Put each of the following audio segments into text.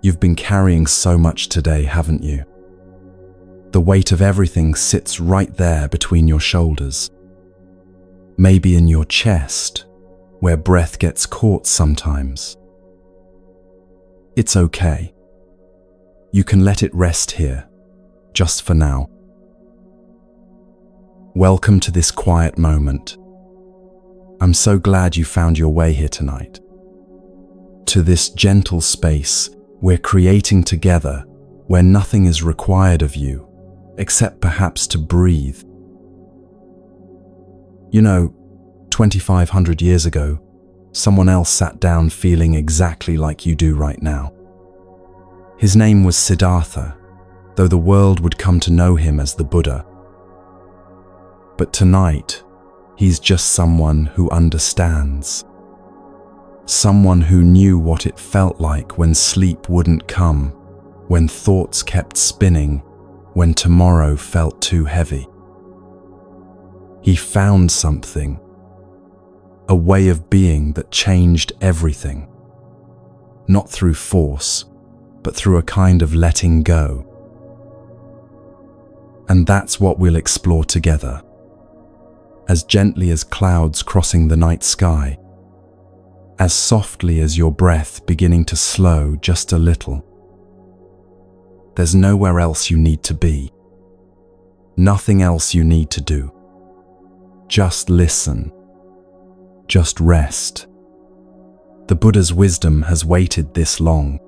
You've been carrying so much today, haven't you? The weight of everything sits right there between your shoulders. Maybe in your chest, where breath gets caught sometimes. It's okay. You can let it rest here, just for now. Welcome to this quiet moment. I'm so glad you found your way here tonight. To this gentle space we're creating together, where nothing is required of you, except perhaps to breathe. You know, 2,500 years ago, someone else sat down feeling exactly like you do right now. His name was Siddhartha, though the world would come to know him as the Buddha. But tonight, he's just someone who understands. Someone who knew what it felt like when sleep wouldn't come, when thoughts kept spinning, when tomorrow felt too heavy. He found something, a way of being that changed everything, not through force, but through a kind of letting go. And that's what we'll explore together, as gently as clouds crossing the night sky, as softly as your breath beginning to slow just a little. There's nowhere else you need to be, nothing else you need to do. Just listen, just rest. The Buddha's wisdom has waited this long.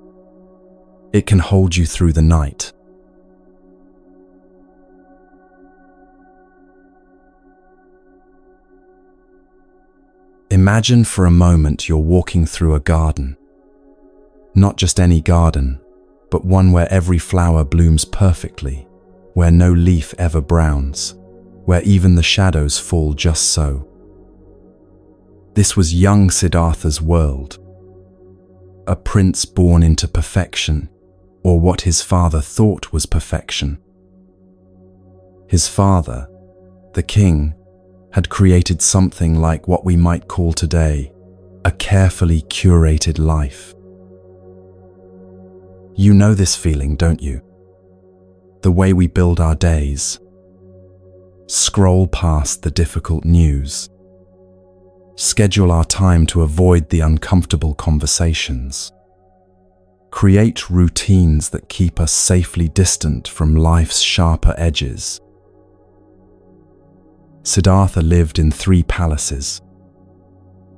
It can hold you through the night. Imagine for a moment you're walking through a garden. Not just any garden, but one where every flower blooms perfectly, where no leaf ever browns, where even the shadows fall just so. This was young Siddhartha's world. A prince born into perfection, or what his father thought was perfection. His father, the king, had created something like what we might call today a carefully curated life. You know this feeling, don't you? The way we build our days. Scroll past the difficult news. Schedule our time to avoid the uncomfortable conversations. Create routines that keep us safely distant from life's sharper edges. Siddhartha lived in 3 palaces,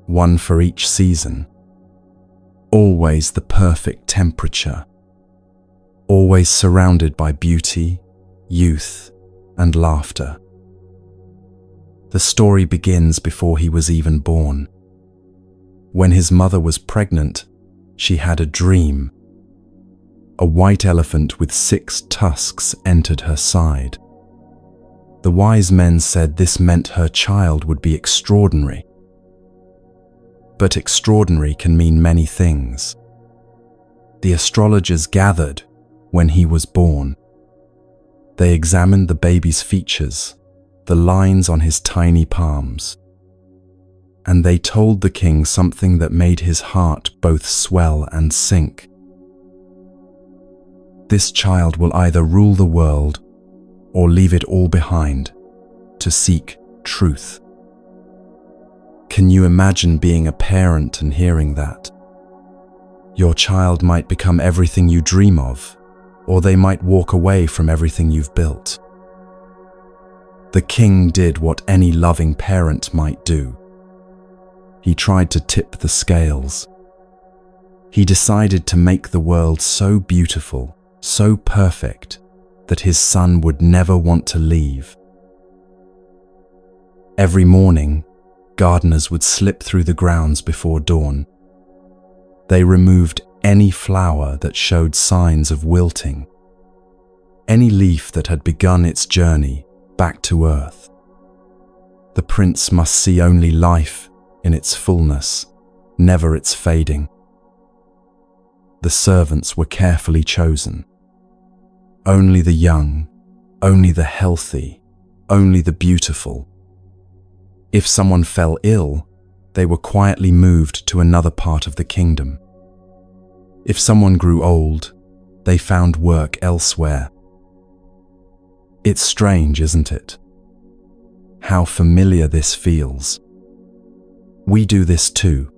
one for each season. Always the perfect temperature. Always surrounded by beauty, youth, and laughter. The story begins before he was even born. When his mother was pregnant, she had a dream. A white elephant with 6 tusks entered her side. The wise men said this meant her child would be extraordinary. But extraordinary can mean many things. The astrologers gathered when he was born. They examined the baby's features, the lines on his tiny palms, and they told the king something that made his heart both swell and sink. This child will either rule the world or leave it all behind to seek truth. Can you imagine being a parent and hearing that? Your child might become everything you dream of, or they might walk away from everything you've built. The king did what any loving parent might do. He tried to tip the scales. He decided to make the world so beautiful, so perfect, that his son would never want to leave. Every morning, gardeners would slip through the grounds before dawn. They removed any flower that showed signs of wilting, any leaf that had begun its journey back to earth. The prince must see only life in its fullness, never its fading. The servants were carefully chosen. Only the young, only the healthy, only the beautiful. If someone fell ill, they were quietly moved to another part of the kingdom. If someone grew old, they found work elsewhere. It's strange, isn't it? How familiar this feels. We do this too,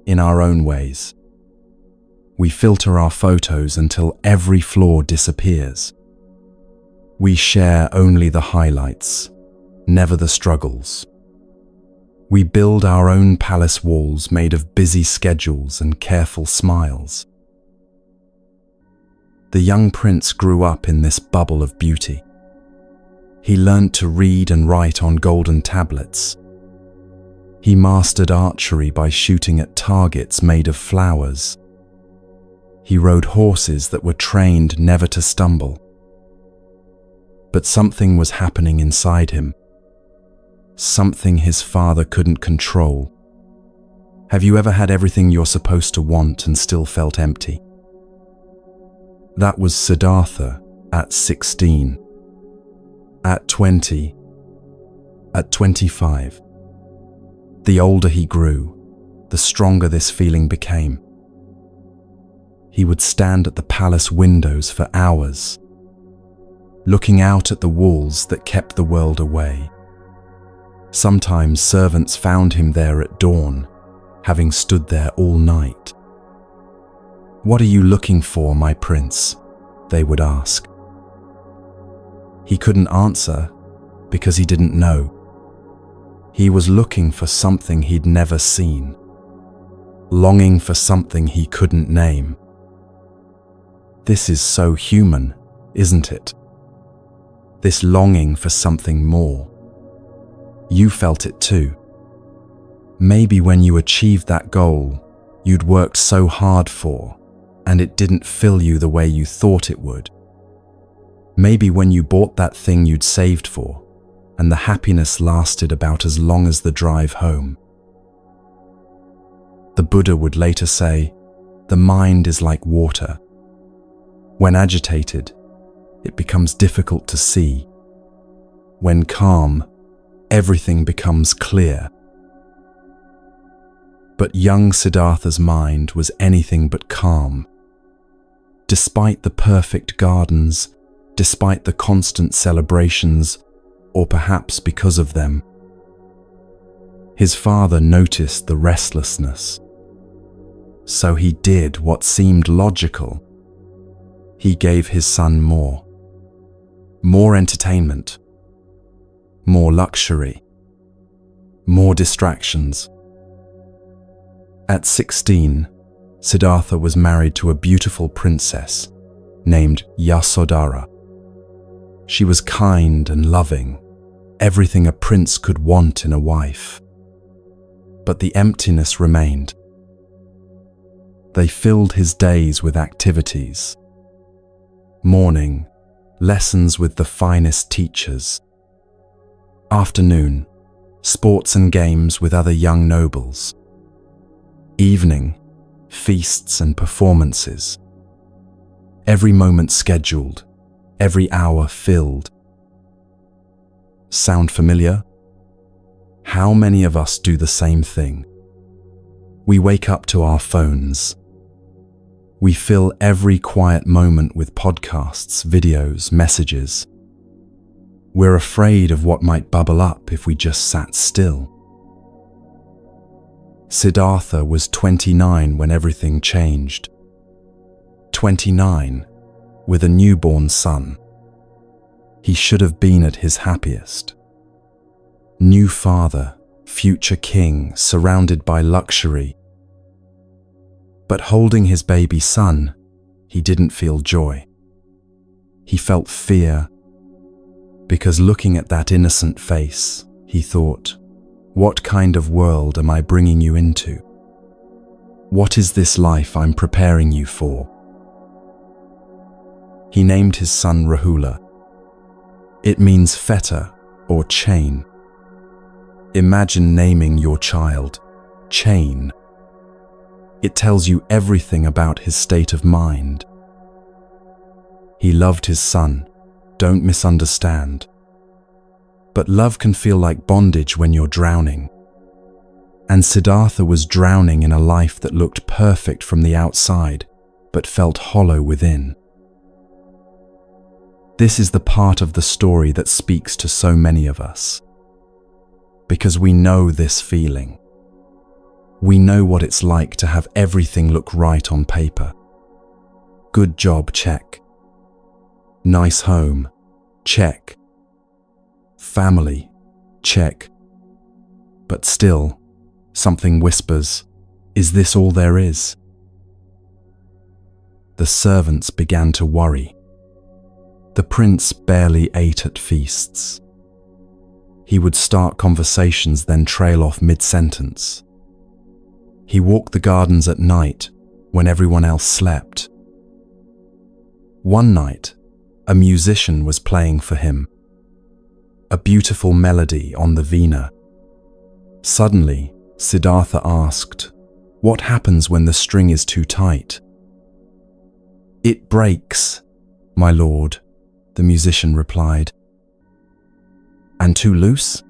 in our own ways. We filter our photos until every flaw disappears. We share only the highlights, never the struggles. We build our own palace walls made of busy schedules and careful smiles. The young prince grew up in this bubble of beauty. He learned to read and write on golden tablets. He mastered archery by shooting at targets made of flowers. He rode horses that were trained never to stumble. But something was happening inside him. Something his father couldn't control. Have you ever had everything you're supposed to want and still felt empty? That was Siddhartha at 16. At 20. At 25. The older he grew, the stronger this feeling became. He would stand at the palace windows for hours, looking out at the walls that kept the world away. Sometimes servants found him there at dawn, having stood there all night. "What are you looking for, my prince?" they would ask. He couldn't answer because he didn't know. He was looking for something he'd never seen, longing for something he couldn't name. This is so human, isn't it? This longing for something more. You felt it too. Maybe when you achieved that goal you'd worked so hard for, and it didn't fill you the way you thought it would. Maybe when you bought that thing you'd saved for, and the happiness lasted about as long as the drive home. The Buddha would later say, "The mind is like water. When agitated, it becomes difficult to see. When calm, everything becomes clear." But young Siddhartha's mind was anything but calm. Despite the perfect gardens, despite the constant celebrations, or perhaps because of them, his father noticed the restlessness. So he did what seemed logical. He gave his son more entertainment, more luxury, more distractions. At 16, Siddhartha was married to a beautiful princess named Yasodhara. She was kind and loving, everything a prince could want in a wife. But the emptiness remained. They filled his days with activities. Morning, lessons with the finest teachers. Afternoon, sports and games with other young nobles. Evening, feasts and performances. Every moment scheduled, every hour filled. Sound familiar? How many of us do the same thing? We wake up to our phones. We fill every quiet moment with podcasts, videos, messages. We're afraid of what might bubble up if we just sat still. Siddhartha was 29 when everything changed. 29, with a newborn son. He should have been at his happiest. New father, future king, surrounded by luxury. But holding his baby son, he didn't feel joy. He felt fear, because looking at that innocent face, he thought, "What kind of world am I bringing you into? What is this life I'm preparing you for?" He named his son Rahula. It means fetter or chain. Imagine naming your child Chain. It tells you everything about his state of mind. He loved his son, don't misunderstand. But love can feel like bondage when you're drowning. And Siddhartha was drowning in a life that looked perfect from the outside, but felt hollow within. This is the part of the story that speaks to so many of us. Because we know this feeling. We know what it's like to have everything look right on paper. Good job, check. Nice home, check. Family, check. But still, something whispers, is this all there is? The servants began to worry. The prince barely ate at feasts. He would start conversations, then trail off mid-sentence. He walked the gardens at night when everyone else slept. One night, a musician was playing for him. A beautiful melody on the veena. Suddenly, Siddhartha asked, "What happens when the string is too tight?" "It breaks, my lord," the musician replied. "And too loose?"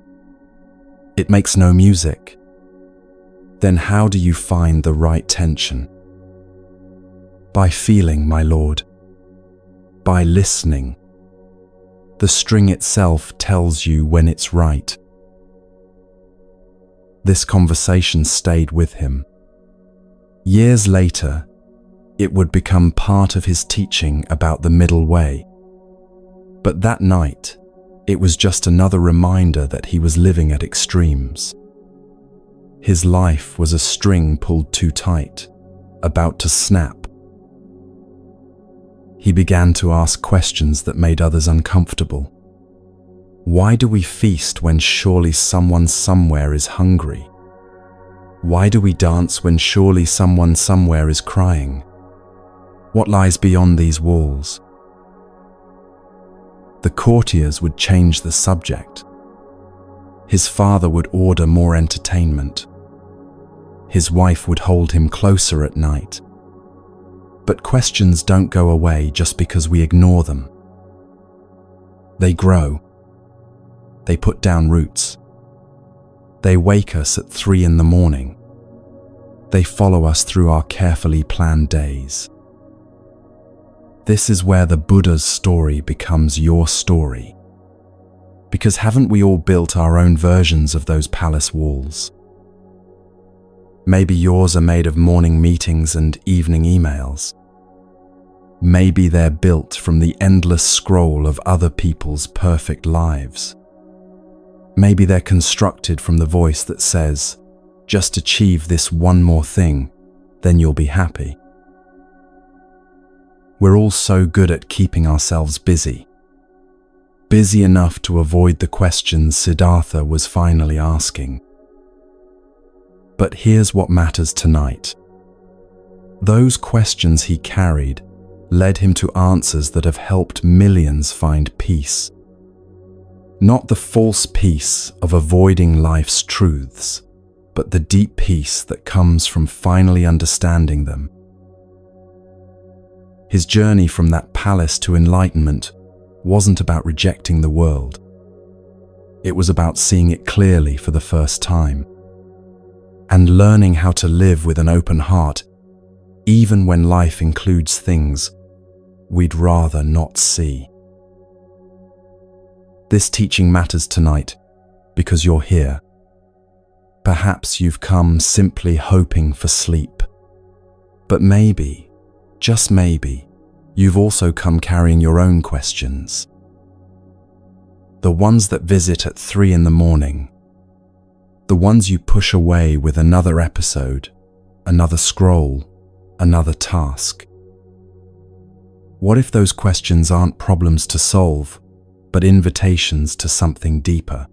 "It makes no music." "Then how do you find the right tension?" "By feeling, my lord. By listening. The string itself tells you when it's right." This conversation stayed with him. Years later, it would become part of his teaching about the middle way. But that night, it was just another reminder that he was living at extremes. His life was a string pulled too tight, about to snap. He began to ask questions that made others uncomfortable. Why do we feast when surely someone somewhere is hungry? Why do we dance when surely someone somewhere is crying? What lies beyond these walls? The courtiers would change the subject. His father would order more entertainment. His wife would hold him closer at night. But questions don't go away just because we ignore them. They grow. They put down roots. They wake us at 3 a.m. They follow us through our carefully planned days. This is where the Buddha's story becomes your story. Because haven't we all built our own versions of those palace walls? Maybe yours are made of morning meetings and evening emails. Maybe they're built from the endless scroll of other people's perfect lives. Maybe they're constructed from the voice that says, "Just achieve this one more thing, then you'll be happy." We're all so good at keeping ourselves busy. Busy enough to avoid the questions Siddhartha was finally asking. But here's what matters tonight. Those questions he carried led him to answers that have helped millions find peace. Not the false peace of avoiding life's truths, but the deep peace that comes from finally understanding them. His journey from that palace to enlightenment wasn't about rejecting the world. It was about seeing it clearly for the first time, and learning how to live with an open heart, even when life includes things we'd rather not see. This teaching matters tonight because you're here. Perhaps you've come simply hoping for sleep. But maybe, just maybe, you've also come carrying your own questions. The ones that visit at 3 a.m. The ones you push away with another episode, another scroll, another task. What if those questions aren't problems to solve, but invitations to something deeper?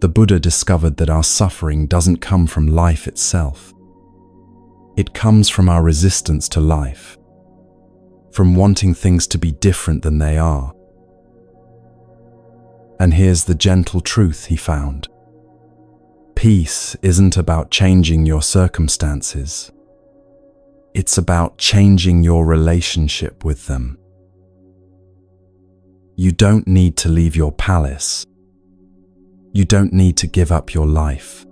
The Buddha discovered that our suffering doesn't come from life itself. It comes from our resistance to life, from wanting things to be different than they are. And here's the gentle truth he found. Peace isn't about changing your circumstances. It's about changing your relationship with them. You don't need to leave your palace. You don't need to give up your life.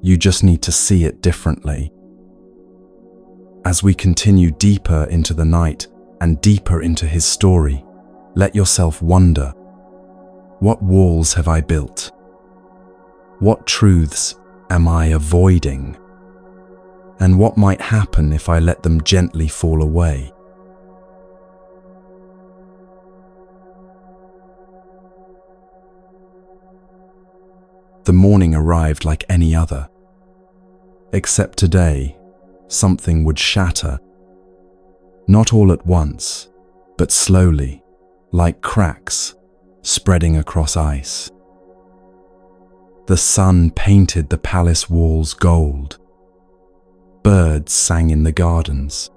You just need to see it differently. As we continue deeper into the night and deeper into his story, let yourself wonder, what walls have I built? What truths am I avoiding? And what might happen if I let them gently fall away? The morning arrived like any other. Except today, something would shatter. Not all at once, but slowly, like cracks, spreading across ice. The sun painted the palace walls gold. Birds sang in the gardens.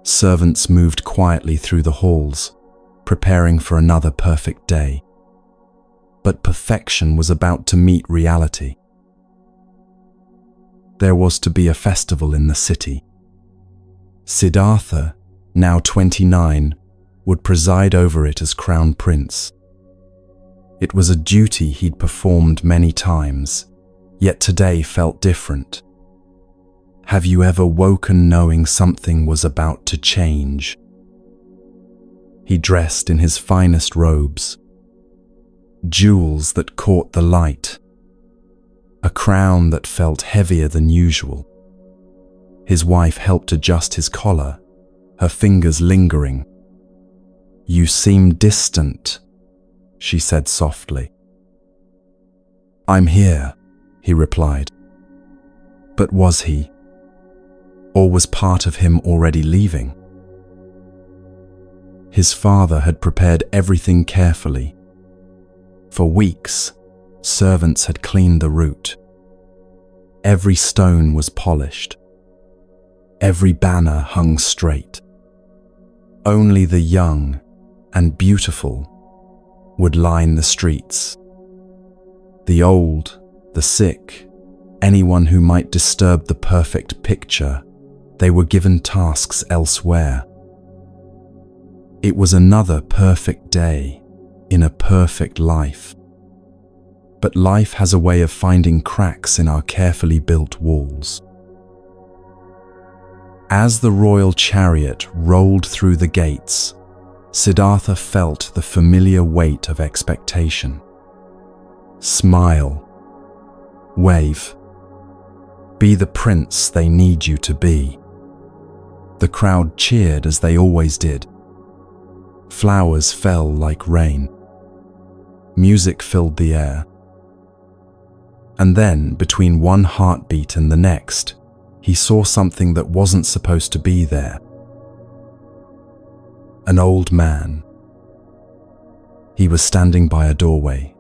Servants moved quietly through the halls, preparing for another perfect day. But perfection was about to meet reality. There was to be a festival in the city. Siddhartha, now 29, would preside over it as crown prince. It was a duty he'd performed many times, yet today felt different. Have you ever woken knowing something was about to change? He dressed in his finest robes, jewels that caught the light, a crown that felt heavier than usual. His wife helped adjust his collar, her fingers lingering. "You seem distant," she said softly. "I'm here," he replied. But was he? Or was part of him already leaving? His father had prepared everything carefully. For weeks, servants had cleaned the route. Every stone was polished. Every banner hung straight. Only the young and beautiful would line the streets. The old, the sick, anyone who might disturb the perfect picture, they were given tasks elsewhere. It was another perfect day in a perfect life. But life has a way of finding cracks in our carefully built walls. As the royal chariot rolled through the gates, Siddhartha felt the familiar weight of expectation. Smile. Wave. Be the prince they need you to be. The crowd cheered as they always did. Flowers fell like rain. Music filled the air. And then, between one heartbeat and the next, he saw something that wasn't supposed to be there. An old man. He was standing by a doorway,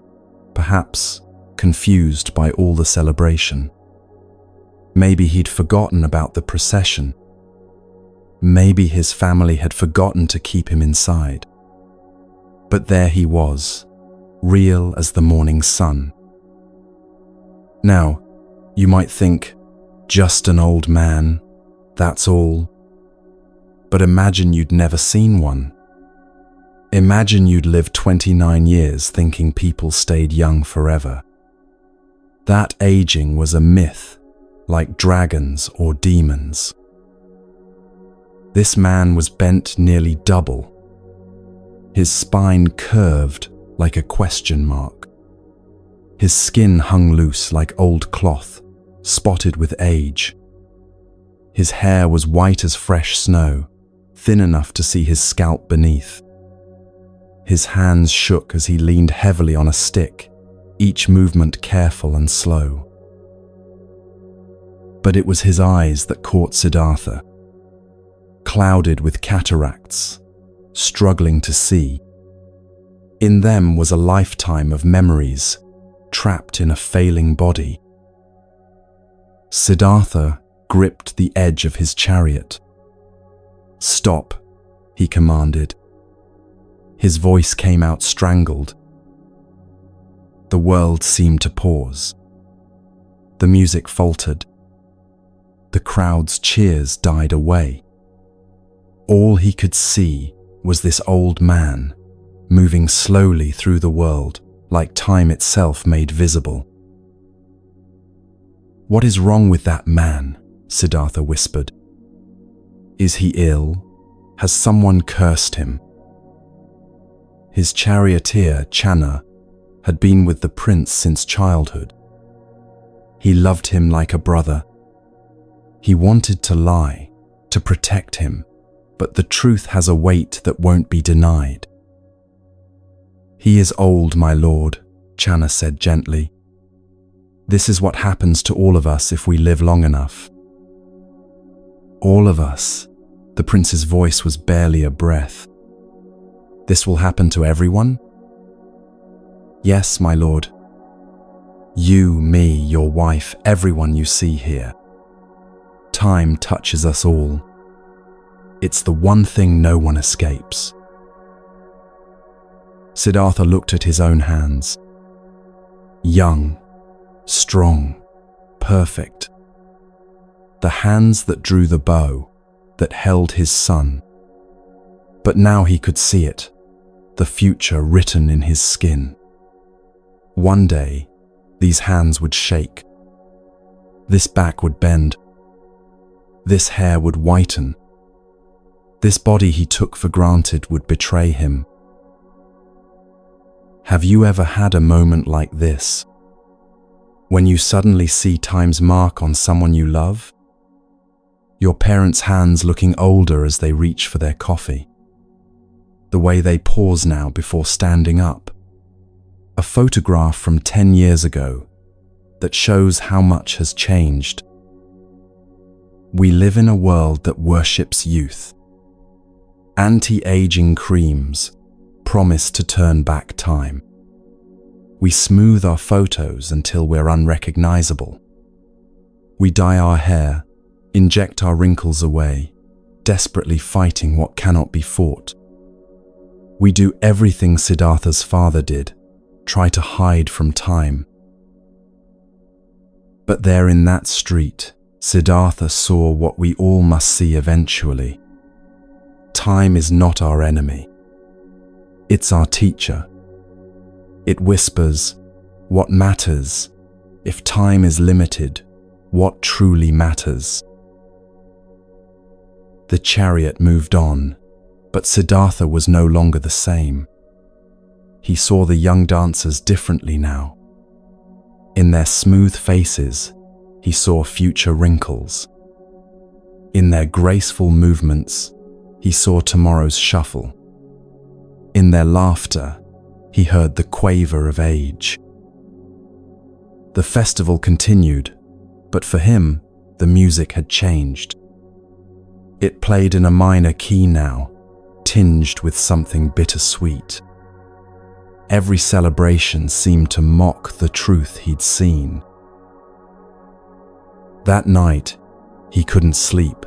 perhaps confused by all the celebration. Maybe he'd forgotten about the procession. Maybe his family had forgotten to keep him inside. But there he was, real as the morning sun. Now, you might think, just an old man, that's all. But imagine you'd never seen one. Imagine you'd lived 29 years thinking people stayed young forever. That aging was a myth, like dragons or demons. This man was bent nearly double. His spine curved like a question mark. His skin hung loose like old cloth, spotted with age. His hair was white as fresh snow, thin enough to see his scalp beneath. His hands shook as he leaned heavily on a stick, each movement careful and slow. But it was his eyes that caught Siddhartha, clouded with cataracts, struggling to see. In them was a lifetime of memories, trapped in a failing body. Siddhartha gripped the edge of his chariot. "Stop," he commanded. His voice came out strangled. The world seemed to pause. The music faltered. The crowd's cheers died away. All he could see was this old man, moving slowly through the world, like time itself made visible. "What is wrong with that man?" Siddhartha whispered. Is he ill? Has someone cursed him? His charioteer, Channa, had been with the prince since childhood. He loved him like a brother. He wanted to lie, to protect him, but the truth has a weight that won't be denied. He is old, my lord, Channa said gently. This is what happens to all of us if we live long enough. All of us. The prince's voice was barely a breath. This will happen to everyone? Yes, my lord. You, me, your wife, everyone you see here. Time touches us all. It's the one thing no one escapes. Siddhartha looked at his own hands. Young, strong, perfect. The hands that drew the bow, that held his son. But now he could see it, the future written in his skin. One day, these hands would shake. This back would bend. This hair would whiten. This body he took for granted would betray him. Have you ever had a moment like this? When you suddenly see time's mark on someone you love? Your parents' hands looking older as they reach for their coffee. The way they pause now before standing up. A photograph from 10 years ago that shows how much has changed. We live in a world that worships youth. Anti-aging creams promise to turn back time. We smooth our photos until we're unrecognizable. We dye our hair, inject our wrinkles away, desperately fighting what cannot be fought. We do everything Siddhartha's father did, try to hide from time. But there in that street, Siddhartha saw what we all must see eventually. Time is not our enemy. It's our teacher. It whispers, what matters? If time is limited, what truly matters? The chariot moved on, but Siddhartha was no longer the same. He saw the young dancers differently now. In their smooth faces, he saw future wrinkles. In their graceful movements, he saw tomorrow's shuffle. In their laughter, he heard the quaver of age. The festival continued, but for him, the music had changed. It played in a minor key now, tinged with something bittersweet. Every celebration seemed to mock the truth he'd seen. That night, he couldn't sleep.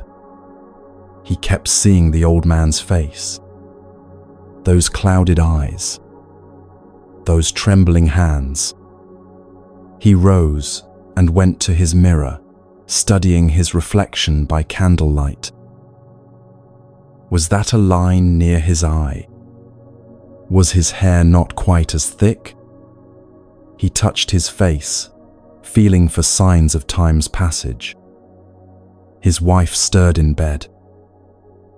He kept seeing the old man's face. Those clouded eyes. Those trembling hands. He rose and went to his mirror, studying his reflection by candlelight. Was that a line near his eye? Was his hair not quite as thick? He touched his face, feeling for signs of time's passage. His wife stirred in bed.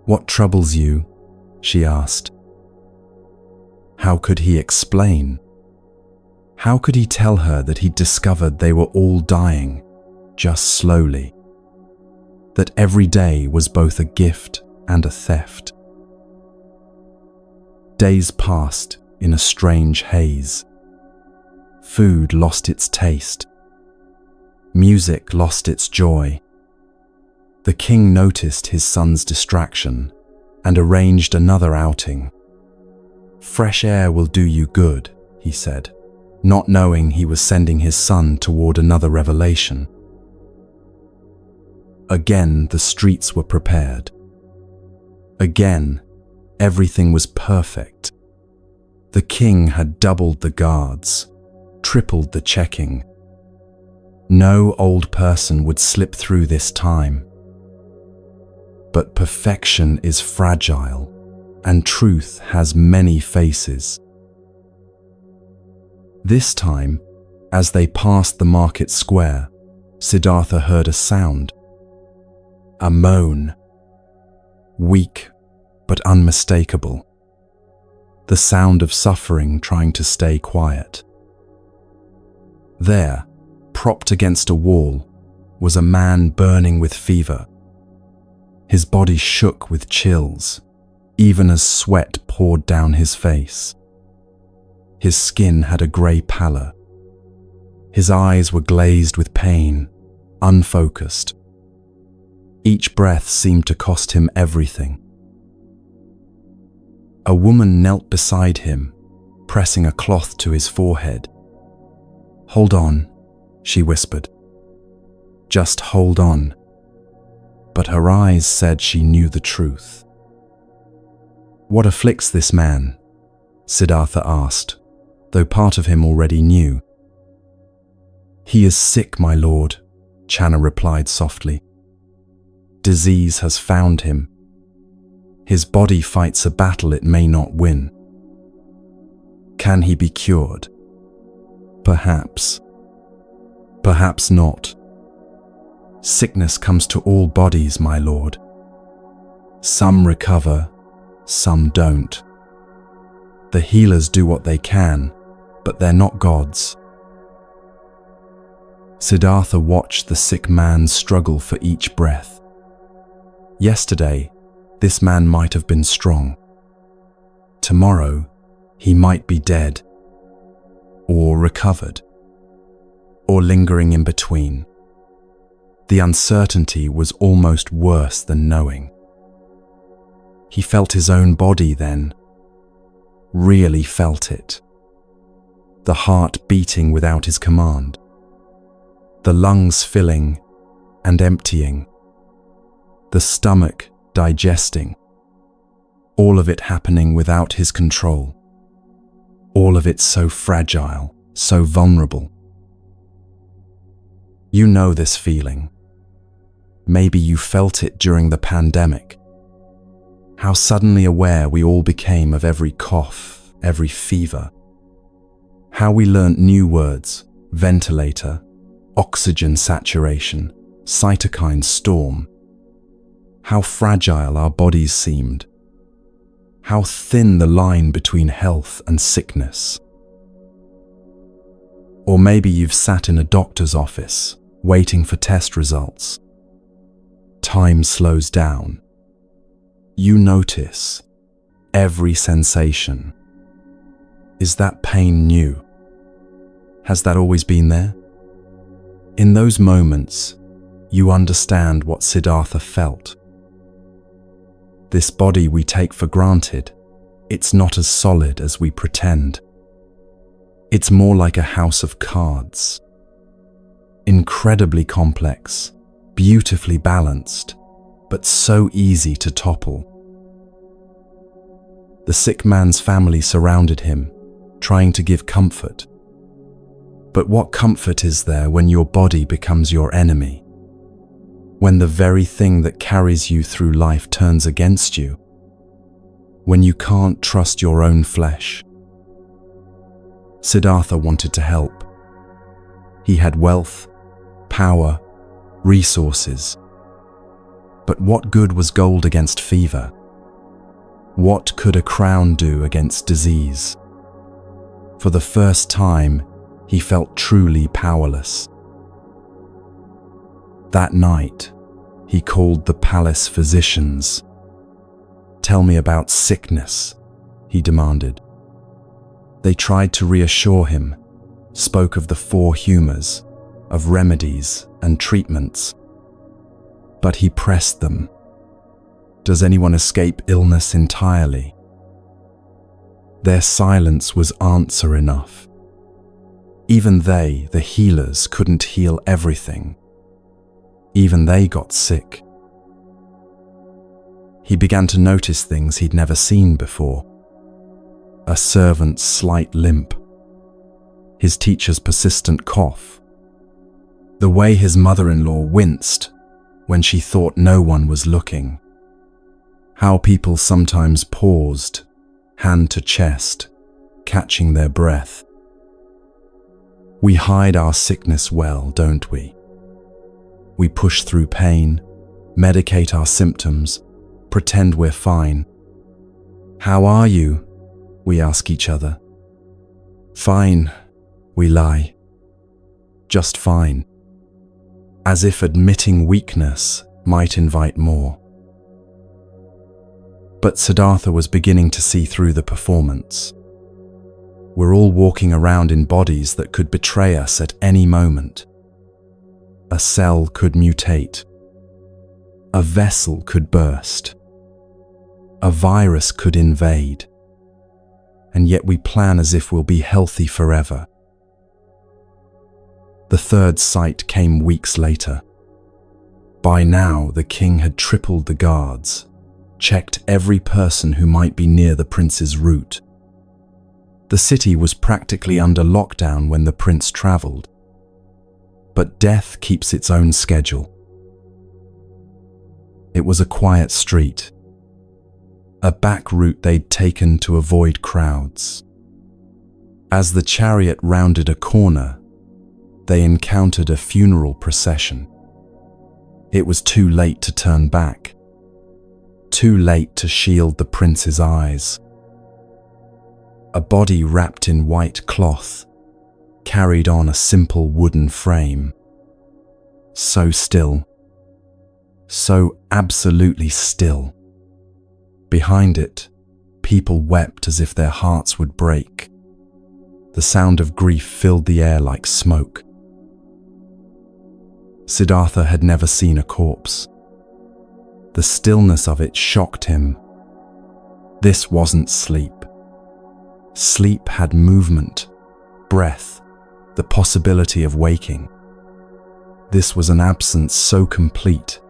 "What troubles you?" she asked. How could he explain? How could he tell her that he'd discovered they were all dying, just slowly? That every day was both a gift and a theft? Days passed in a strange haze. Food lost its taste. Music lost its joy. The king noticed his son's distraction and arranged another outing. "Fresh air will do you good," he said, not knowing he was sending his son toward another revelation. Again, the streets were prepared. Again, everything was perfect. The king had doubled the guards, tripled the checking. No old person would slip through this time. But perfection is fragile, and truth has many faces. This time, as they passed the market square, Siddhartha heard a sound. A moan. weak but unmistakable. The sound of suffering trying to stay quiet. There, propped against a wall, was a man burning with fever. His body shook with chills, even as sweat poured down his face. His skin had a grey pallor. His eyes were glazed with pain, unfocused. Each breath seemed to cost him everything. A woman knelt beside him, pressing a cloth to his forehead. "Hold on," she whispered. "Just hold on." But her eyes said she knew the truth. "What afflicts this man?" Siddhartha asked, though part of him already knew. "He is sick, my lord," Channa replied softly. "Disease has found him. His body fights a battle it may not win. Can he be cured? Perhaps. Perhaps not. Sickness comes to all bodies, my lord. Some recover, some don't. The healers do what they can, but they're not gods." Siddhartha watched the sick man struggle for each breath. Yesterday, this man might have been strong. Tomorrow, he might be dead, or recovered, or lingering in between. The uncertainty was almost worse than knowing. He felt his own body then, really felt it. The heart beating without his command. The lungs filling and emptying. The stomach digesting. All of it happening without his control. All of it so fragile, so vulnerable. You know this feeling. Maybe you felt it during the pandemic. How suddenly aware we all became of every cough, every fever. How we learnt new words: ventilator, oxygen saturation, cytokine storm. How fragile our bodies seemed. How thin the line between health and sickness. Or maybe you've sat in a doctor's office, waiting for test results. Time slows down. You notice every sensation. Is that pain new? Has that always been there? In those moments, you understand what Siddhartha felt. This body we take for granted, it's not as solid as we pretend. It's more like a house of cards. Incredibly complex, beautifully balanced, but so easy to topple. The sick man's family surrounded him, trying to give comfort. But what comfort is there when your body becomes your enemy? When the very thing that carries you through life turns against you? When you can't trust your own flesh? Siddhartha wanted to help. He had wealth, power, resources. But what good was gold against fever? What could a crown do against disease? For the first time, he felt truly powerless. That night, he called the palace physicians. "Tell me about sickness," he demanded. They tried to reassure him, spoke of the four humours, of remedies and treatments. But he pressed them. Does anyone escape illness entirely? Their silence was answer enough. Even they, the healers, couldn't heal everything. Even they got sick. He began to notice things he'd never seen before. A servant's slight limp. His teacher's persistent cough. The way his mother-in-law winced when she thought no one was looking. How people sometimes paused, hand to chest, catching their breath. We hide our sickness well, don't we? We push through pain, medicate our symptoms, pretend we're fine. How are you? We ask each other. Fine, we lie. Just fine. As if admitting weakness might invite more. But Siddhartha was beginning to see through the performance. We're all walking around in bodies that could betray us at any moment. A cell could mutate. A vessel could burst. A virus could invade. And yet we plan as if we'll be healthy forever. The third sight came weeks later. By now, the king had tripled the guards, checked every person who might be near the prince's route. The city was practically under lockdown when the prince traveled. But death keeps its own schedule. It was a quiet street, a back route they'd taken to avoid crowds. As the chariot rounded a corner, they encountered a funeral procession. It was too late to turn back, too late to shield the prince's eyes. A body wrapped in white cloth carried on a simple wooden frame. So still, so absolutely still. Behind it, people wept as if their hearts would break. The sound of grief filled the air like smoke. Siddhartha had never seen a corpse. The stillness of it shocked him. This wasn't sleep. Sleep had movement, breath, the possibility of waking. This was an absence so complete,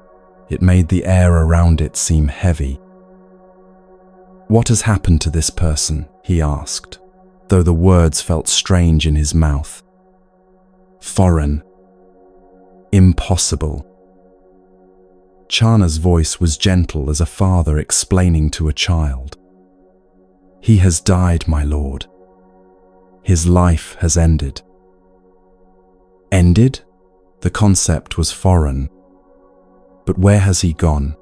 it made the air around it seem heavy. "What has happened to this person?" he asked, though the words felt strange in his mouth. Foreign. Impossible. Chana's voice was gentle as a father explaining to a child. "He has died, my lord. His life has ended." Ended? The concept was foreign. But where has he gone?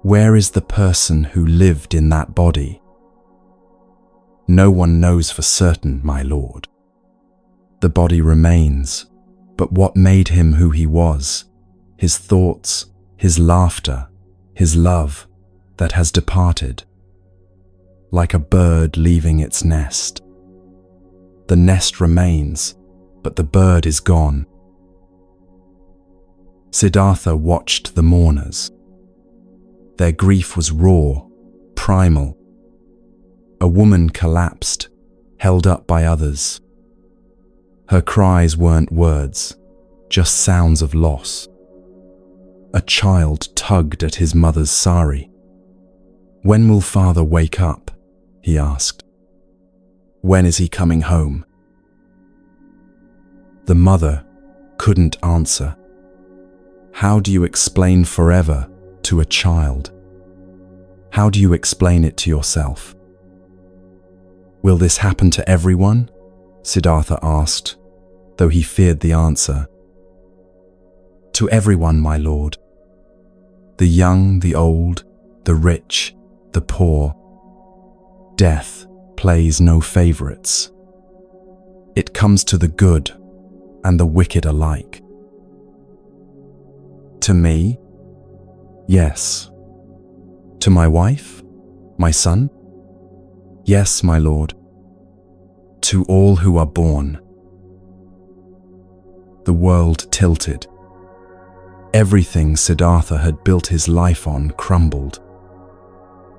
Where is the person who lived in that body? "No one knows for certain, my lord. The body remains, but what made him who he was, his thoughts, his laughter, his love, that has departed. Like a bird leaving its nest. The nest remains, but the bird is gone." Siddhartha watched the mourners. Their grief was raw, primal. A woman collapsed, held up by others. Her cries weren't words, just sounds of loss. A child tugged at his mother's sari. "When will father wake up?" he asked. "When is he coming home?" The mother couldn't answer. How do you explain forever to a child? How do you explain it to yourself? "Will this happen to everyone?" Siddhartha asked, though he feared the answer. "To everyone, my lord. The young, the old, the rich, the poor. Death plays no favorites. It comes to the good and the wicked alike." "To me?" "Yes." "To my wife? My son?" "Yes, my lord." "To all who are born." The world tilted. Everything Siddhartha had built his life on crumbled.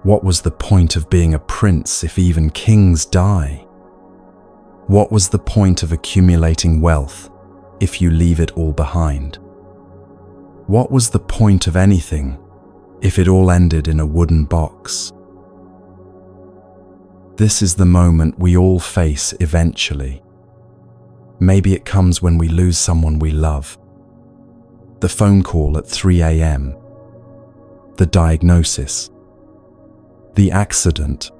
What was the point of being a prince if even kings die? What was the point of accumulating wealth if you leave it all behind? What was the point of anything if it all ended in a wooden box? This is the moment we all face eventually. Maybe it comes when we lose someone we love. The phone call at 3 a.m. The diagnosis. The accident.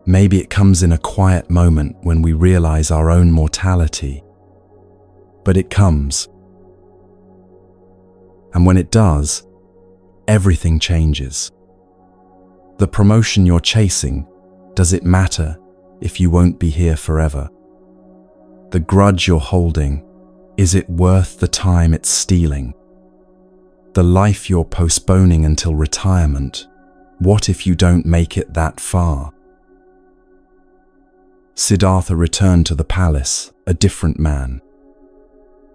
Maybe it comes in a quiet moment when we realize our own mortality. But it comes. And when it does, everything changes. The promotion you're chasing, does it matter if you won't be here forever? The grudge you're holding, is it worth the time it's stealing? The life you're postponing until retirement, what if you don't make it that far? Siddhartha returned to the palace, a different man.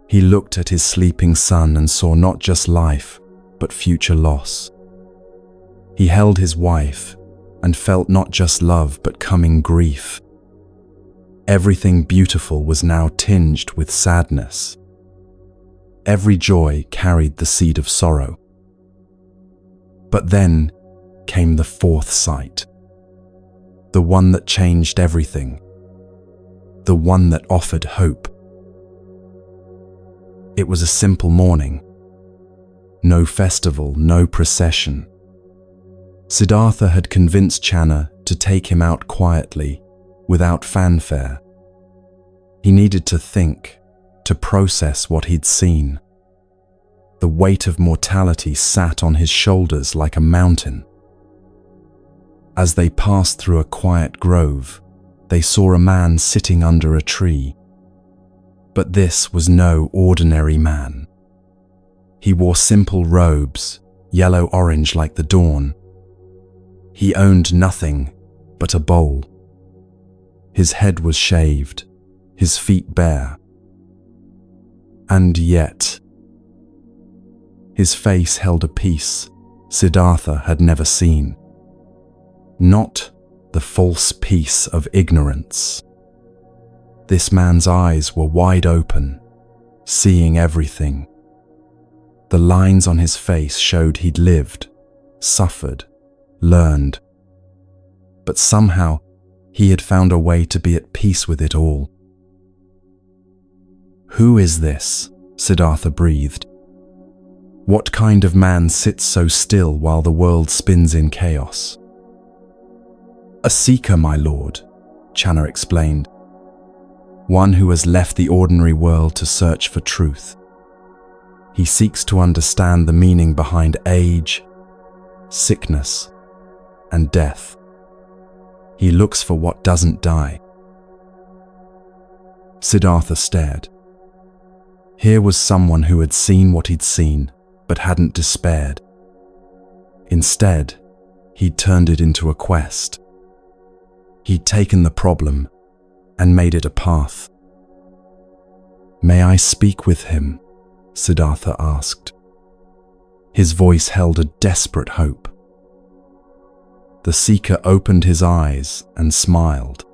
He looked at his sleeping son and saw not just life, but future loss. He held his wife and felt not just love, but coming grief. Everything beautiful was now tinged with sadness. Every joy carried the seed of sorrow. But then came the fourth sight, the one that changed everything, the one that offered hope. It was a simple morning. No festival, no procession. Siddhartha had convinced Channa to take him out quietly, without fanfare. He needed to think, to process what he'd seen. The weight of mortality sat on his shoulders like a mountain. As they passed through a quiet grove, they saw a man sitting under a tree. But this was no ordinary man. He wore simple robes, yellow-orange like the dawn. He owned nothing but a bowl. His head was shaved, his feet bare. And yet, his face held a peace Siddhartha had never seen. Not the false peace of ignorance. This man's eyes were wide open, seeing everything. The lines on his face showed he'd lived, suffered, learned. But somehow, he had found a way to be at peace with it all. "Who is this?" Siddhartha breathed. "What kind of man sits so still while the world spins in chaos?" "A seeker, my lord," Channa explained. "One who has left the ordinary world to search for truth. He seeks to understand the meaning behind age, sickness, and death. He looks for what doesn't die." Siddhartha stared. Here was someone who had seen what he'd seen, but hadn't despaired. Instead, he'd turned it into a quest. He'd taken the problem and made it a path. "May I speak with him?" Siddhartha asked. His voice held a desperate hope. The seeker opened his eyes and smiled.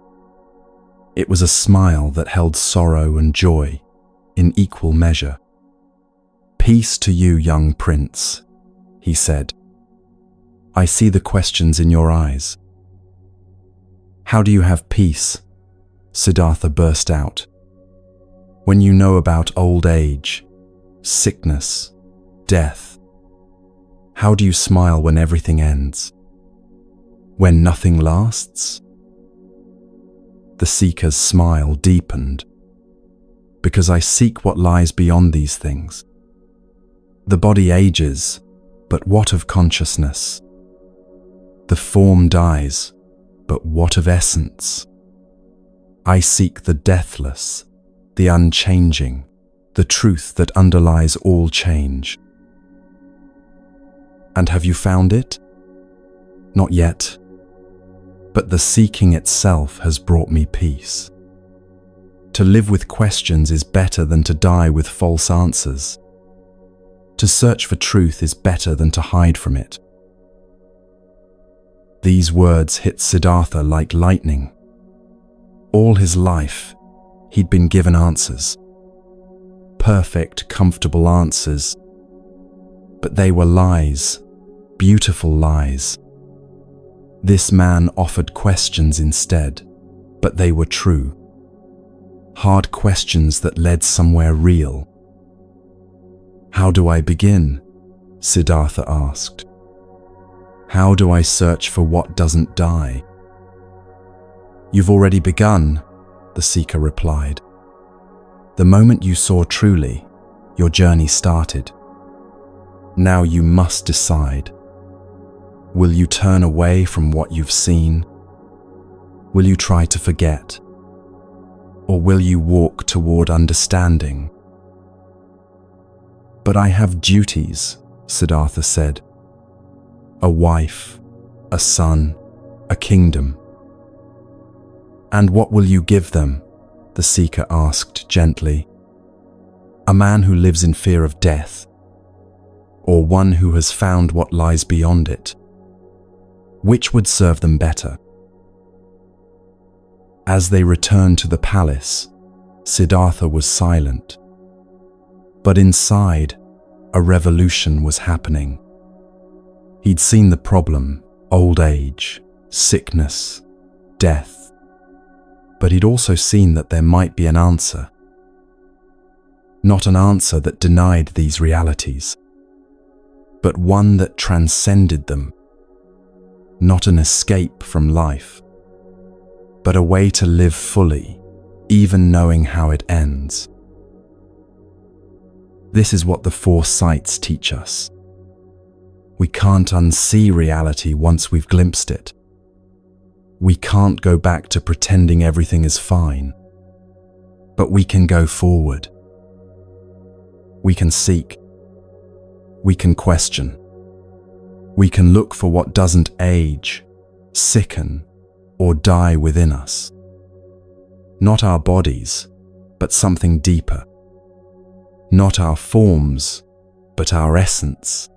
It was a smile that held sorrow and joy in equal measure. "Peace to you, young prince," he said. "I see the questions in your eyes." "How do you have peace?" Siddhartha burst out. "When you know about old age, sickness, death, how do you smile when everything ends? When nothing lasts?" The seeker's smile deepened. "Because I seek what lies beyond these things. The body ages, but what of consciousness? The form dies, but what of essence? I seek the deathless, the unchanging, the truth that underlies all change." "And have you found it?" "Not yet. But the seeking itself has brought me peace. To live with questions is better than to die with false answers. To search for truth is better than to hide from it." These words hit Siddhartha like lightning. All his life, he'd been given answers. Perfect, comfortable answers. But they were lies, beautiful lies. This man offered questions instead, but they were true. Hard questions that led somewhere real. "How do I begin?" Siddhartha asked. "How do I search for what doesn't die?" "You've already begun," the seeker replied. "The moment you saw truly, your journey started. Now you must decide. Will you turn away from what you've seen? Will you try to forget? Or will you walk toward understanding? But I have duties, Siddhartha said. A wife, a son, a kingdom. And what will you give them? The seeker asked gently. A man who lives in fear of death, or one who has found what lies beyond it? Which would serve them better? As they returned to the palace, Siddhartha was silent. But inside, a revolution was happening. He'd seen the problem, old age, sickness, death. But he'd also seen that there might be an answer. Not an answer that denied these realities, but one that transcended them. Not an escape from life, but a way to live fully, even knowing how it ends. This is what the four sights teach us. We can't unsee reality once we've glimpsed it. We can't go back to pretending everything is fine, but we can go forward. We can seek. We can question. We can look for what doesn't age, sicken, or die within us. Not our bodies, but something deeper. Not our forms, but our essence.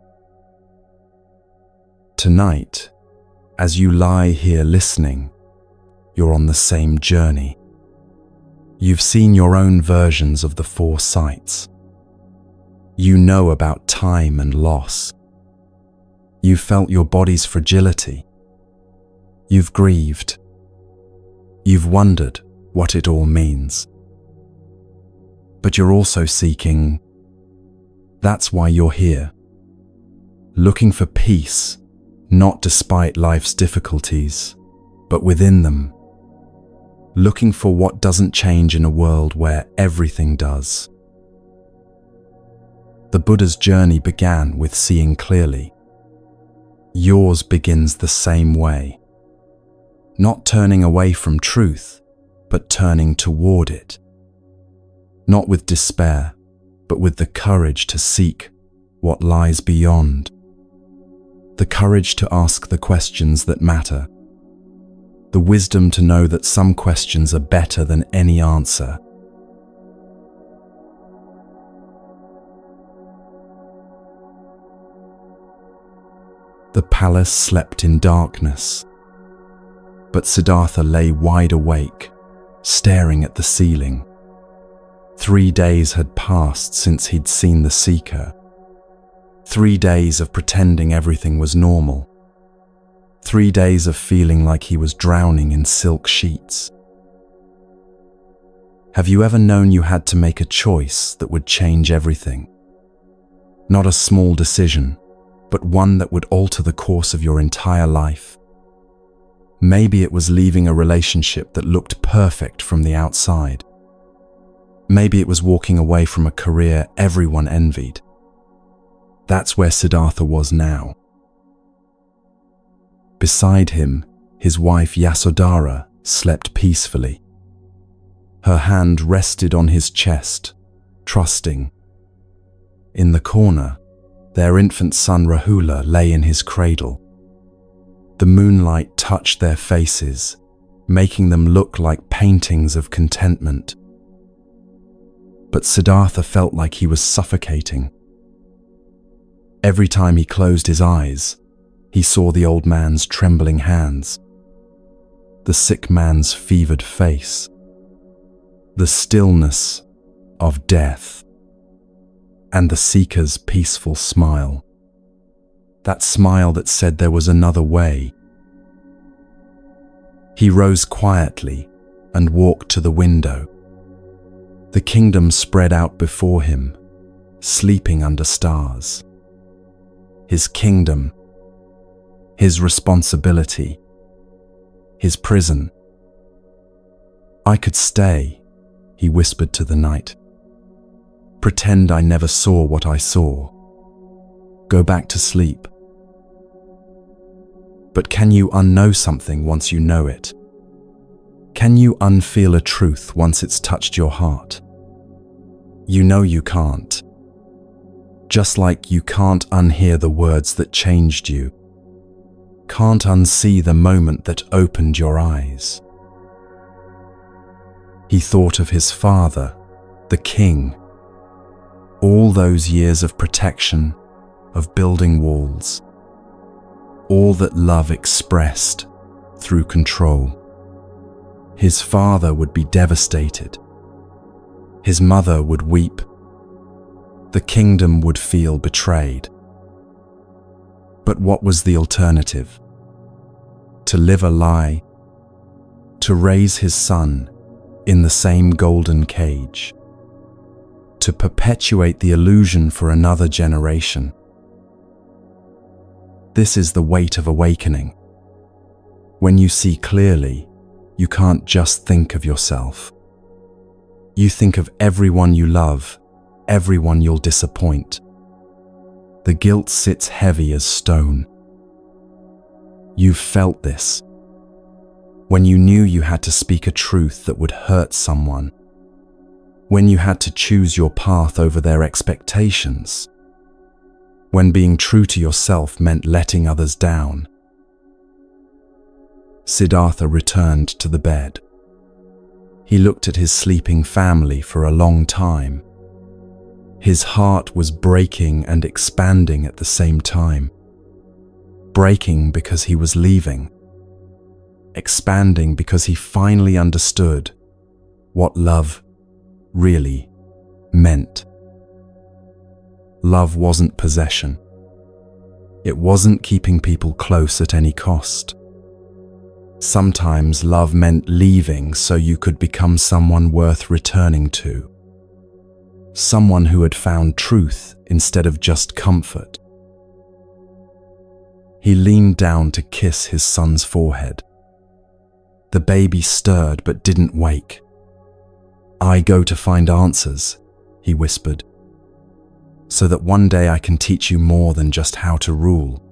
Tonight, as you lie here listening, you're on the same journey. You've seen your own versions of the four sights. You know about time and loss. You've felt your body's fragility. You've grieved. You've wondered what it all means. But you're also seeking. That's why you're here. Looking for peace, not despite life's difficulties, but within them. Looking for what doesn't change in a world where everything does. The Buddha's journey began with seeing clearly. Yours begins the same way. Not turning away from truth, but turning toward it. Not with despair, but with the courage to seek what lies beyond. The courage to ask the questions that matter. The wisdom to know that some questions are better than any answer. The palace slept in darkness, but Siddhartha lay wide awake, staring at the ceiling. 3 days had passed since he'd seen the seeker. 3 days of pretending everything was normal. 3 days of feeling like he was drowning in silk sheets. Have you ever known you had to make a choice that would change everything? Not a small decision, but one that would alter the course of your entire life. Maybe it was leaving a relationship that looked perfect from the outside. Maybe it was walking away from a career everyone envied. That's where Siddhartha was now. Beside him, his wife Yasodhara slept peacefully. Her hand rested on his chest, trusting. In the corner, their infant son Rahula lay in his cradle. The moonlight touched their faces, making them look like paintings of contentment. But Siddhartha felt like he was suffocating. Every time he closed his eyes, he saw the old man's trembling hands, the sick man's fevered face, the stillness of death, and the seeker's peaceful smile. That smile that said there was another way. He rose quietly and walked to the window. The kingdom spread out before him, sleeping under stars. His kingdom, his responsibility, his prison. I could stay, he whispered to the night. Pretend I never saw what I saw. Go back to sleep. But can you unknow something once you know it? Can you unfeel a truth once it's touched your heart? You know you can't. Just like you can't unhear the words that changed you. Can't unsee the moment that opened your eyes. He thought of his father, the king. All those years of protection, of building walls. All that love expressed through control. His father would be devastated. His mother would weep. The kingdom would feel betrayed. But what was the alternative? To live a lie, to raise his son in the same golden cage, to perpetuate the illusion for another generation. This is the weight of awakening. When you see clearly, you can't just think of yourself. You think of everyone you love, everyone you'll disappoint. The guilt sits heavy as stone. You've felt this. When you knew you had to speak a truth that would hurt someone. When you had to choose your path over their expectations. When being true to yourself meant letting others down. Siddhartha returned to the bed. He looked at his sleeping family for a long time. His heart was breaking and expanding at the same time. Breaking because he was leaving. Expanding because he finally understood what love really meant. Love wasn't possession. It wasn't keeping people close at any cost. Sometimes love meant leaving so you could become someone worth returning to. Someone who had found truth instead of just comfort. He leaned down to kiss his son's forehead. The baby stirred but didn't wake. "I go to find answers," he whispered, "so that one day I can teach you more than just how to rule.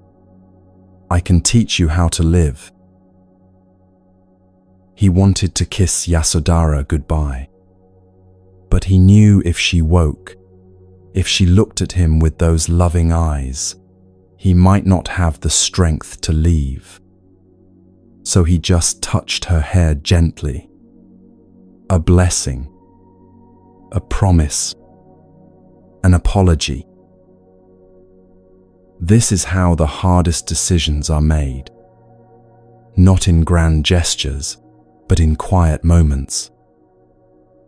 I can teach you how to live." He wanted to kiss Yasodhara goodbye. But he knew if she woke, if she looked at him with those loving eyes, he might not have the strength to leave. So he just touched her hair gently. A blessing, a promise, an apology. This is how the hardest decisions are made. Not in grand gestures, but in quiet moments.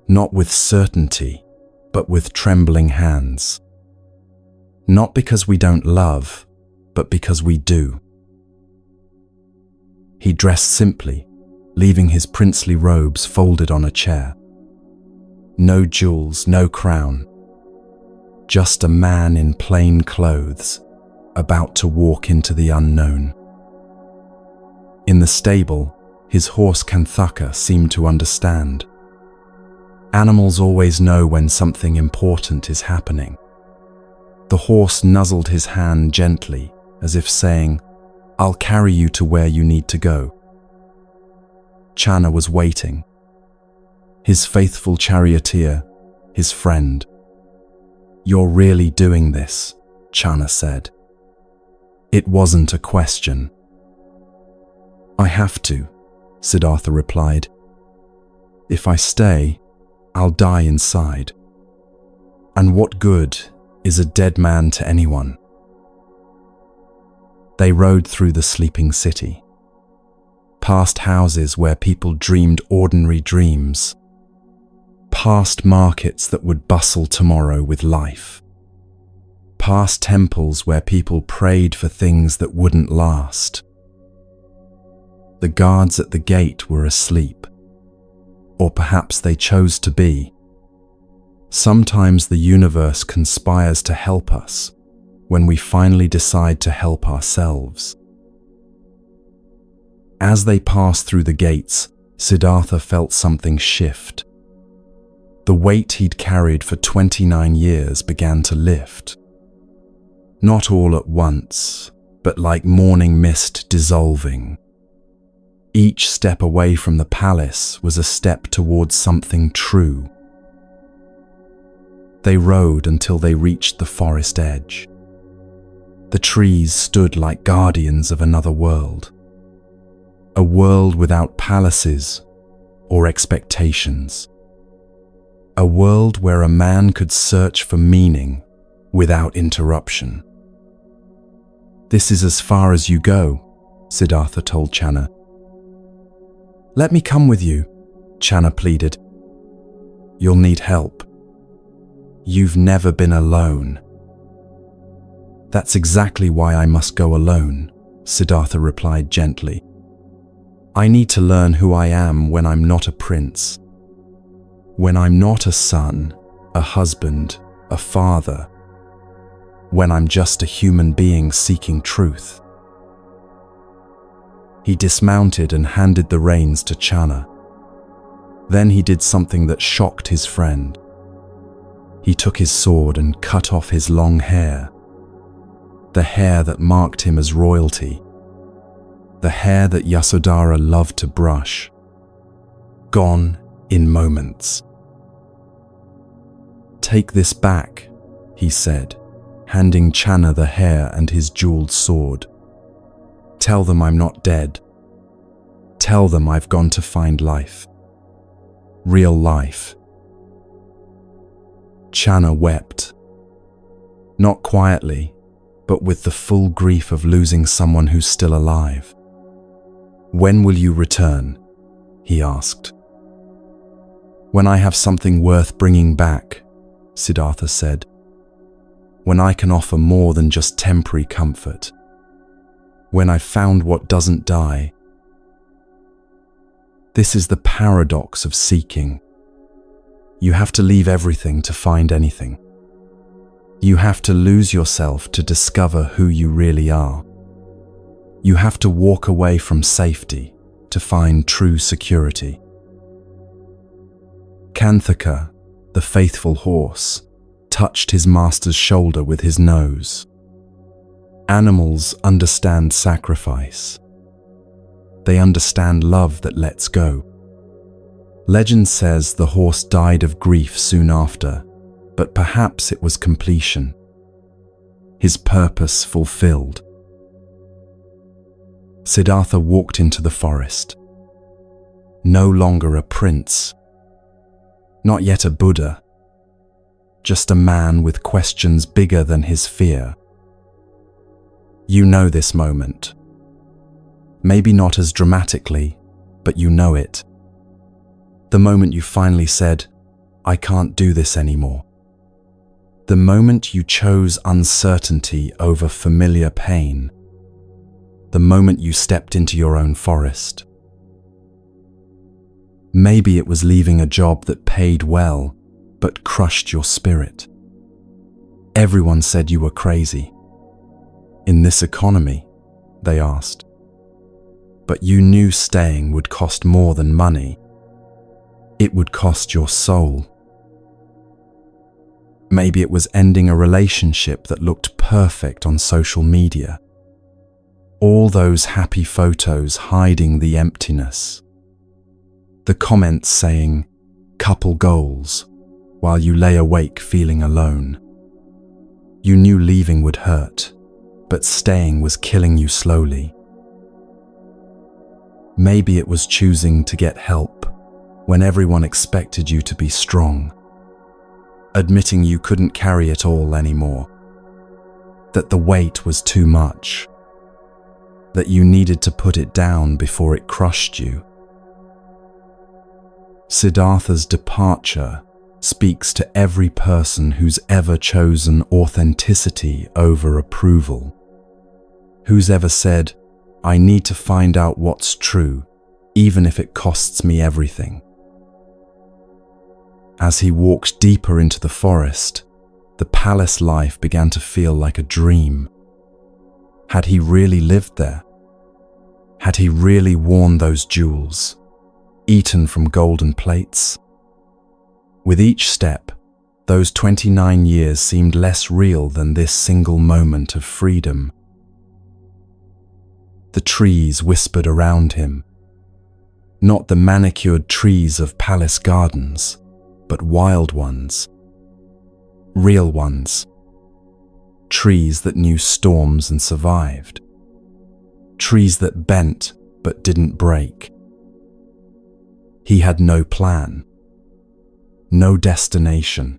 Not with certainty, but with trembling hands. Not because we don't love, but because we do. He dressed simply, leaving his princely robes folded on a chair. No jewels, no crown. Just a man in plain clothes, about to walk into the unknown. In the stable, his horse Kanthaka seemed to understand. Animals always know when something important is happening. The horse nuzzled his hand gently, as if saying, "I'll carry you to where you need to go." Channa was waiting. His faithful charioteer, his friend. "You're really doing this," Channa said. It wasn't a question. "I have to," Siddhartha replied. "If I stay, I'll die inside. And what good is a dead man to anyone?" They rode through the sleeping city, past houses where people dreamed ordinary dreams, past markets that would bustle tomorrow with life, past temples where people prayed for things that wouldn't last. The guards at the gate were asleep, or perhaps they chose to be. Sometimes the universe conspires to help us when we finally decide to help ourselves. As they passed through the gates, Siddhartha felt something shift. The weight he'd carried for 29 years began to lift. Not all at once, but like morning mist dissolving. Each step away from the palace was a step towards something true. They rode until they reached the forest edge. The trees stood like guardians of another world. A world without palaces or expectations. A world where a man could search for meaning without interruption. "This is as far as you go," Siddhartha told Channa. "Let me come with you," Channa pleaded. "You'll need help. You've never been alone." "That's exactly why I must go alone," Siddhartha replied gently. "I need to learn who I am when I'm not a prince. When I'm not a son, a husband, a father. When I'm just a human being seeking truth." He dismounted and handed the reins to Channa. Then he did something that shocked his friend. He took his sword and cut off his long hair. The hair that marked him as royalty. The hair that Yasodhara loved to brush. Gone in moments. "Take this back," he said, handing Channa the hair and his jeweled sword. "Tell them I'm not dead. Tell them I've gone to find life. Real life." Channa wept. Not quietly, but with the full grief of losing someone who's still alive. "When will you return?" he asked. "When I have something worth bringing back," Siddhartha said. "When I can offer more than just temporary comfort. When I've found what doesn't die." This is the paradox of seeking. You have to leave everything to find anything. You have to lose yourself to discover who you really are. You have to walk away from safety to find true security. Kanthaka, the faithful horse, touched his master's shoulder with his nose. Animals understand sacrifice. They understand love that lets go. Legend says the horse died of grief soon after, but perhaps it was completion. His purpose fulfilled. Siddhartha walked into the forest. No longer a prince. Not yet a Buddha. Just a man with questions bigger than his fear. You know this moment. Maybe not as dramatically, but you know it. The moment you finally said, "I can't do this anymore." The moment you chose uncertainty over familiar pain. The moment you stepped into your own forest. Maybe it was leaving a job that paid well, but crushed your spirit. Everyone said you were crazy. In this economy, they asked. But you knew staying would cost more than money. It would cost your soul. Maybe it was ending a relationship that looked perfect on social media. All those happy photos hiding the emptiness. The comments saying, "couple goals," while you lay awake feeling alone. You knew leaving would hurt, but staying was killing you slowly. Maybe it was choosing to get help when everyone expected you to be strong. Admitting you couldn't carry it all anymore. That the weight was too much. That you needed to put it down before it crushed you. Siddhartha's departure speaks to every person who's ever chosen authenticity over approval. Who's ever said, "I need to find out what's true, even if it costs me everything." As he walked deeper into the forest, the palace life began to feel like a dream. Had he really lived there? Had he really worn those jewels, eaten from golden plates? With each step, Those 29 years seemed less real than this single moment of freedom. The trees whispered around him. Not the manicured trees of palace gardens, but wild ones. Real ones. Trees that knew storms and survived. Trees that bent but didn't break. He had no plan. No destination.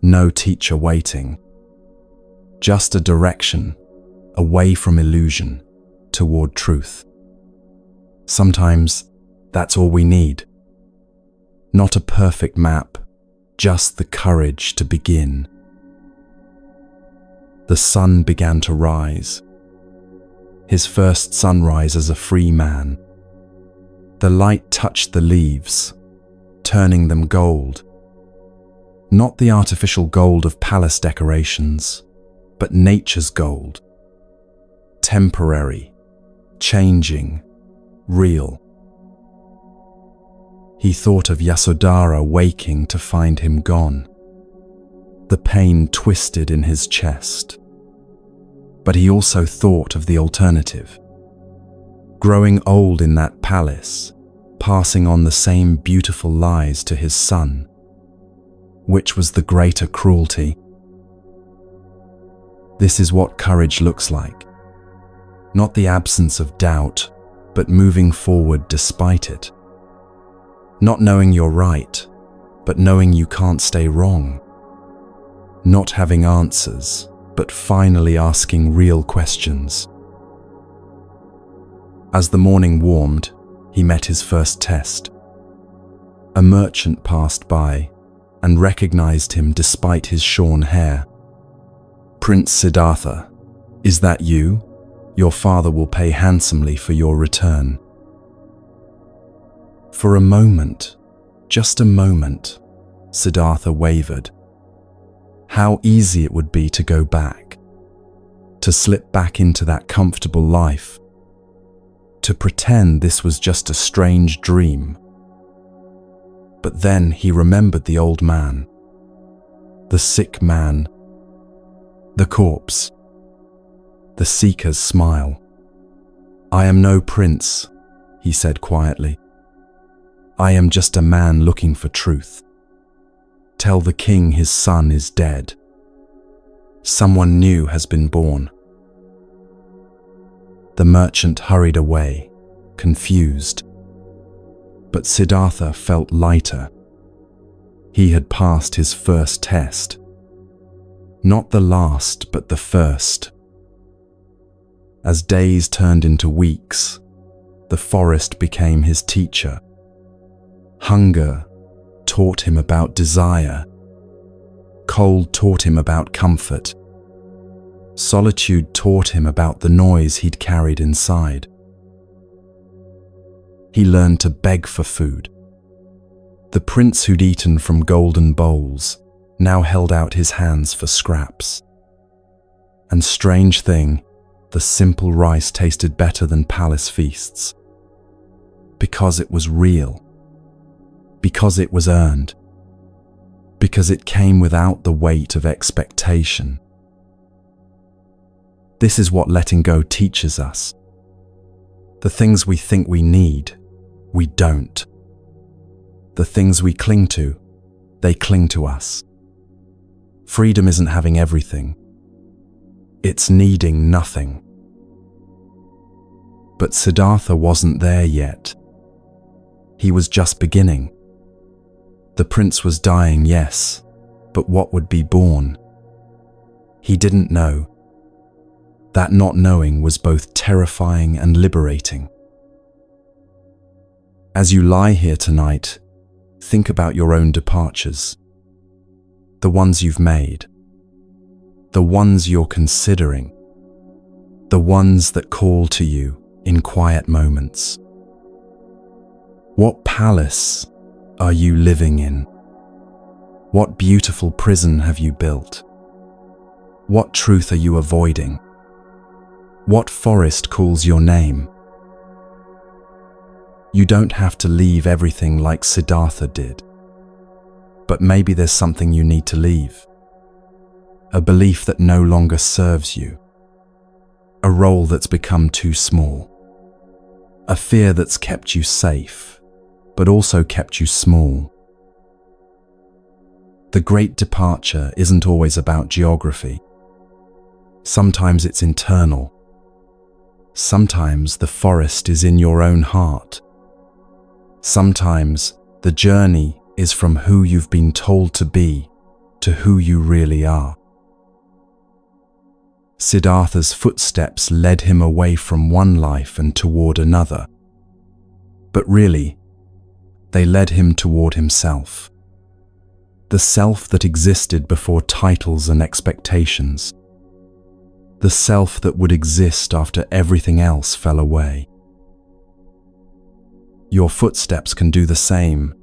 No teacher waiting. Just a direction, away from illusion, toward truth. Sometimes that's all we need. Not a perfect map, just the courage to begin. The sun began to rise. His first sunrise as a free man. The light touched the leaves, turning them gold. Not the artificial gold of palace decorations, but nature's gold. Temporary, changing, real. He thought of Yasodhara waking to find him gone. The pain twisted in his chest. But he also thought of the alternative. Growing old in that palace, passing on the same beautiful lies to his son. Which was the greater cruelty? This is what courage looks like. Not the absence of doubt, but moving forward despite it. Not knowing you're right, but knowing you can't stay wrong. Not having answers, but finally asking real questions. As the morning warmed, he met his first test. A merchant passed by and recognized him despite his shorn hair. "Prince Siddhartha, is that you? Your father will pay handsomely for your return." For a moment, just a moment, Siddhartha wavered. How easy it would be to go back, to slip back into that comfortable life, to pretend this was just a strange dream. But then he remembered the old man, the sick man, the corpse, the seeker's smile. "I am no prince," he said quietly. "I am just a man looking for truth. Tell the king his son is dead. Someone new has been born." The merchant hurried away, confused. But Siddhartha felt lighter. He had passed his first test. Not the last, but the first. As days turned into weeks, the forest became his teacher. Hunger taught him about desire. Cold taught him about comfort. Solitude taught him about the noise he'd carried inside. He learned to beg for food. The prince who'd eaten from golden bowls now held out his hands for scraps. And strange thing, the simple rice tasted better than palace feasts. Because it was real. Because it was earned. Because it came without the weight of expectation. This is what letting go teaches us. The things we think we need, we don't. The things we cling to, they cling to us. Freedom isn't having everything. It's needing nothing. But Siddhartha wasn't there yet. He was just beginning. The prince was dying, yes, but what would be born? He didn't know. That not knowing was both terrifying and liberating. As you lie here tonight, think about your own departures. The ones you've made. The ones you're considering. The ones that call to you in quiet moments. What palace are you living in? What beautiful prison have you built? What truth are you avoiding? What forest calls your name? You don't have to leave everything like Siddhartha did. But maybe there's something you need to leave. A belief that no longer serves you. A role that's become too small. A fear that's kept you safe, but also kept you small. The great departure isn't always about geography. Sometimes it's internal. Sometimes the forest is in your own heart. Sometimes the journey is from who you've been told to be to who you really are. Siddhartha's footsteps led him away from one life and toward another. But really, they led him toward himself. The self that existed before titles and expectations. The self that would exist after everything else fell away. Your footsteps can do the same.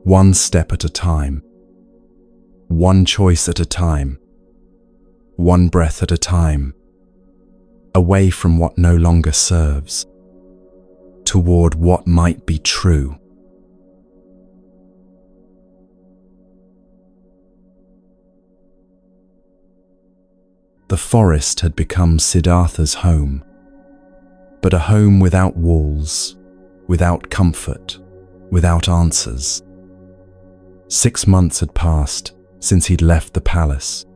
One step at a time. One choice at a time. One breath at a time. Away from what no longer serves. Toward what might be true. The forest had become Siddhartha's home, but a home without walls, without comfort, without answers. 6 months had passed since he'd left the palace.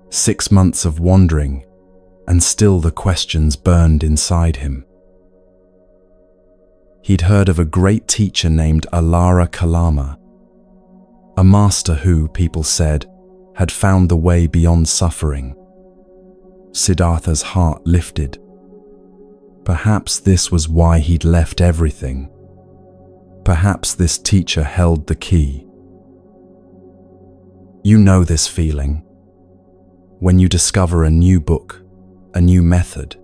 6 months of wandering, and still the questions burned inside him. He'd heard of a great teacher named Alara Kalama, a master who, people said, had found the way beyond suffering. Siddhartha's heart lifted. Perhaps this was why he'd left everything. Perhaps this teacher held the key. You know this feeling. When you discover a new book, a new method,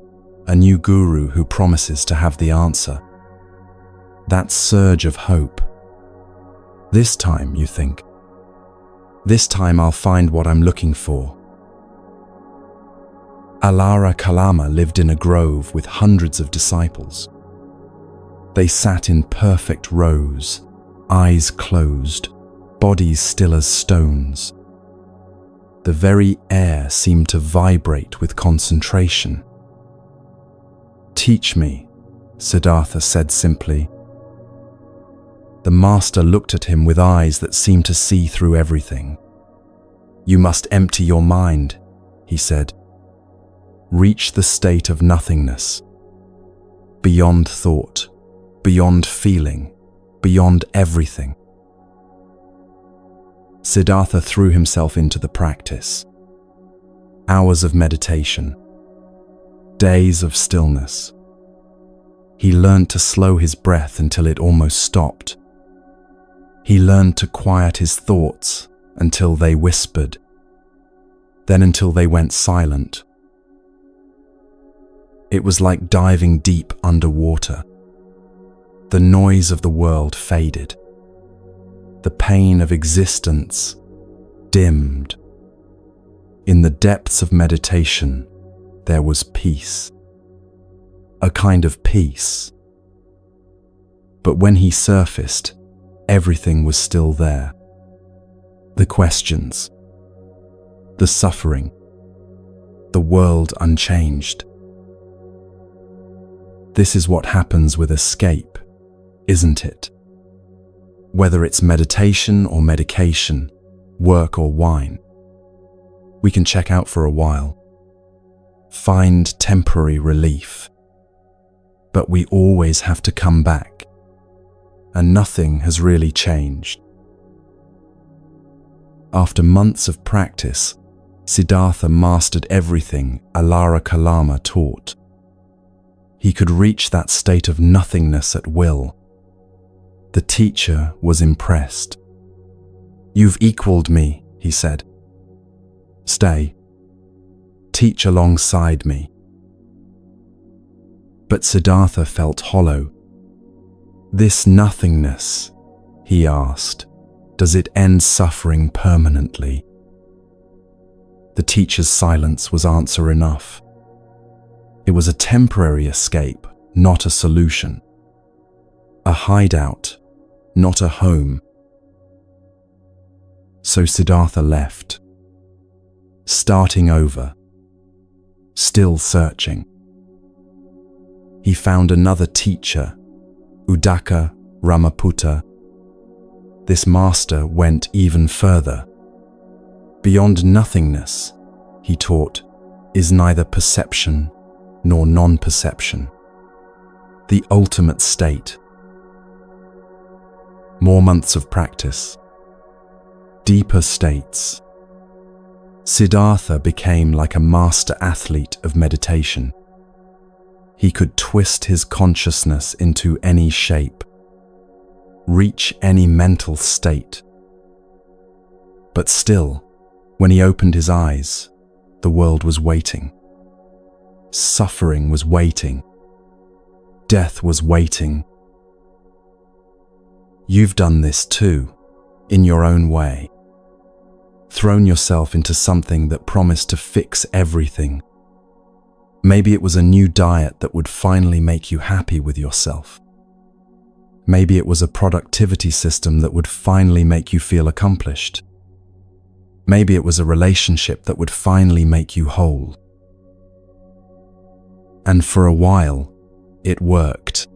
a new guru who promises to have the answer. That surge of hope. This time, you think. This time I'll find what I'm looking for. Alara Kalama lived in a grove with hundreds of disciples. They sat in perfect rows, eyes closed, bodies still as stones. The very air seemed to vibrate with concentration. "Teach me," Siddhartha said simply. The master looked at him with eyes that seemed to see through everything. "You must empty your mind," he said. "Reach the state of nothingness. Beyond thought, beyond feeling, beyond everything." Siddhartha threw himself into the practice. Hours of meditation. Days of stillness. He learned to slow his breath until it almost stopped. He learned to quiet his thoughts until they whispered, then until they went silent. It was like diving deep underwater. The noise of the world faded. The pain of existence dimmed. In the depths of meditation, there was peace. A kind of peace. But when he surfaced, everything was still there. The questions, the suffering, the world unchanged. This is what happens with escape, isn't it? Whether it's meditation or medication, work or wine. We can check out for a while, find temporary relief. But we always have to come back, and nothing has really changed. After months of practice, Siddhartha mastered everything Alara Kalama taught. He could reach that state of nothingness at will. The teacher was impressed. "You've equaled me," he said. "Stay. Teach alongside me." But Siddhartha felt hollow. "This nothingness," he asked, "does it end suffering permanently?" The teacher's silence was answer enough. It was a temporary escape, not a solution. A hideout, not a home. So Siddhartha left, starting over, still searching. He found another teacher, Uddaka Ramaputta. This master went even further. Beyond nothingness, he taught, is neither perception nor non-perception. The ultimate state. More months of practice. Deeper states. Siddhartha became like a master athlete of meditation. He could twist his consciousness into any shape, reach any mental state. But still, when he opened his eyes, the world was waiting. Suffering was waiting. Death was waiting. You've done this too, in your own way. Thrown yourself into something that promised to fix everything. Maybe it was a new diet that would finally make you happy with yourself. Maybe it was a productivity system that would finally make you feel accomplished. Maybe it was a relationship that would finally make you whole. And for a while, it worked.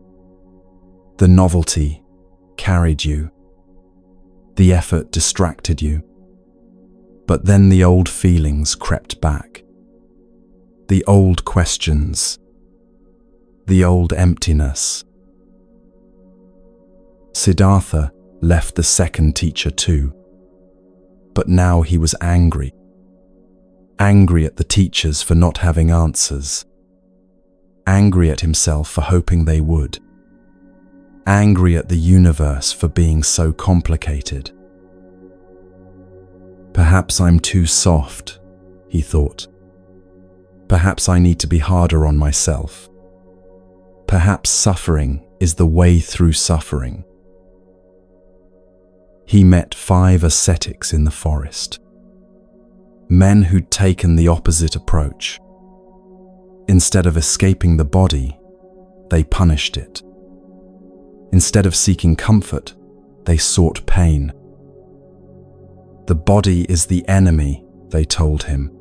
The novelty carried you. The effort distracted you. But then the old feelings crept back. The old questions. The old emptiness. Siddhartha left the second teacher too. But now he was angry. Angry at the teachers for not having answers. Angry at himself for hoping they would. Angry at the universe for being so complicated. Perhaps I'm too soft, he thought. Perhaps I need to be harder on myself. Perhaps suffering is the way through suffering. He met 5 ascetics in the forest. Men who'd taken the opposite approach. Instead of escaping the body, they punished it. Instead of seeking comfort, they sought pain. The body is the enemy, they told him.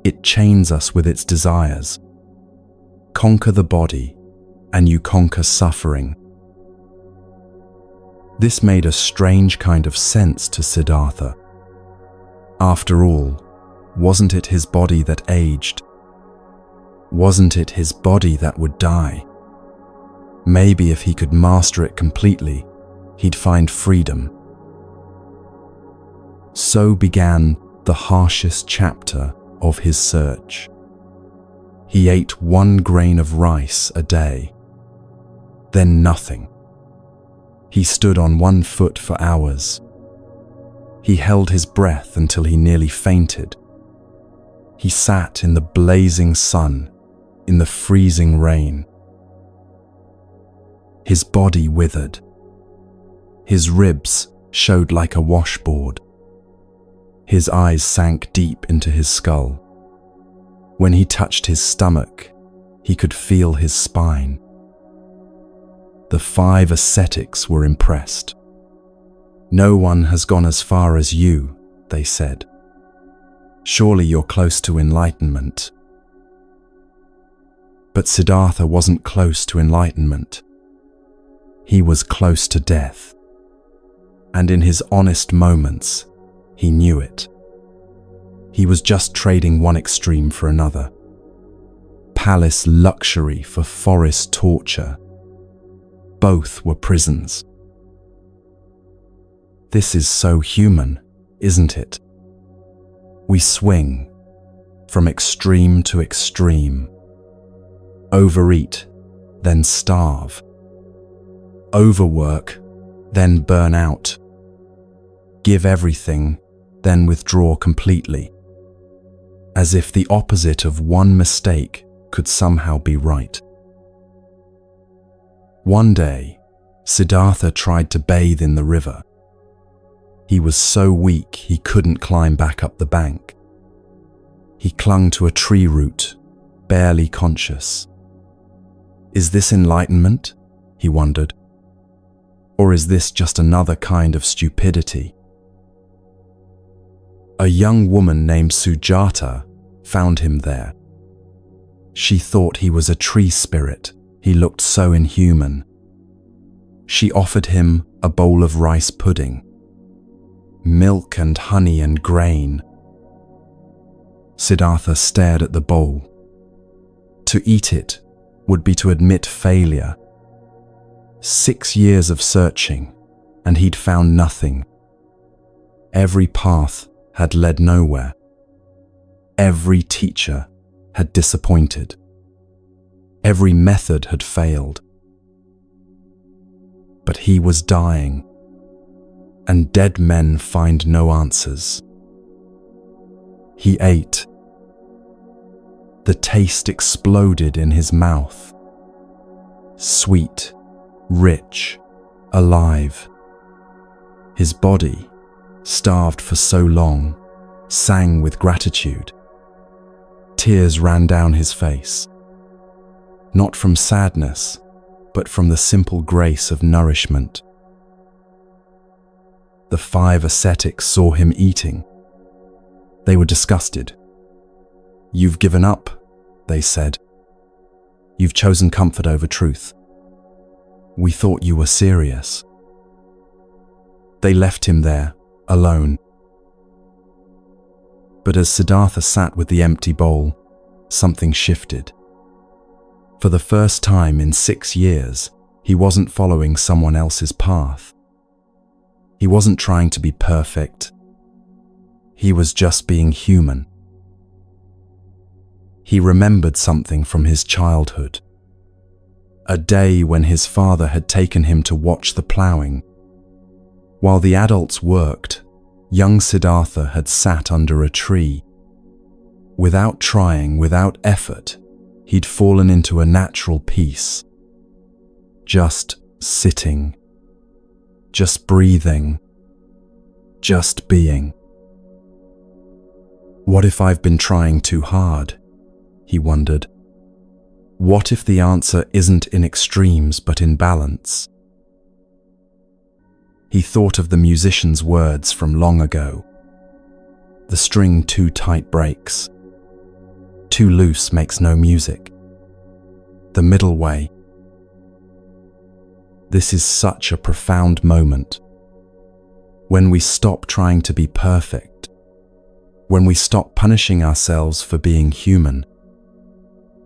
It chains us with its desires. Conquer the body, and you conquer suffering. This made a strange kind of sense to Siddhartha. After all, wasn't it his body that aged? Wasn't it his body that would die? Maybe if he could master it completely, he'd find freedom. So began the harshest chapter of his search. He ate 1 grain of rice a day, then nothing. He stood on 1 foot for hours. He held his breath until he nearly fainted. He sat in the blazing sun, in the freezing rain. His body withered. His ribs showed like a washboard. His eyes sank deep into his skull. When he touched his stomach, he could feel his spine. The 5 ascetics were impressed. "No one has gone as far as you," they said. "Surely you're close to enlightenment." But Siddhartha wasn't close to enlightenment. He was close to death. And in his honest moments, he knew it. He was just trading one extreme for another. Palace luxury for forest torture. Both were prisons. This is so human, isn't it? We swing from extreme to extreme. Overeat, then starve. Overwork, then burn out. Give everything, then withdraw completely. As if the opposite of one mistake could somehow be right. One day, Siddhartha tried to bathe in the river. He was so weak he couldn't climb back up the bank. He clung to a tree root, barely conscious. Is this enlightenment? He wondered. Or is this just another kind of stupidity? A young woman named Sujata found him there. She thought he was a tree spirit. He looked so inhuman. She offered him a bowl of rice pudding, milk and honey and grain. Siddhartha stared at the bowl. To eat it would be to admit failure. 6 years of searching, and he'd found nothing. Every path had led nowhere. Every teacher had disappointed. Every method had failed. But he was dying, and dead men find no answers. He ate. The taste exploded in his mouth. Sweet, rich, alive. His body, starved for so long, sang with gratitude. Tears ran down his face, not from sadness, but from the simple grace of nourishment. The 5 ascetics saw him eating. They were disgusted. "You've given up," they said. "You've chosen comfort over truth. We thought you were serious." They left him there, alone. But as Siddhartha sat with the empty bowl, something shifted. For the first time in 6 years, he wasn't following someone else's path. He wasn't trying to be perfect. He was just being human. He remembered something from his childhood. A day when his father had taken him to watch the ploughing. While the adults worked, young Siddhartha had sat under a tree. Without trying, without effort, he'd fallen into a natural peace. Just sitting. Just breathing. Just being. What if I've been trying too hard? He wondered. What if the answer isn't in extremes but in balance? He thought of the musician's words from long ago. The string too tight breaks. Too loose makes no music. The middle way. This is such a profound moment. When we stop trying to be perfect. When we stop punishing ourselves for being human.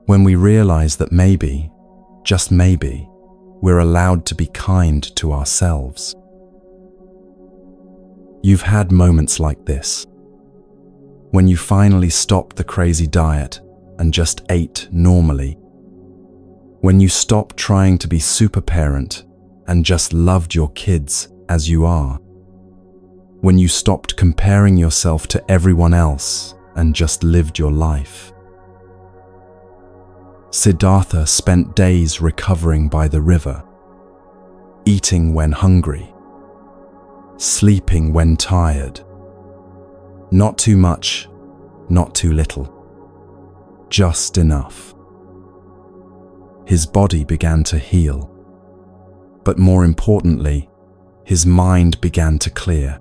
When we realize that maybe, just maybe, we're allowed to be kind to ourselves. You've had moments like this. When you finally stopped the crazy diet and just ate normally. When you stopped trying to be super parent and just loved your kids as you are. When you stopped comparing yourself to everyone else and just lived your life. Siddhartha spent days recovering by the river, eating when hungry, sleeping when tired. Not too much, not too little. Just enough. His body began to heal, but more importantly, his mind began to clear.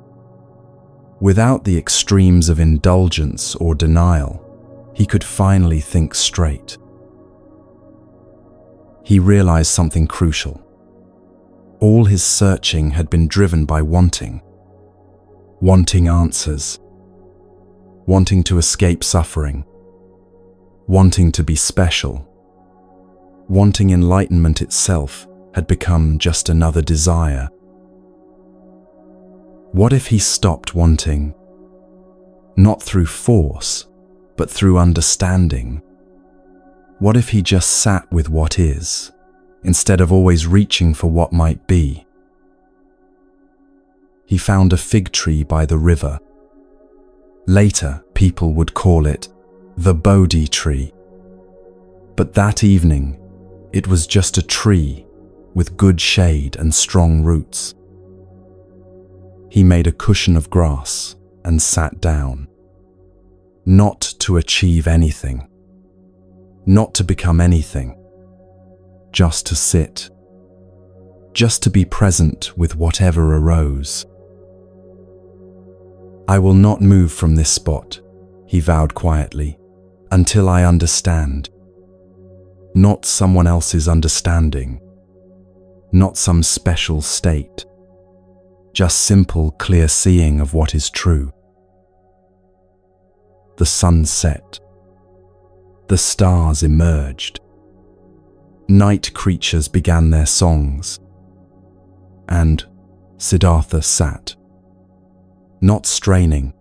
Without the extremes of indulgence or denial, he could finally think straight. He realized something crucial. All his searching had been driven by wanting. Wanting answers. Wanting to escape suffering. Wanting to be special. Wanting enlightenment itself had become just another desire. What if he stopped wanting? Not through force, but through understanding. What if he just sat with what is, instead of always reaching for what might be? He found a fig tree by the river. Later, people would call it the Bodhi tree. But that evening, it was just a tree with good shade and strong roots. He made a cushion of grass and sat down. Not to achieve anything. Not to become anything. Just to sit. Just to be present with whatever arose. "I will not move from this spot," he vowed quietly, "until I understand." Not someone else's understanding, not some special state, just simple, clear seeing of what is true. The sun set. The stars emerged. Night creatures began their songs. And Siddhartha sat, not straining,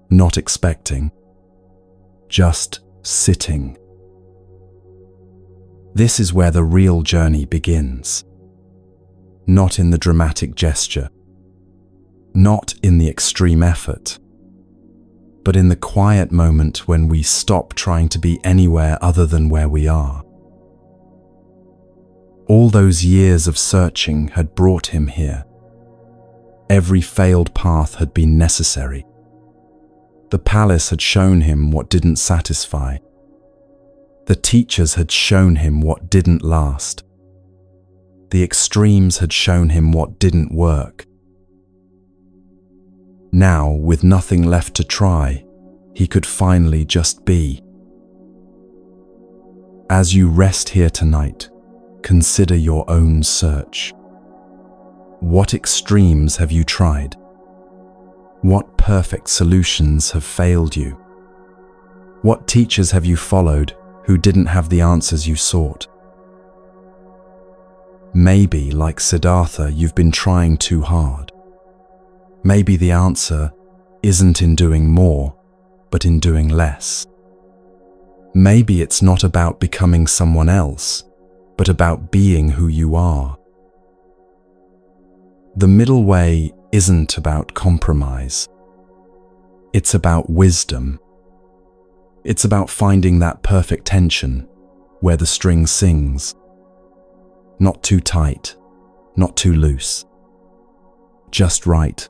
not expecting, just sitting. This is where the real journey begins. Not in the dramatic gesture, not in the extreme effort, but in the quiet moment when we stop trying to be anywhere other than where we are. All those years of searching had brought him here. Every failed path had been necessary. The palace had shown him what didn't satisfy. The teachers had shown him what didn't last. The extremes had shown him what didn't work. Now, with nothing left to try, he could finally just be. As you rest here tonight, consider your own search. What extremes have you tried? What perfect solutions have failed you? What teachers have you followed who didn't have the answers you sought? Maybe, like Siddhartha, you've been trying too hard. Maybe the answer isn't in doing more, but in doing less. Maybe it's not about becoming someone else, but about being who you are. The middle way isn't about compromise. It's about wisdom. It's about finding that perfect tension where the string sings. Not too tight, not too loose. Just right.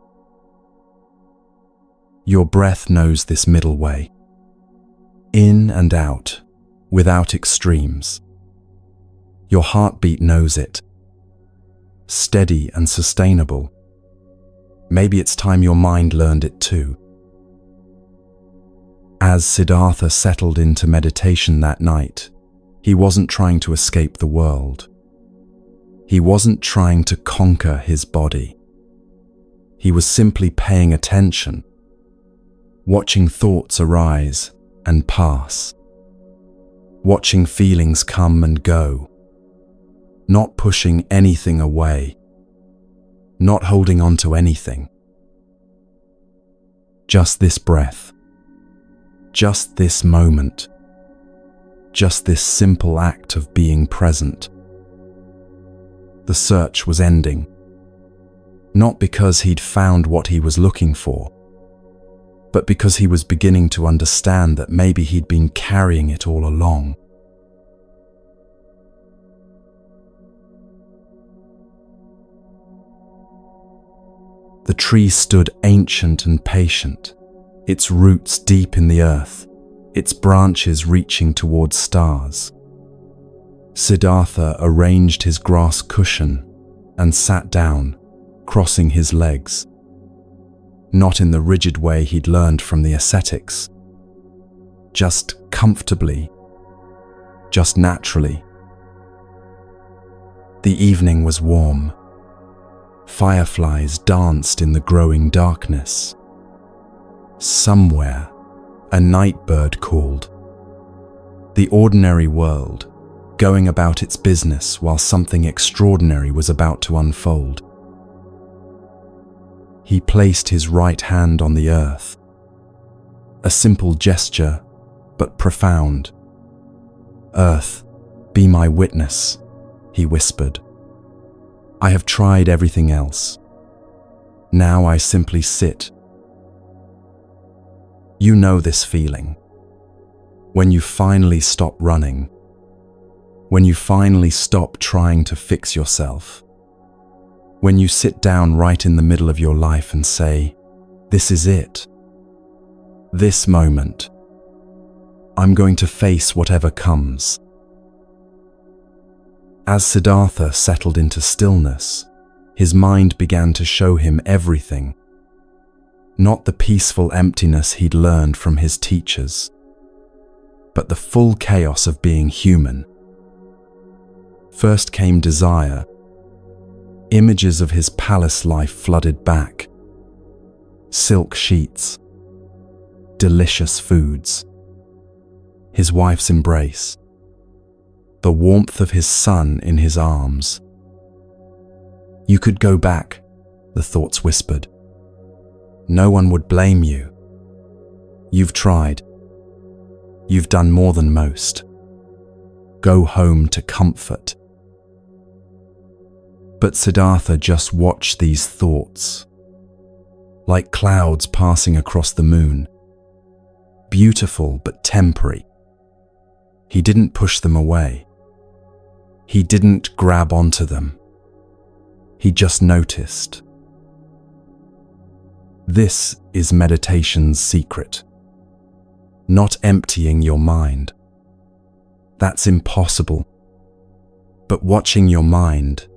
Your breath knows this middle way. In and out, without extremes. Your heartbeat knows it. Steady and sustainable. Maybe it's time your mind learned it too. As Siddhartha settled into meditation that night, he wasn't trying to escape the world. He wasn't trying to conquer his body. He was simply paying attention, watching thoughts arise and pass, watching feelings come and go, not pushing anything away, not holding on to anything. Just this breath, just this moment, just this simple act of being present. The search was ending, not because he'd found what he was looking for, but because he was beginning to understand that maybe he'd been carrying it all along. The tree stood ancient and patient, its roots deep in the earth, its branches reaching towards stars. Siddhartha arranged his grass cushion and sat down, crossing his legs. Not in the rigid way he'd learned from the ascetics. Just comfortably, just naturally. The evening was warm. Fireflies danced in the growing darkness. Somewhere, a night bird called. The ordinary world, going about its business while something extraordinary was about to unfold. He placed his right hand on the earth. A simple gesture, but profound. "Earth, be my witness," he whispered. "I have tried everything else. Now I simply sit." You know this feeling. When you finally stop running. When you finally stop trying to fix yourself. When you sit down right in the middle of your life and say, "This is it. This moment. I'm going to face whatever comes." As Siddhartha settled into stillness, his mind began to show him everything. Not the peaceful emptiness he'd learned from his teachers, but the full chaos of being human. First came desire. Images of his palace life flooded back. Silk sheets, delicious foods, his wife's embrace, the warmth of his son in his arms. You could go back, the thoughts whispered. No one would blame you. You've tried. You've done more than most. Go home to comfort. But Siddhartha just watched these thoughts, like clouds passing across the moon, beautiful but temporary. He didn't push them away. He didn't grab onto them. He just noticed. This is meditation's secret. Not emptying your mind. That's impossible. But watching your mind,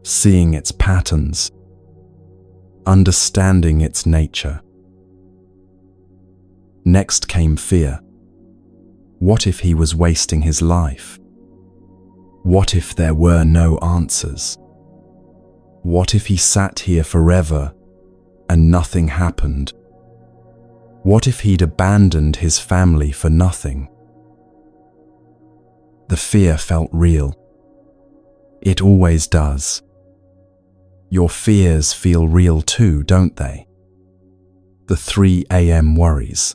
seeing its patterns, understanding its nature. Next came fear. What if he was wasting his life? What if there were no answers? What if he sat here forever and nothing happened? What if he'd abandoned his family for nothing? The fear felt real. It always does. Your fears feel real too, don't they? The 3 a.m. worries.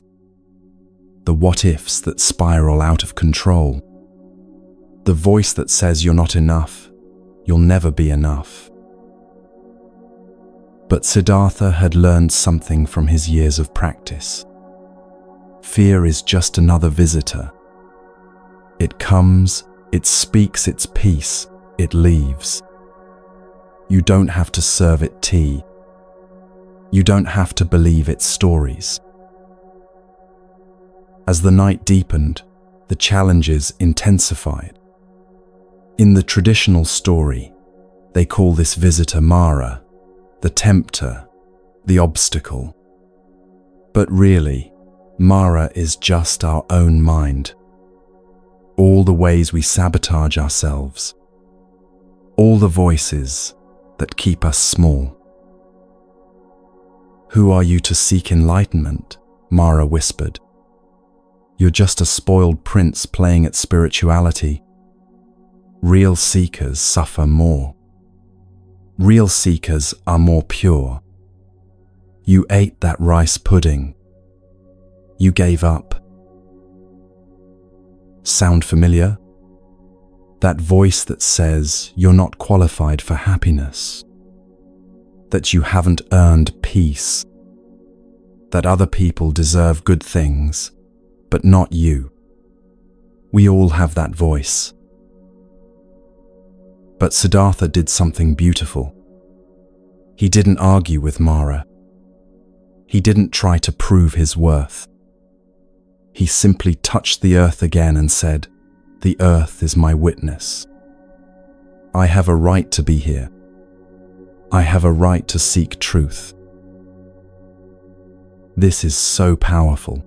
The what-ifs that spiral out of control. The voice that says you're not enough, you'll never be enough. But Siddhartha had learned something from his years of practice. Fear is just another visitor. It comes, it speaks its piece, it leaves. You don't have to serve it tea. You don't have to believe its stories. As the night deepened, the challenges intensified. In the traditional story, they call this visitor Mara, the tempter, the obstacle. But really, Mara is just our own mind. All the ways we sabotage ourselves. All the voices that keep us small. Who are you to seek enlightenment? Mara whispered. You're just a spoiled prince playing at spirituality. Real seekers suffer more. Real seekers are more pure. You ate that rice pudding. You gave up. Sound familiar? That voice that says you're not qualified for happiness. That you haven't earned peace. That other people deserve good things, but not you. We all have that voice. But Siddhartha did something beautiful. He didn't argue with Mara. He didn't try to prove his worth. He simply touched the earth again and said, "The earth is my witness. I have a right to be here. I have a right to seek truth." This is so powerful.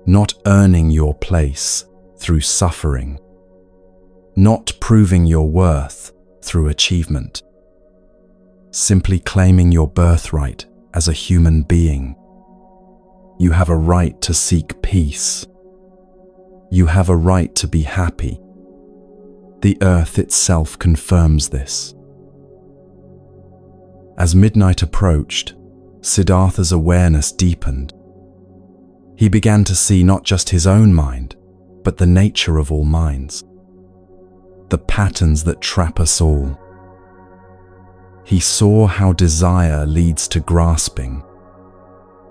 Not earning your place through suffering. Not proving your worth through achievement. Simply claiming your birthright as a human being. You have a right to seek peace. You have a right to be happy. The earth itself confirms this. As midnight approached, Siddhartha's awareness deepened. He began to see not just his own mind, but the nature of all minds. The patterns that trap us all. He saw how desire leads to grasping,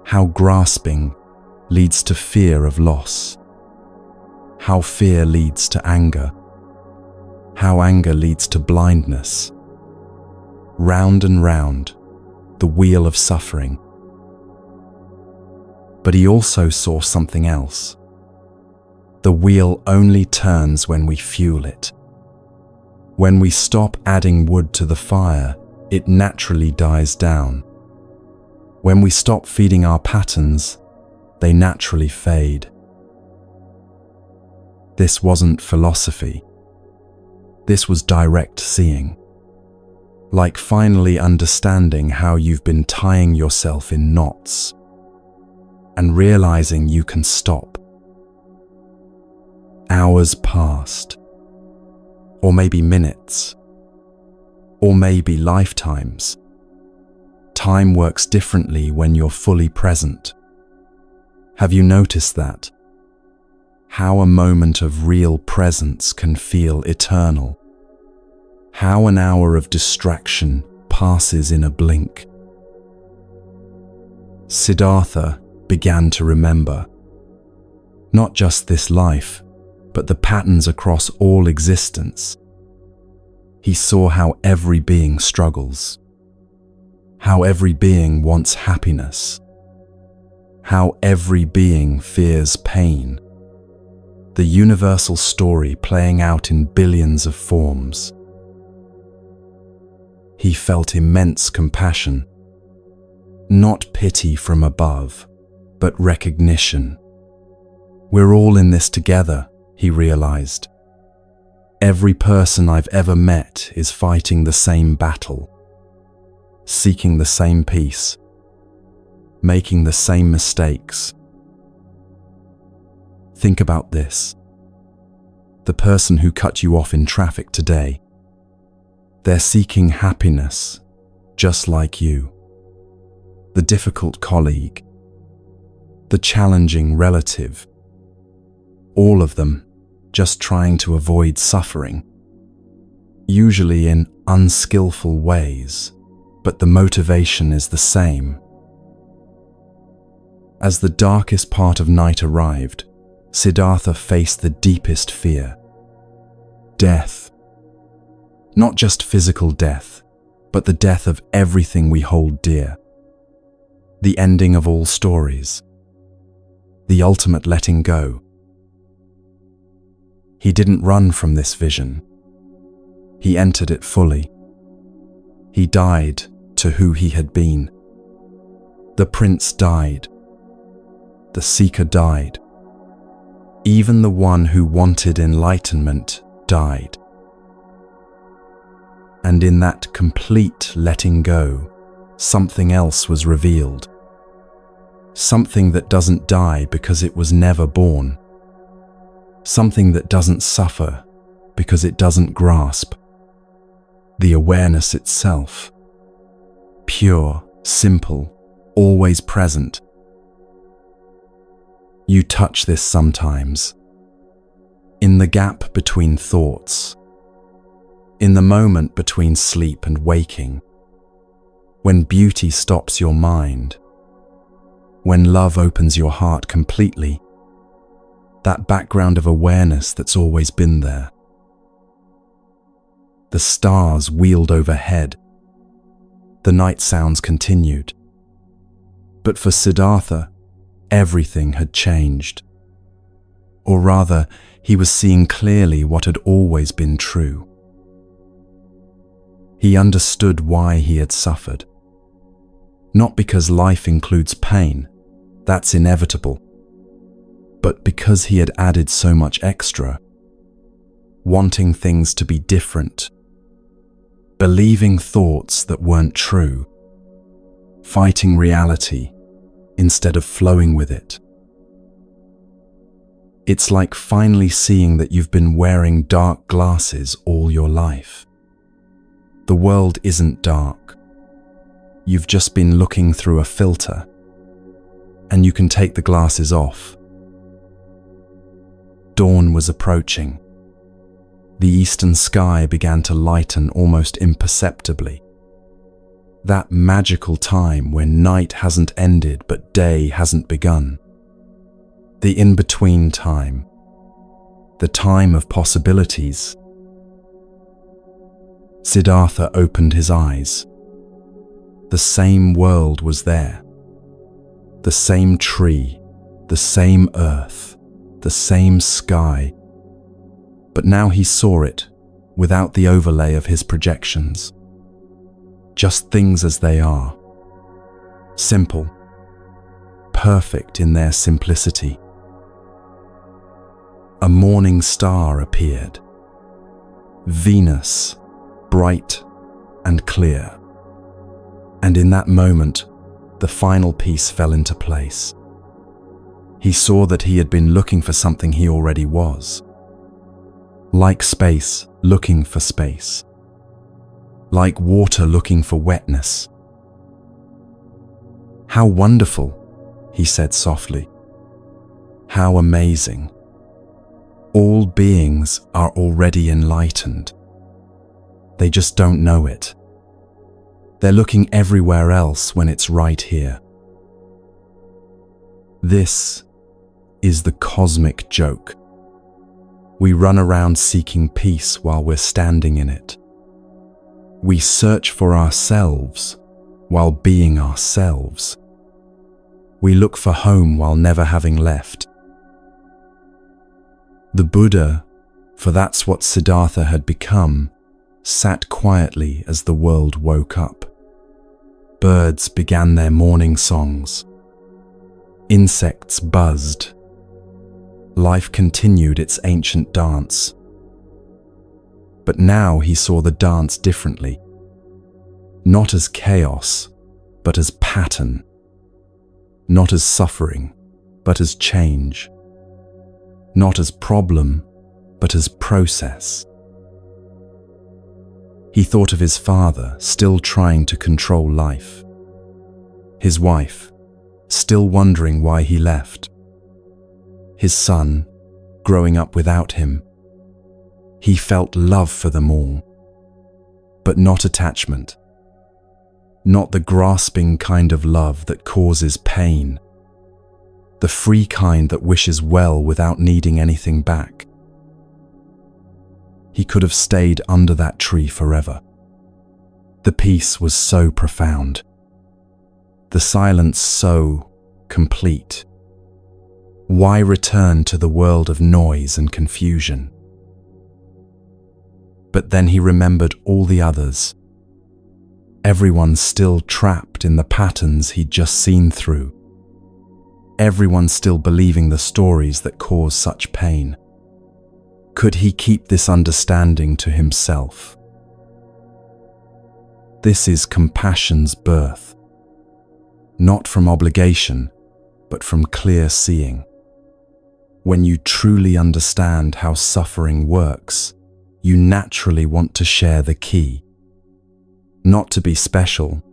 how grasping leads to fear of loss, how fear leads to anger, how anger leads to blindness. Round and round, the wheel of suffering. But he also saw something else. The wheel only turns when we fuel it. When we stop adding wood to the fire, it naturally dies down. When we stop feeding our patterns, they naturally fade. This wasn't philosophy. This was direct seeing. Like finally understanding how you've been tying yourself in knots and realizing you can stop. Hours passed, or maybe minutes, or maybe lifetimes. Time works differently when you're fully present. Have you noticed that? How a moment of real presence can feel eternal. How an hour of distraction passes in a blink. Siddhartha began to remember, not just this life, but the patterns across all existence. He saw how every being struggles, how every being wants happiness, how every being fears pain. The universal story playing out in billions of forms. He felt immense compassion, not pity from above, but recognition. We're all in this together, he realized. Every person I've ever met is fighting the same battle, seeking the same peace, making the same mistakes. Think about this. The person who cut you off in traffic today, they're seeking happiness just like you. The difficult colleague, the challenging relative, all of them just trying to avoid suffering, usually in unskillful ways, but the motivation is the same. As the darkest part of night arrived, Siddhartha faced the deepest fear: death. Not just physical death, but the death of everything we hold dear. The ending of all stories. The ultimate letting go. He didn't run from this vision. He entered it fully. He died to who he had been. The prince died. The seeker died. Even the one who wanted enlightenment died. And in that complete letting go, something else was revealed. Something that doesn't die because it was never born. Something that doesn't suffer because it doesn't grasp. The awareness itself. Pure, simple, always present. You touch this sometimes. In the gap between thoughts. In the moment between sleep and waking. When beauty stops your mind. When love opens your heart completely. That background of awareness that's always been there. The stars wheeled overhead. The night sounds continued. But for Siddhartha, everything had changed. Or rather, he was seeing clearly what had always been true. He understood why he had suffered. Not because life includes pain, that's inevitable, but because he had added so much extra. Wanting things to be different, believing thoughts that weren't true, fighting reality instead of flowing with it. It's like finally seeing that you've been wearing dark glasses all your life. The world isn't dark. You've just been looking through a filter, and you can take the glasses off. Dawn was approaching. The eastern sky began to lighten almost imperceptibly. That magical time when night hasn't ended but day hasn't begun. The in-between time. The time of possibilities. Siddhartha opened his eyes. The same world was there. The same tree, the same earth, the same sky. But now he saw it without the overlay of his projections. Just things as they are. simple, perfect in their simplicity. A morning star appeared, Venus, bright and clear. And in that moment, the final piece fell into place. He saw that he had been looking for something he already was. Like space looking for space. Like water looking for wetness. How wonderful, he said softly. How amazing. All beings are already enlightened. They just don't know it. They're looking everywhere else when it's right here. This is the cosmic joke. We run around seeking peace while we're standing in it. We search for ourselves while being ourselves. We look for home while never having left. The Buddha, for that's what Siddhartha had become, sat quietly as the world woke up. Birds began their morning songs. Insects buzzed. Life continued its ancient dance. But now he saw the dance differently. Not as chaos, but as pattern. Not as suffering, but as change. Not as problem, but as process. He thought of his father, still trying to control life. His wife, still wondering why he left. His son, growing up without him. He felt love for them all, but not attachment. Not the grasping kind of love that causes pain. The free kind that wishes well without needing anything back. He could have stayed under that tree forever. The peace was so profound. The silence so complete. Why return to the world of noise and confusion? But then he remembered all the others. Everyone still trapped in the patterns he'd just seen through. Everyone still believing the stories that cause such pain. Could he keep this understanding to himself? This is compassion's birth. Not from obligation, but from clear seeing. When you truly understand how suffering works, you naturally want to share the key. Not to be special,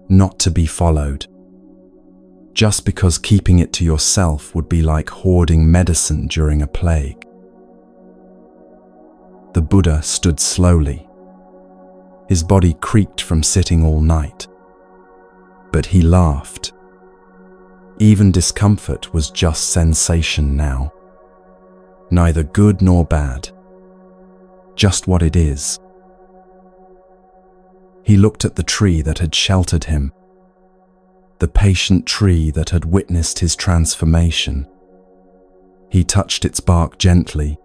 not to be followed. Just because keeping it to yourself would be like hoarding medicine during a plague. The Buddha stood slowly. His body creaked from sitting all night. But he laughed. Even discomfort was just sensation now. Neither good nor bad. Just what it is. He looked at the tree that had sheltered him. The patient tree that had witnessed his transformation. He touched its bark gently.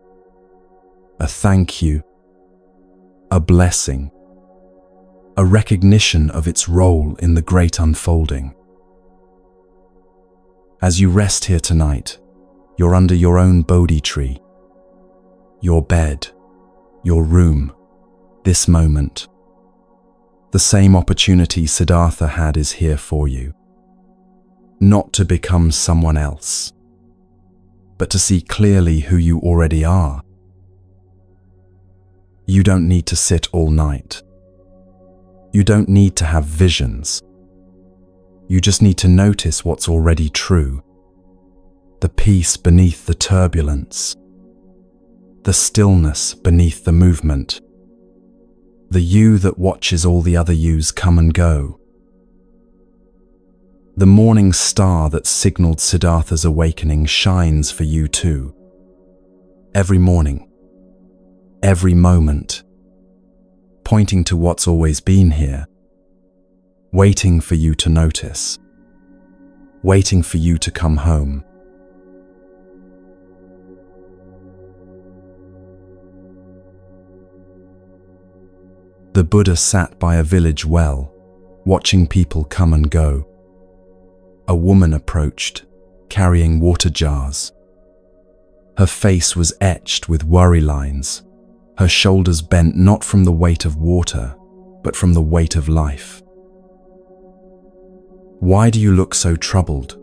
A thank you. A blessing. A recognition of its role in the great unfolding. As you rest here tonight, you're under your own Bodhi tree. Your bed, your room, this moment. The same opportunity Siddhartha had is here for you. Not to become someone else, but to see clearly who you already are. You don't need to sit all night. You don't need to have visions. You just need to notice what's already true. The peace beneath the turbulence. The stillness beneath the movement. The you that watches all the other yous come and go. The morning star that signaled Siddhartha's awakening shines for you too. Every morning. Every moment. Pointing to what's always been here. Waiting for you to notice. Waiting for you to come home. The Buddha sat by a village well, watching people come and go. A woman approached, carrying water jars. Her face was etched with worry lines, her shoulders bent not from the weight of water, but from the weight of life. "Why do you look so troubled?"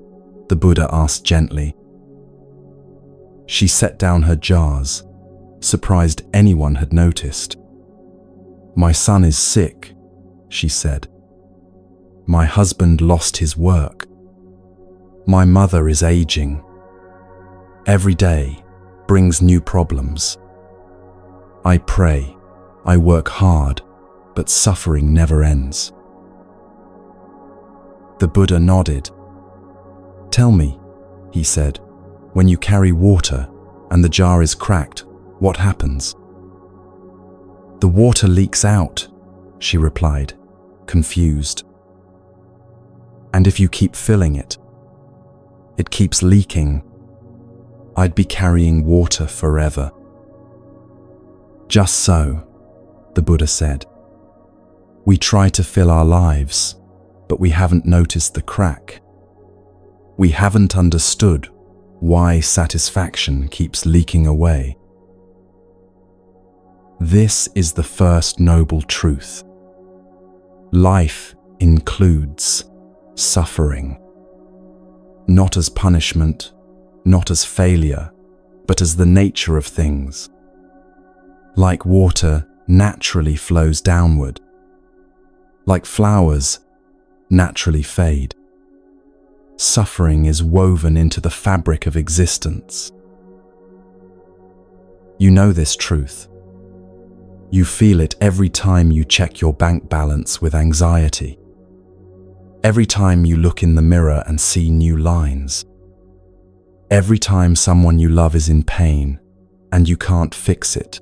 the Buddha asked gently. She set down her jars, surprised anyone had noticed. "My son is sick," she said. "My husband lost his work. My mother is aging. Every day brings new problems. I pray, I work hard, but suffering never ends." The Buddha nodded. "Tell me," he said, "when you carry water and the jar is cracked, what happens?" "The water leaks out," she replied, confused. "And if you keep filling it, it keeps leaking. I'd be carrying water forever." "Just so," the Buddha said. "We try to fill our lives, but we haven't noticed the crack. We haven't understood why satisfaction keeps leaking away. This is the first noble truth. Life includes suffering, not as punishment, not as failure, but as the nature of things. Like water naturally flows downward, like flowers naturally fade, suffering is woven into the fabric of existence. You know this truth. You feel it every time you check your bank balance with anxiety, every time you look in the mirror and see new lines, every time someone you love is in pain and you can't fix it.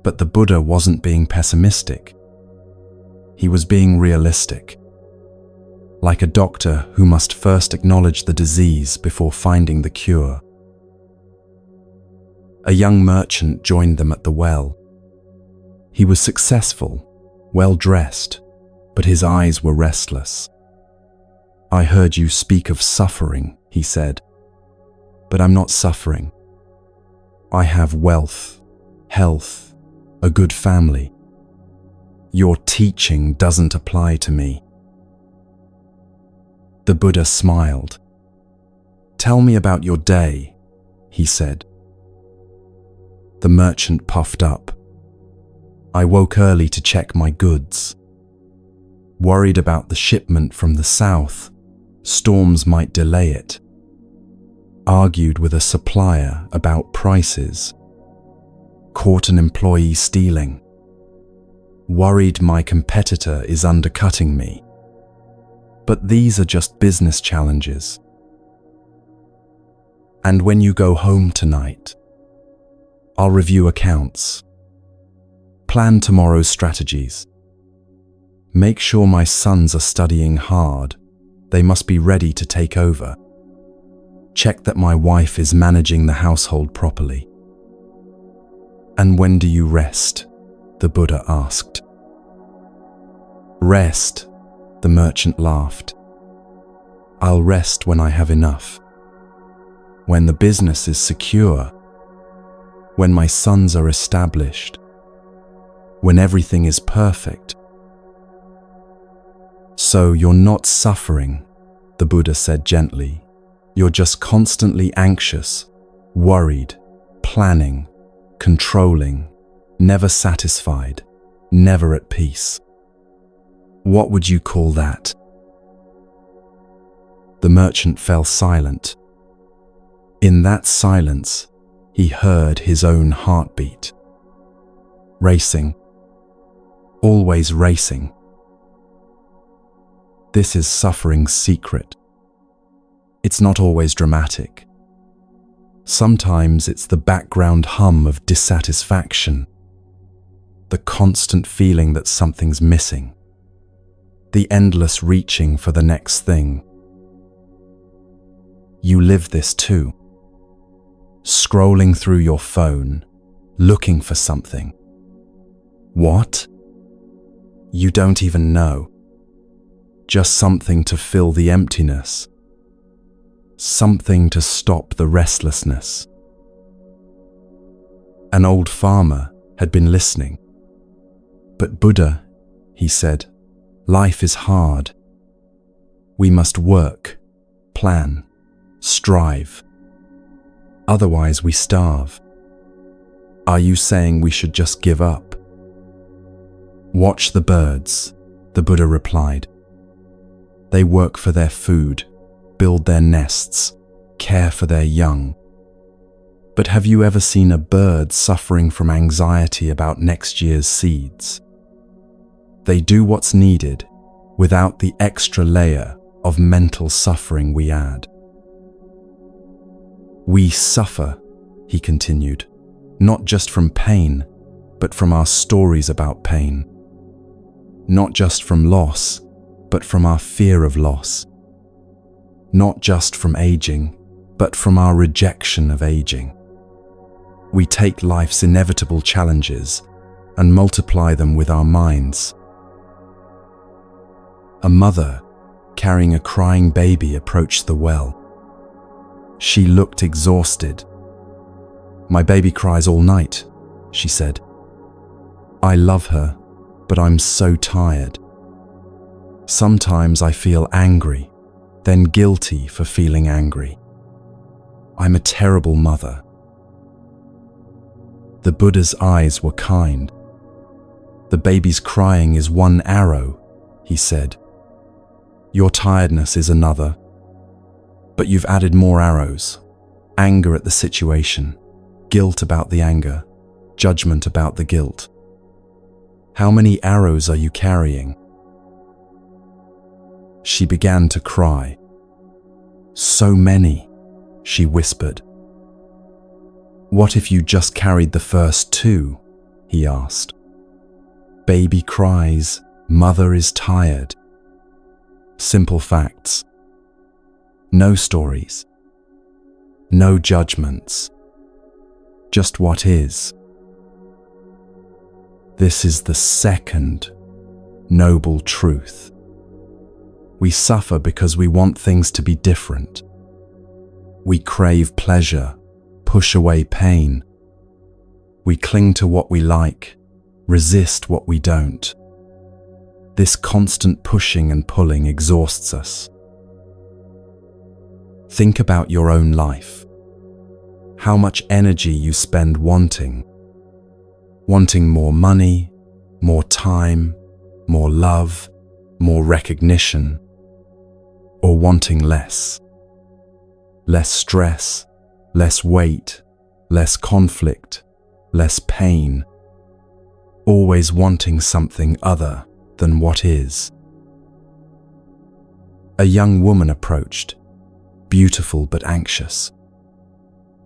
But the Buddha wasn't being pessimistic. He was being realistic, like a doctor who must first acknowledge the disease before finding the cure. A young merchant joined them at the well. He was successful, well-dressed, but his eyes were restless. "I heard you speak of suffering," he said, "but I'm not suffering. I have wealth, health, a good family. Your teaching doesn't apply to me." The Buddha smiled. "Tell me about your day," he said. The merchant puffed up. "I woke early to check my goods. Worried about the shipment from the south, storms might delay it. Argued with a supplier about prices. Caught an employee stealing. Worried my competitor is undercutting me. But these are just business challenges. And when you go home tonight, I'll review accounts. Plan tomorrow's strategies. Make sure my sons are studying hard. They must be ready to take over. Check that my wife is managing the household properly." "And when do you rest?" the Buddha asked. "Rest," the merchant laughed. "I'll rest when I have enough. When the business is secure. When my sons are established. When everything is perfect." "So you're not suffering," the Buddha said gently. "You're just constantly anxious, worried, planning, controlling, never satisfied, never at peace. What would you call that?" The merchant fell silent. In that silence, he heard his own heartbeat. Racing. Always racing. This is suffering's secret. It's not always dramatic. Sometimes it's the background hum of dissatisfaction, the constant feeling that something's missing, the endless reaching for the next thing. You live this too. Scrolling through your phone, looking for something. What? You don't even know. Just something to fill the emptiness. Something to stop the restlessness. An old farmer had been listening. But Buddha, he said, life is hard. We must work, plan, strive. Otherwise we starve. Are you saying we should just give up? Watch the birds, the Buddha replied. They work for their food, build their nests, care for their young. But have you ever seen a bird suffering from anxiety about next year's seeds? They do what's needed without the extra layer of mental suffering we add. We suffer, he continued, not just from pain, but from our stories about pain. Not just from loss, but from our fear of loss. Not just from aging, but from our rejection of aging. We take life's inevitable challenges and multiply them with our minds. A mother carrying a crying baby approached the well. She looked exhausted. My baby cries all night, she said. I love her, but I'm so tired. Sometimes I feel angry, then guilty for feeling angry. I'm a terrible mother. The Buddha's eyes were kind. The baby's crying is one arrow, he said. Your tiredness is another. But you've added more arrows. Anger at the situation, guilt about the anger, judgment about the guilt. How many arrows are you carrying? She began to cry. So many, she whispered. What if you just carried the first two? He asked. Baby cries, mother is tired. Simple facts. No stories. No judgments. Just what is. This is the second noble truth. We suffer because we want things to be different. We crave pleasure, push away pain. We cling to what we like, resist what we don't. This constant pushing and pulling exhausts us. Think about your own life. How much energy you spend wanting more money, more time, more love, more recognition, or wanting less. Less stress, less weight, less conflict, less pain. Always wanting something other than what is. A young woman approached, beautiful but anxious.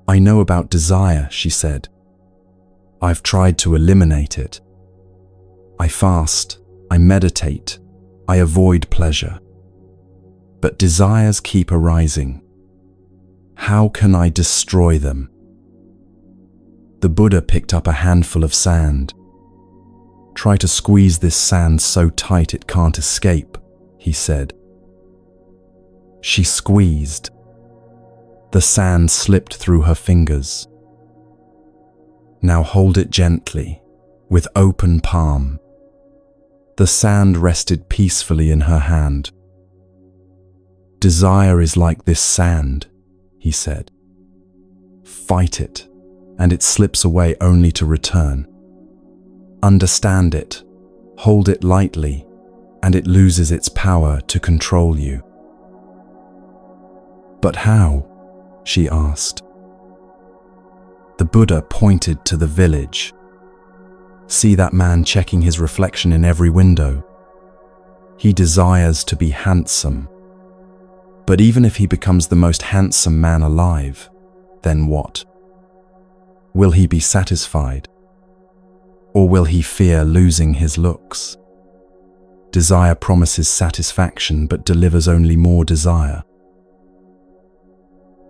I know about desire, she said. I've tried to eliminate it. I fast, I meditate, I avoid pleasure. But desires keep arising. How can I destroy them? The Buddha picked up a handful of sand. Try to squeeze this sand so tight it can't escape, he said. She squeezed. The sand slipped through her fingers. Now hold it gently, with open palm. The sand rested peacefully in her hand. Desire is like this sand, he said. Fight it, and it slips away only to return. Understand it, hold it lightly, and it loses its power to control you. But how? She asked. The Buddha pointed to the village. See that man checking his reflection in every window? He desires to be handsome. But even if he becomes the most handsome man alive, then what? Will he be satisfied? Or will he fear losing his looks? Desire promises satisfaction but delivers only more desire.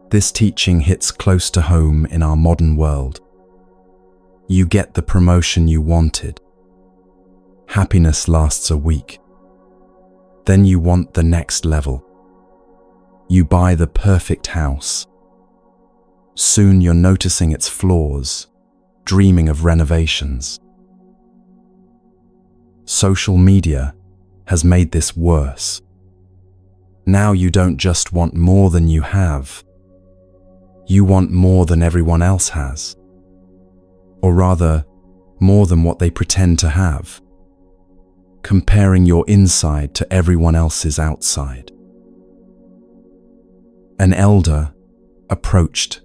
This teaching hits close to home in our modern world. You get the promotion you wanted. Happiness lasts a week. Then you want the next level. You buy the perfect house. Soon you're noticing its flaws, dreaming of renovations. Social media has made this worse. Now you don't just want more than you have. You want more than everyone else has. Or rather, more than what they pretend to have. Comparing your inside to everyone else's outside. An elder approached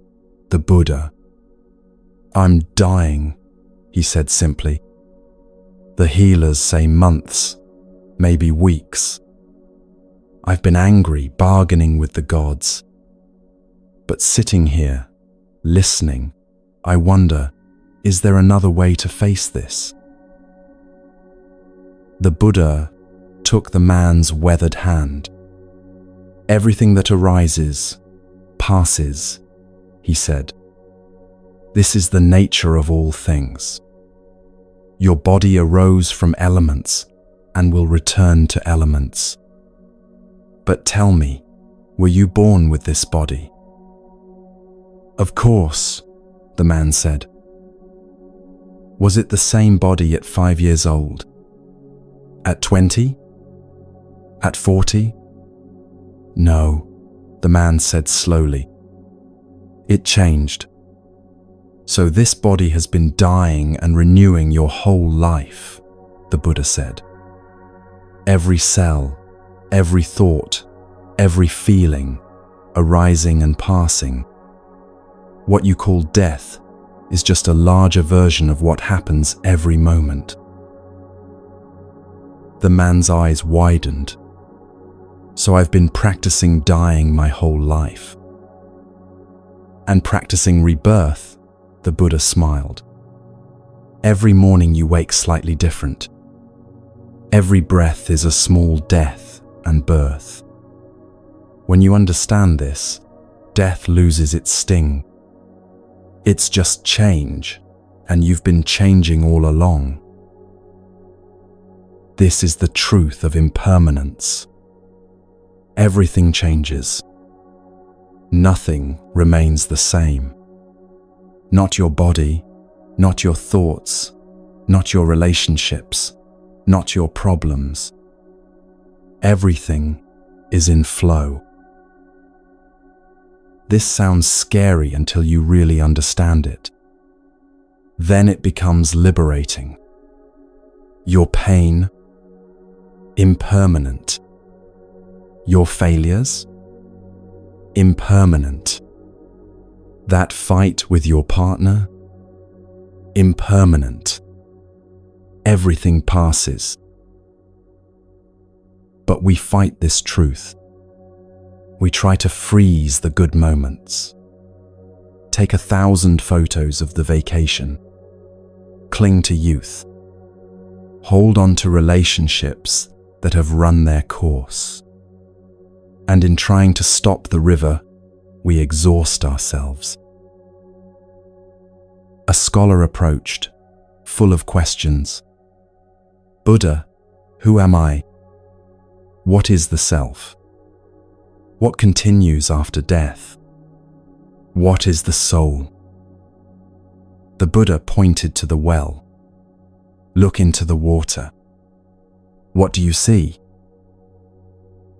the Buddha. "I'm dying," he said simply. "The healers say months, maybe weeks. I've been angry, bargaining with the gods. But sitting here, listening, I wonder, is there another way to face this?" The Buddha took the man's weathered hand. "Everything that arises, passes," he said. "This is the nature of all things. Your body arose from elements and will return to elements. But tell me, were you born with this body?" "Of course," the man said. "Was it the same body at 5 years old? At 20? At 40? "No," the man said slowly. "It changed. So this body has been dying and renewing your whole life," the Buddha said. "Every cell, every thought, every feeling, arising and passing. What you call death is just a larger version of what happens every moment." The man's eyes widened. "So I've been practicing dying my whole life." "And practicing rebirth," the Buddha smiled. "Every morning you wake slightly different. Every breath is a small death and birth. When you understand this, death loses its sting. It's just change, and you've been changing all along. This is the truth of impermanence. Everything changes. Nothing remains the same. Not your body, not your thoughts, not your relationships, not your problems. Everything is in flow." This sounds scary until you really understand it. Then it becomes liberating. Your pain, impermanent. Your failures, impermanent. That fight with your partner, impermanent. Everything passes. But we fight this truth. We try to freeze the good moments. Take 1,000 photos of the vacation. Cling to youth. Hold on to relationships that have run their course. And in trying to stop the river, we exhaust ourselves. A scholar approached, full of questions. "Buddha, who am I? What is the self? What continues after death? What is the soul?" The Buddha pointed to the well. "Look into the water. What do you see?"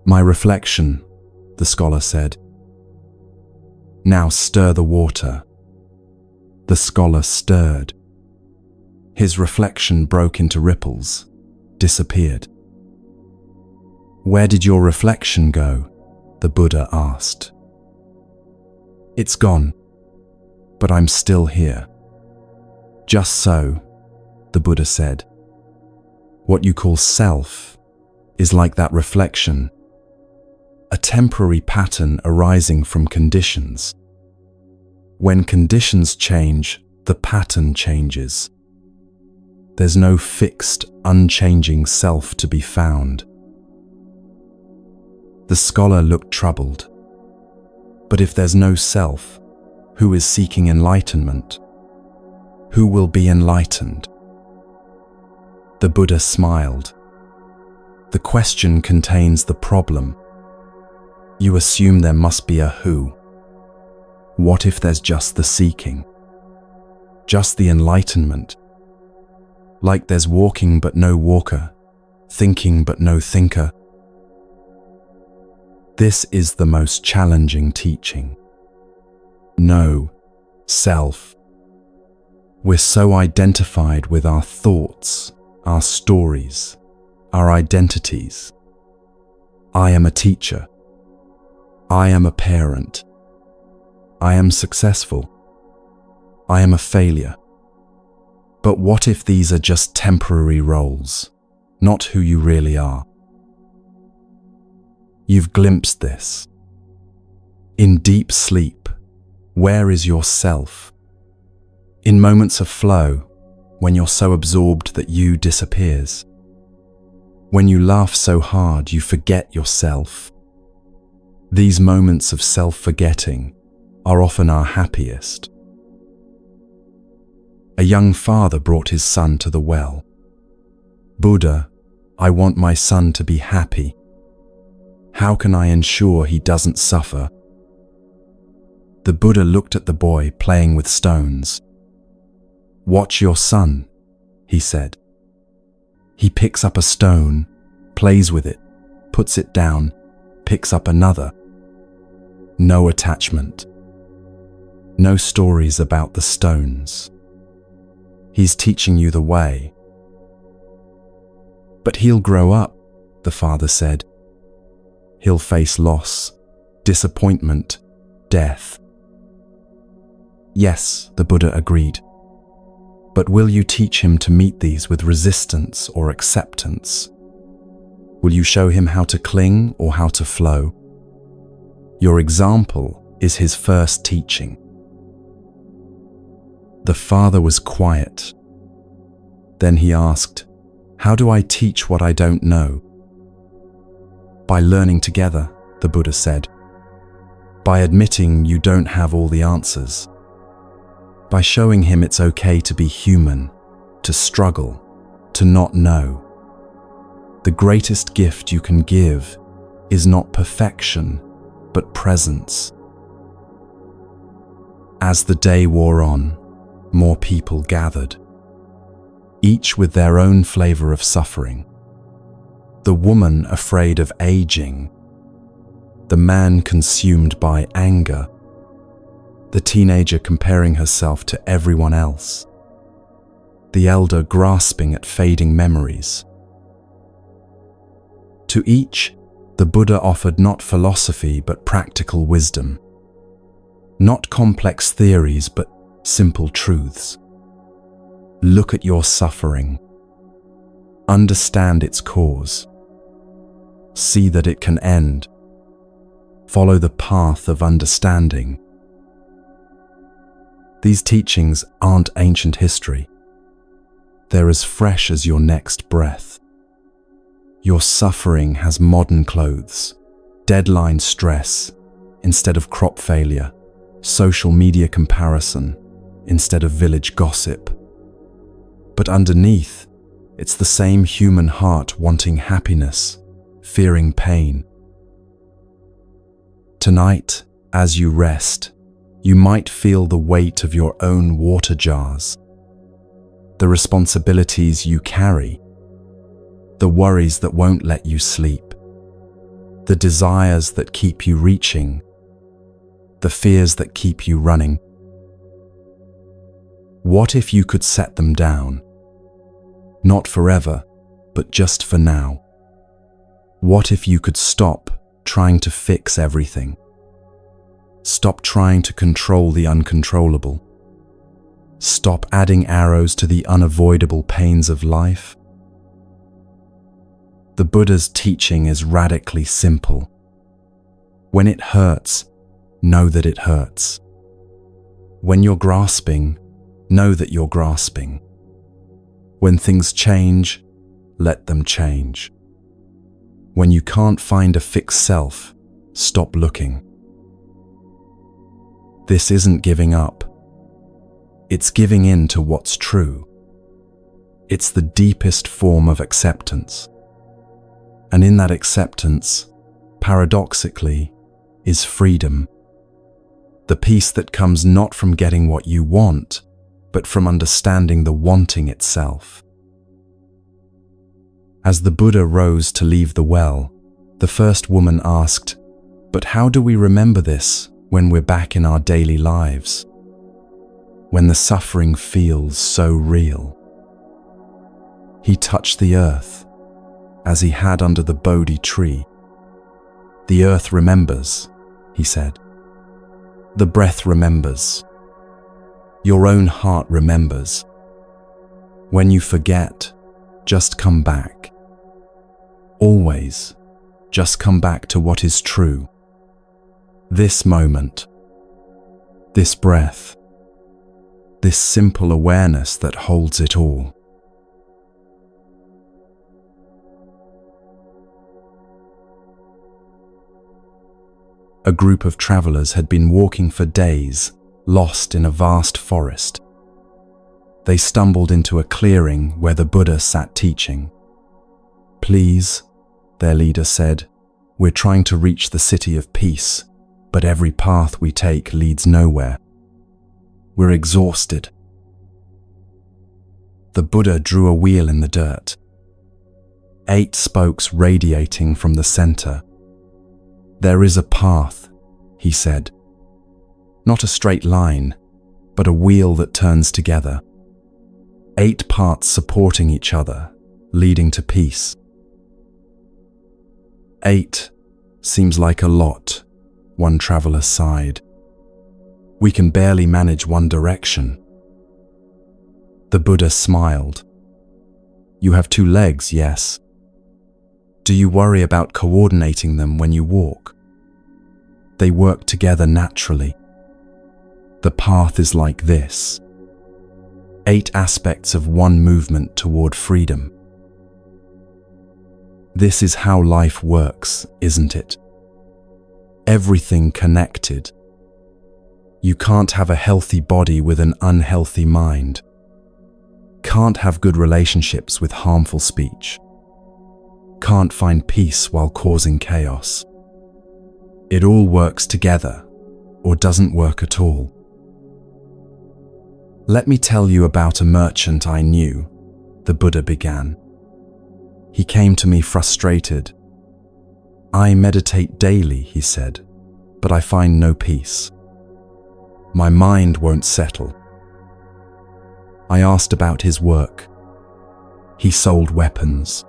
"My reflection," the scholar said. "Now stir the water." The scholar stirred. His reflection broke into ripples, disappeared. "Where did your reflection go?" the Buddha asked. "It's gone, but I'm still here." "Just so," the Buddha said. "What you call self is like that reflection, a temporary pattern arising from conditions. When conditions change, the pattern changes. There's no fixed, unchanging self to be found." The scholar looked troubled. But if there's no self, who is seeking enlightenment? Who will be enlightened? The Buddha smiled. The question contains the problem. You assume there must be a who. What if there's just the seeking? Just the enlightenment? Like there's walking but no walker, thinking but no thinker. This is the most challenging teaching. No, self. We're so identified with our thoughts, our stories, our identities. I am a teacher. I am a parent. I am successful. I am a failure. But what if these are just temporary roles, not who you really are? You've glimpsed this. In deep sleep, where is your self? In moments of flow, when you're so absorbed that you disappears. When you laugh so hard you forget yourself. These moments of self-forgetting are often our happiest. A young father brought his son to the well. Buddha, I want my son to be happy. How can I ensure he doesn't suffer? The Buddha looked at the boy playing with stones. Watch your son, he said. He picks up a stone, plays with it, puts it down, picks up another. No attachment. No stories about the stones. He's teaching you the way. But he'll grow up, the father said. He'll face loss, disappointment, death. Yes, the Buddha agreed. But will you teach him to meet these with resistance or acceptance? Will you show him how to cling or how to flow? Your example is his first teaching. The father was quiet. Then he asked, how do I teach what I don't know? By learning together, the Buddha said. By admitting you don't have all the answers. By showing him it's okay to be human, to struggle, to not know. The greatest gift you can give is not perfection, but presence. As the day wore on, more people gathered, each with their own flavor of suffering. The woman afraid of aging, the man consumed by anger, the teenager comparing herself to everyone else, the elder grasping at fading memories. To each, the Buddha offered not philosophy but practical wisdom, not complex theories but simple truths. Look at your suffering. Understand its cause. See that it can end. Follow the path of understanding. These teachings aren't ancient history. They're as fresh as your next breath. Your suffering has modern clothes, deadline stress instead of crop failure, social media comparison instead of village gossip. But underneath, it's the same human heart wanting happiness, fearing pain. Tonight, as you rest, you might feel the weight of your own water jars, the responsibilities you carry, the worries that won't let you sleep, the desires that keep you reaching, the fears that keep you running. What if you could set them down? Not forever, but just for now. What if you could stop trying to fix everything? Stop trying to control the uncontrollable. Stop adding arrows to the unavoidable pains of life. The Buddha's teaching is radically simple. When it hurts, know that it hurts. When you're grasping, know that you're grasping. When things change, let them change. When you can't find a fixed self, stop looking. This isn't giving up. It's giving in to what's true. It's the deepest form of acceptance. And in that acceptance, paradoxically, is freedom. The peace that comes not from getting what you want, but from understanding the wanting itself. As the Buddha rose to leave the well, the first woman asked, "But how do we remember this when we're back in our daily lives? When the suffering feels so real?" He touched the earth, as he had under the Bodhi tree. "The earth remembers," he said. "The breath remembers. Your own heart remembers. When you forget, just come back. Always, just come back to what is true. This moment, this breath, this simple awareness that holds it all." A group of travelers had been walking for days, lost in a vast forest. They stumbled into a clearing where the Buddha sat teaching. "Please," their leader said, "we're trying to reach the city of peace, but every path we take leads nowhere. We're exhausted." The Buddha drew a wheel in the dirt. 8 spokes radiating from the center. "There is a path," he said. "Not a straight line, but a wheel that turns together. 8 parts supporting each other, leading to peace." 8 seems like a lot, one traveler sighed. "We can barely manage one direction." The Buddha smiled. "You have 2 legs, yes. Do you worry about coordinating them when you walk? They work together naturally. The path is like this. 8 aspects of one movement toward freedom. This is how life works, isn't it? Everything connected. You can't have a healthy body with an unhealthy mind. Can't have good relationships with harmful speech. Can't find peace while causing chaos. It all works together, or doesn't work at all. Let me tell you about a merchant I knew," the Buddha began. "He came to me frustrated. 'I meditate daily,' he said, 'but I find no peace. My mind won't settle.' I asked about his work. He sold weapons.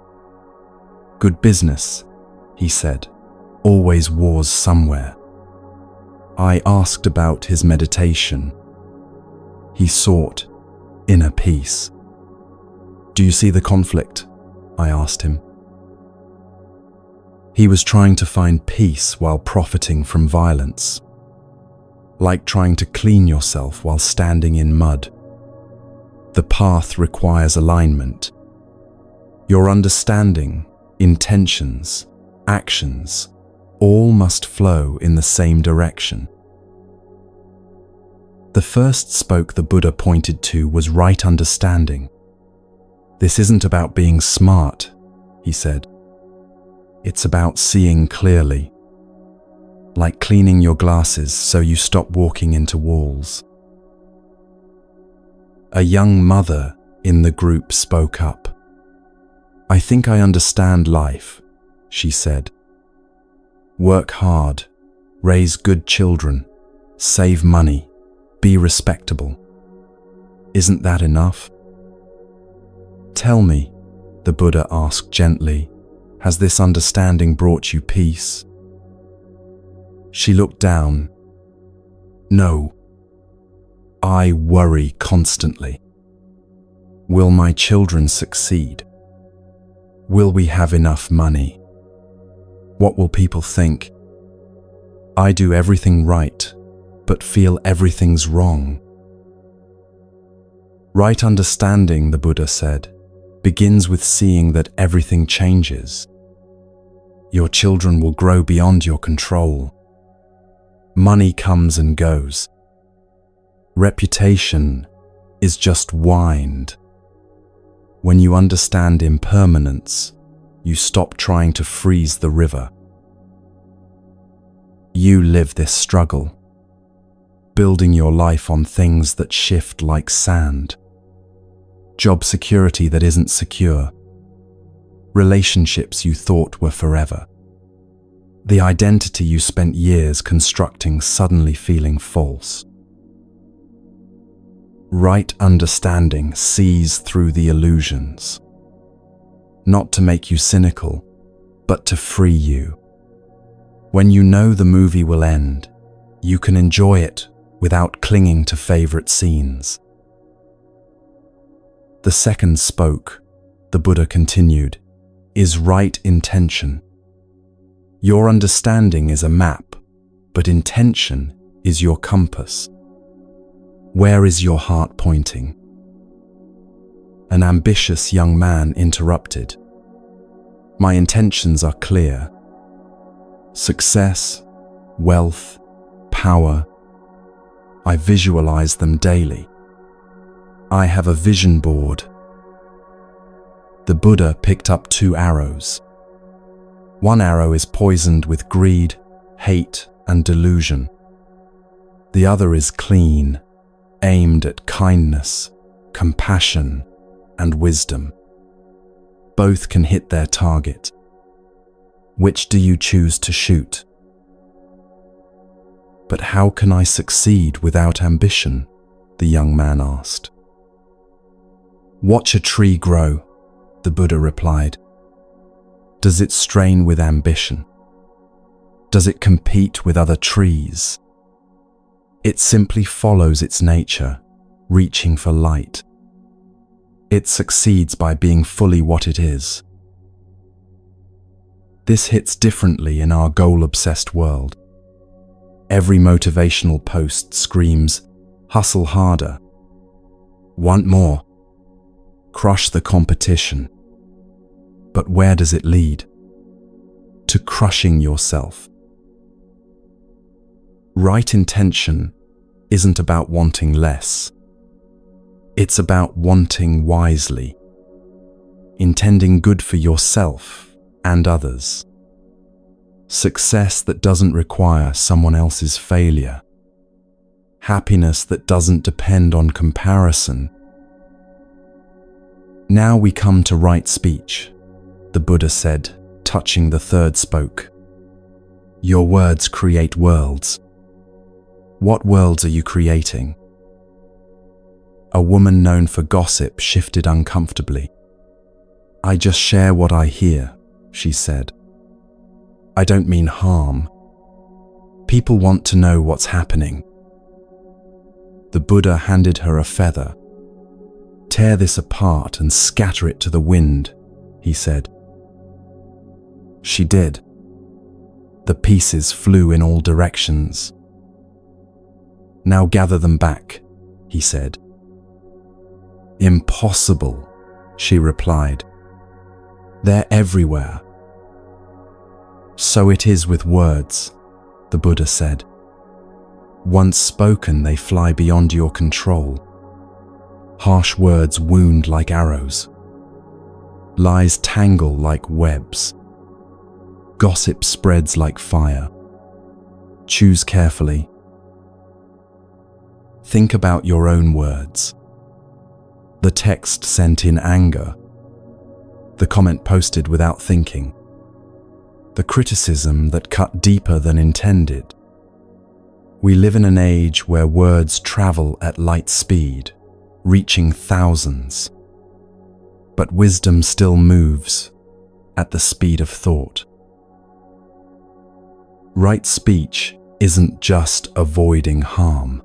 'Good business,' he said, 'always wars somewhere.' I asked about his meditation. He sought inner peace. 'Do you see the conflict?' I asked him. He was trying to find peace while profiting from violence. Like trying to clean yourself while standing in mud. The path requires alignment. Your understanding, intentions, actions, all must flow in the same direction." The first spoke the Buddha pointed to was right understanding. "This isn't about being smart," he said. "It's about seeing clearly. Like cleaning your glasses so you stop walking into walls." A young mother in the group spoke up. "I think I understand life," she said. "Work hard, raise good children, save money, be respectable. Isn't that enough?" "Tell me," the Buddha asked gently, "has this understanding brought you peace?" She looked down. "No. I worry constantly. Will my children succeed? Will we have enough money? What will people think? I do everything right, but feel everything's wrong." Right understanding, the Buddha said, begins with seeing that everything changes. Your children will grow beyond your control. Money comes and goes. Reputation is just wind. When you understand impermanence, you stop trying to freeze the river. You live this struggle, building your life on things that shift like sand. Job security that isn't secure. Relationships you thought were forever. The identity you spent years constructing suddenly feeling false. Right understanding sees through the illusions, not to make you cynical, but to free you. When you know the movie will end, you can enjoy it without clinging to favorite scenes. The second spoke, the Buddha continued, is right intention. Your understanding is a map, but intention is your compass. Where is your heart pointing? An ambitious young man interrupted. My intentions are clear. Success, wealth, power. I visualize them daily. I have a vision board. The Buddha picked up 2 arrows. One arrow is poisoned with greed, hate, and delusion. The other is clean, aimed at kindness, compassion, and wisdom. Both can hit their target. Which do you choose to shoot? But how can I succeed without ambition? The young man asked. Watch a tree grow, the Buddha replied. Does it strain with ambition? Does it compete with other trees? It simply follows its nature, reaching for light. It succeeds by being fully what it is. This hits differently in our goal-obsessed world. Every motivational post screams, hustle harder, want more, crush the competition. But where does it lead? To crushing yourself. Right intention isn't about wanting less. It's about wanting wisely, intending good for yourself and others. Success that doesn't require someone else's failure. Happiness that doesn't depend on comparison. Now we come to right speech, the Buddha said, touching the third spoke. Your words create worlds. What worlds are you creating? A woman known for gossip shifted uncomfortably. I just share what I hear, she said. I don't mean harm. People want to know what's happening. The Buddha handed her a feather. Tear this apart and scatter it to the wind, he said. She did. The pieces flew in all directions. Now gather them back, he said. Impossible, she replied. They're everywhere. So it is with words, the Buddha said. Once spoken, they fly beyond your control. Harsh words wound like arrows. Lies tangle like webs. Gossip spreads like fire. Choose carefully. Think about your own words. The text sent in anger. The comment posted without thinking. The criticism that cut deeper than intended. We live in an age where words travel at light speed, reaching thousands. But wisdom still moves at the speed of thought. Right speech isn't just avoiding harm.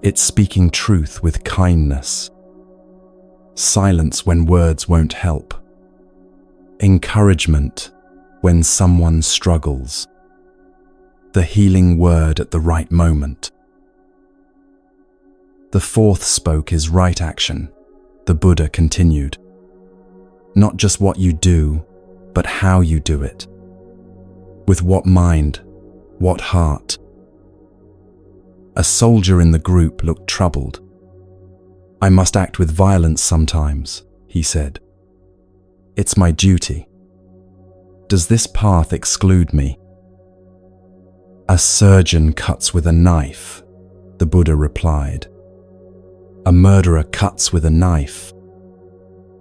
It's speaking truth with kindness. Silence when words won't help. Encouragement when someone struggles. The healing word at the right moment. The fourth spoke is right action, the Buddha continued. Not just what you do, but how you do it. With what mind, what heart. A soldier in the group looked troubled. I must act with violence sometimes, he said. It's my duty. Does this path exclude me? A surgeon cuts with a knife, the Buddha replied. A murderer cuts with a knife.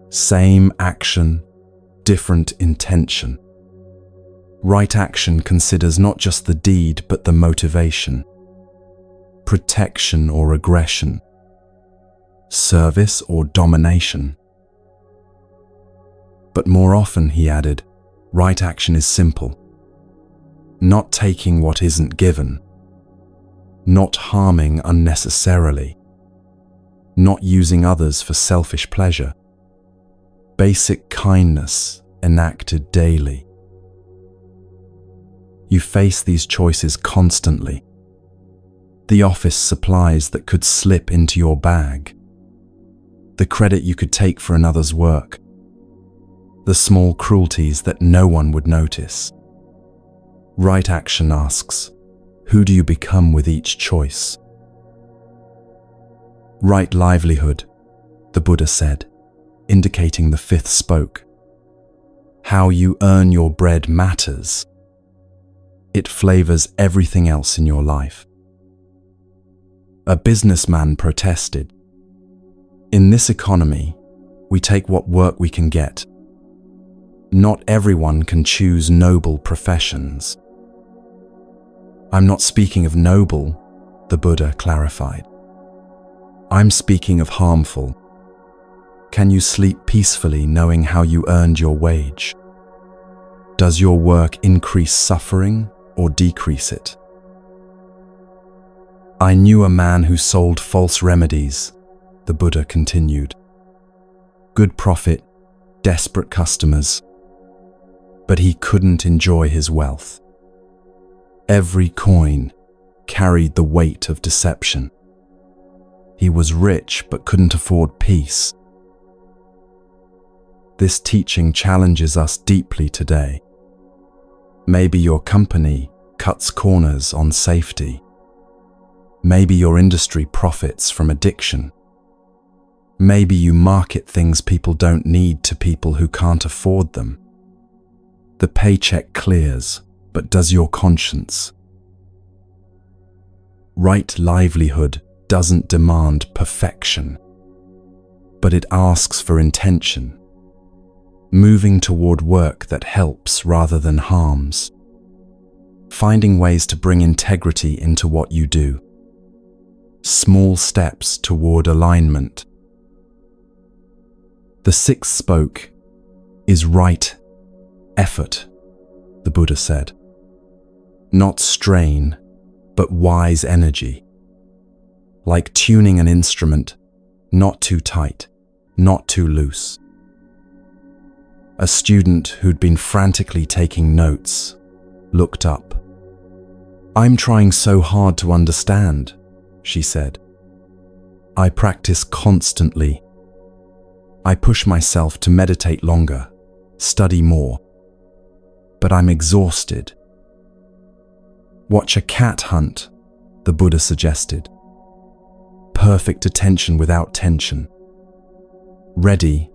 Same action, different intention. Right action considers not just the deed but the motivation. Protection or aggression. Service or domination. But more often, he added, right action is simple. Not taking what isn't given. Not harming unnecessarily. Not using others for selfish pleasure. Basic kindness enacted daily. You face these choices constantly. The office supplies that could slip into your bag. The credit you could take for another's work. The small cruelties that no one would notice. Right action asks, who do you become with each choice? Right livelihood, the Buddha said, indicating the fifth spoke. How you earn your bread matters. It flavors everything else in your life. A businessman protested. In this economy, we take what work we can get. Not everyone can choose noble professions. I'm not speaking of noble, the Buddha clarified. I'm speaking of harmful. Can you sleep peacefully knowing how you earned your wage? Does your work increase suffering or decrease it? I knew a man who sold false remedies, the Buddha continued. Good profit, desperate customers. But he couldn't enjoy his wealth. Every coin carried the weight of deception. He was rich but couldn't afford peace. This teaching challenges us deeply today. Maybe your company cuts corners on safety. Maybe your industry profits from addiction. Maybe you market things people don't need to people who can't afford them. The paycheck clears, but does your conscience? Right livelihood doesn't demand perfection, but it asks for intention, moving toward work that helps rather than harms, finding ways to bring integrity into what you do, small steps toward alignment. The sixth spoke is right effort, the Buddha said. Not strain, but wise energy. Like tuning an instrument, not too tight, not too loose. A student who'd been frantically taking notes looked up. I'm trying so hard to understand, she said. I practice constantly. I push myself to meditate longer, study more. But I'm exhausted. Watch a cat hunt, the Buddha suggested. Perfect attention without tension. Ready,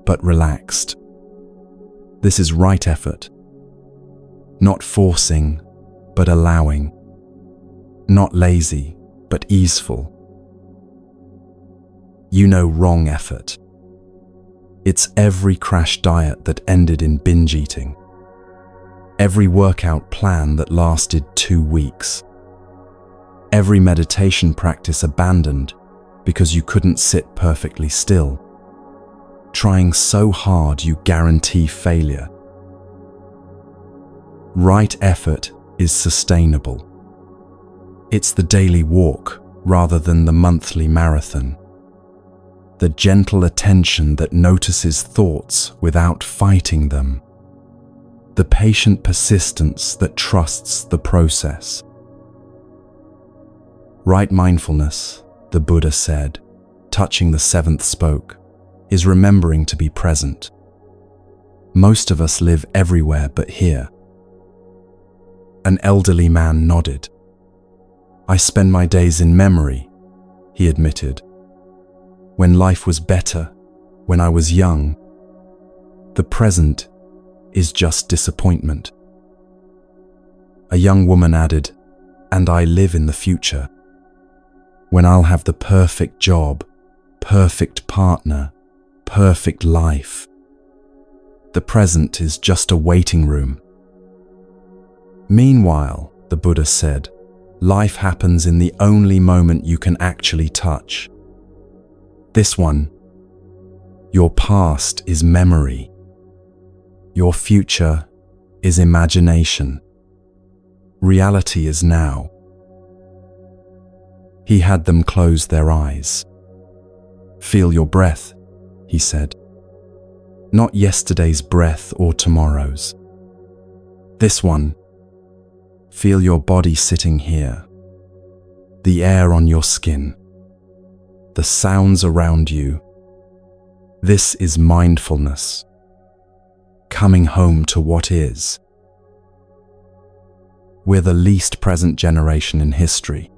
but relaxed. This is right effort. Not forcing, but allowing. Not lazy, but easeful. You know wrong effort. It's every crash diet that ended in binge eating. Every workout plan that lasted 2 weeks. Every meditation practice abandoned because you couldn't sit perfectly still. Trying so hard you guarantee failure. Right effort is sustainable. It's the daily walk rather than the monthly marathon. The gentle attention that notices thoughts without fighting them. The patient persistence that trusts the process. Right mindfulness, the Buddha said, touching the seventh spoke, is remembering to be present. Most of us live everywhere but here. An elderly man nodded. I spend my days in memory, he admitted. When life was better, when I was young. The present is just disappointment. A young woman added, and I live in the future, when I'll have the perfect job, perfect partner, perfect life. The present is just a waiting room. Meanwhile, the Buddha said, life happens in the only moment you can actually touch. This one. Your past is memory. Your future is imagination. Reality is now. He had them close their eyes. Feel your breath, he said. Not yesterday's breath or tomorrow's. This one. Feel your body sitting here. The air on your skin. The sounds around you. This is mindfulness. Coming home to what is. We're the least present generation in history.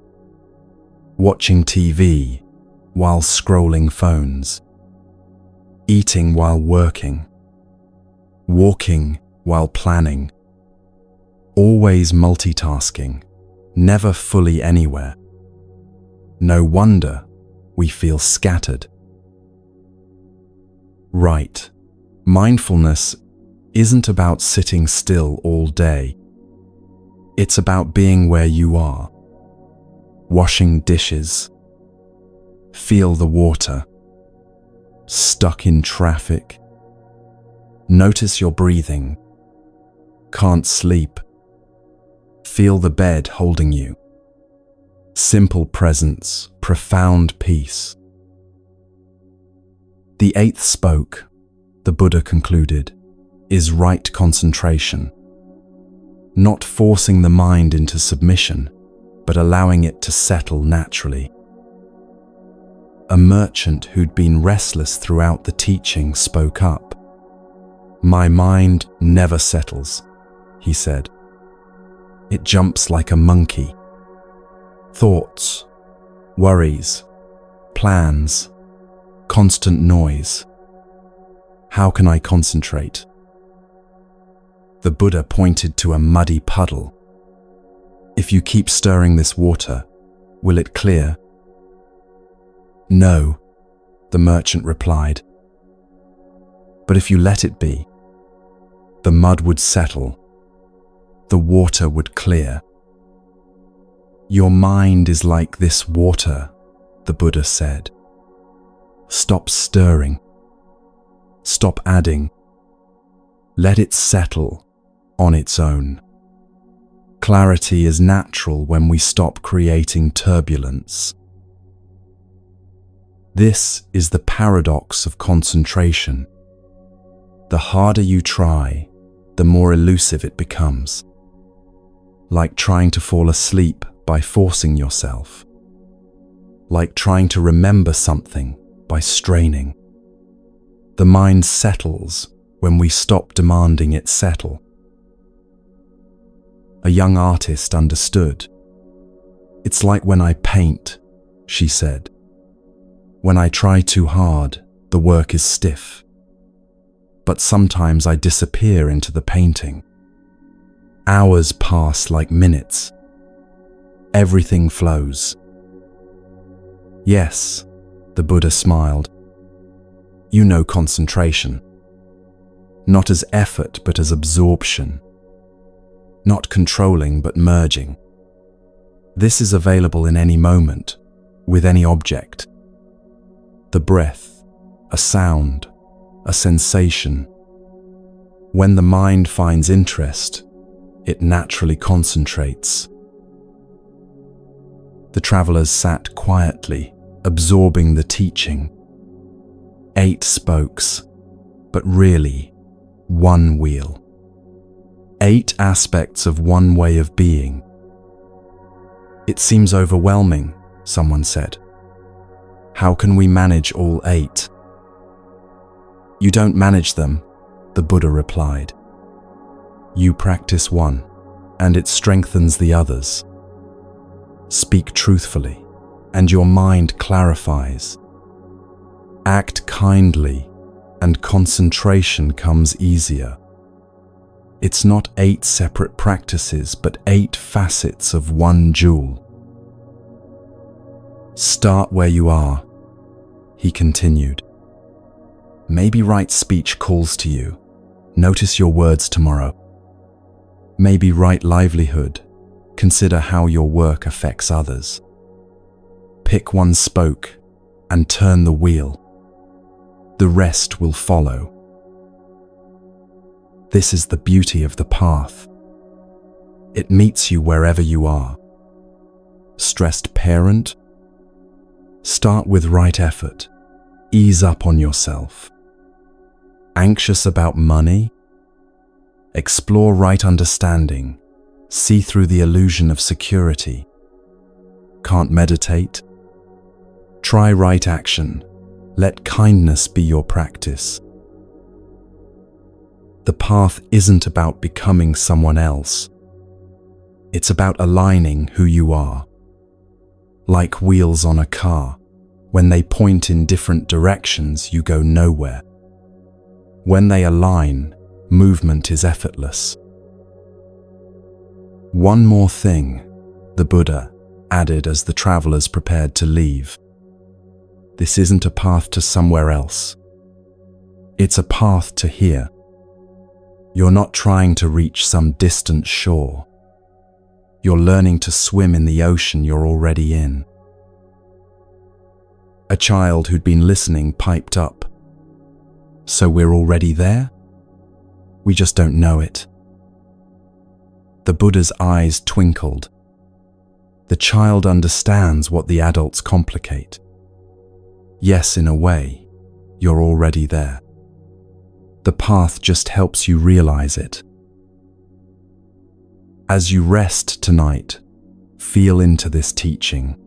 Watching TV while scrolling phones. Eating while working. Walking while planning. Always multitasking, never fully anywhere. No wonder we feel scattered. Right. Mindfulness isn't about sitting still all day. It's about being where you are. Washing dishes. Feel the water. Stuck in traffic. Notice your breathing. Can't sleep. Feel the bed holding you. Simple presence, profound peace. The eighth spoke, the Buddha concluded, is right concentration. Not forcing the mind into submission, but allowing it to settle naturally. A merchant who'd been restless throughout the teaching spoke up. My mind never settles, he said. It jumps like a monkey. Thoughts, worries, plans, constant noise. How can I concentrate? The Buddha pointed to a muddy puddle. If you keep stirring this water, will it clear? No, the merchant replied. But if you let it be, the mud would settle. The water would clear. Your mind is like this water, the Buddha said. Stop stirring. Stop adding. Let it settle on its own. Clarity is natural when we stop creating turbulence. This is the paradox of concentration. The harder you try, the more elusive it becomes. Like trying to fall asleep by forcing yourself. Like trying to remember something by straining. The mind settles when we stop demanding it settle. A young artist understood. It's like when I paint, she said. When I try too hard, the work is stiff. But sometimes I disappear into the painting. Hours pass like minutes. Everything flows. Yes, the Buddha smiled. You know concentration. Not as effort but as absorption. Not controlling but merging. This is available in any moment, with any object. The breath, a sound, a sensation. When the mind finds interest, it naturally concentrates. The travelers sat quietly, absorbing the teaching. 8 spokes, but really, one wheel. 8 aspects of one way of being. It seems overwhelming, someone said. How can we manage all 8? You don't manage them, the Buddha replied. You practice one, and it strengthens the others. Speak truthfully, and your mind clarifies. Act kindly, and concentration comes easier. It's not 8 separate practices, but 8 facets of one jewel. Start where you are, he continued. Maybe right speech calls to you. Notice your words tomorrow. Maybe right livelihood. Consider how your work affects others. Pick one spoke and turn the wheel. The rest will follow. This is the beauty of the path. It meets you wherever you are. Stressed parent? Start with right effort. Ease up on yourself. Anxious about money? Explore right understanding. See through the illusion of security. Can't meditate? Try right action. Let kindness be your practice. The path isn't about becoming someone else. It's about aligning who you are. Like wheels on a car, when they point in different directions, you go nowhere. When they align, movement is effortless. One more thing, the Buddha added as the travelers prepared to leave. This isn't a path to somewhere else. It's a path to here. You're not trying to reach some distant shore. You're learning to swim in the ocean you're already in. A child who'd been listening piped up. So we're already there? We just don't know it. The Buddha's eyes twinkled. The child understands what the adults complicate. Yes, in a way, you're already there. The path just helps you realize it. As you rest tonight, feel into this teaching.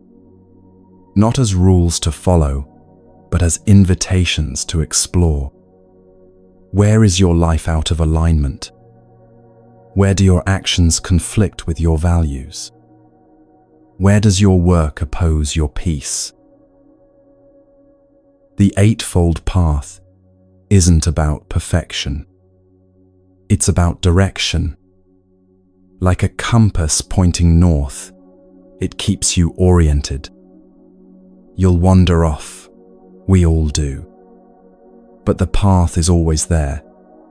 Not as rules to follow, but as invitations to explore. Where is your life out of alignment? Where do your actions conflict with your values? Where does your work oppose your peace? The Eightfold Path isn't about perfection. It's about direction. Like a compass pointing north, it keeps you oriented. You'll wander off. We all do. But the path is always there,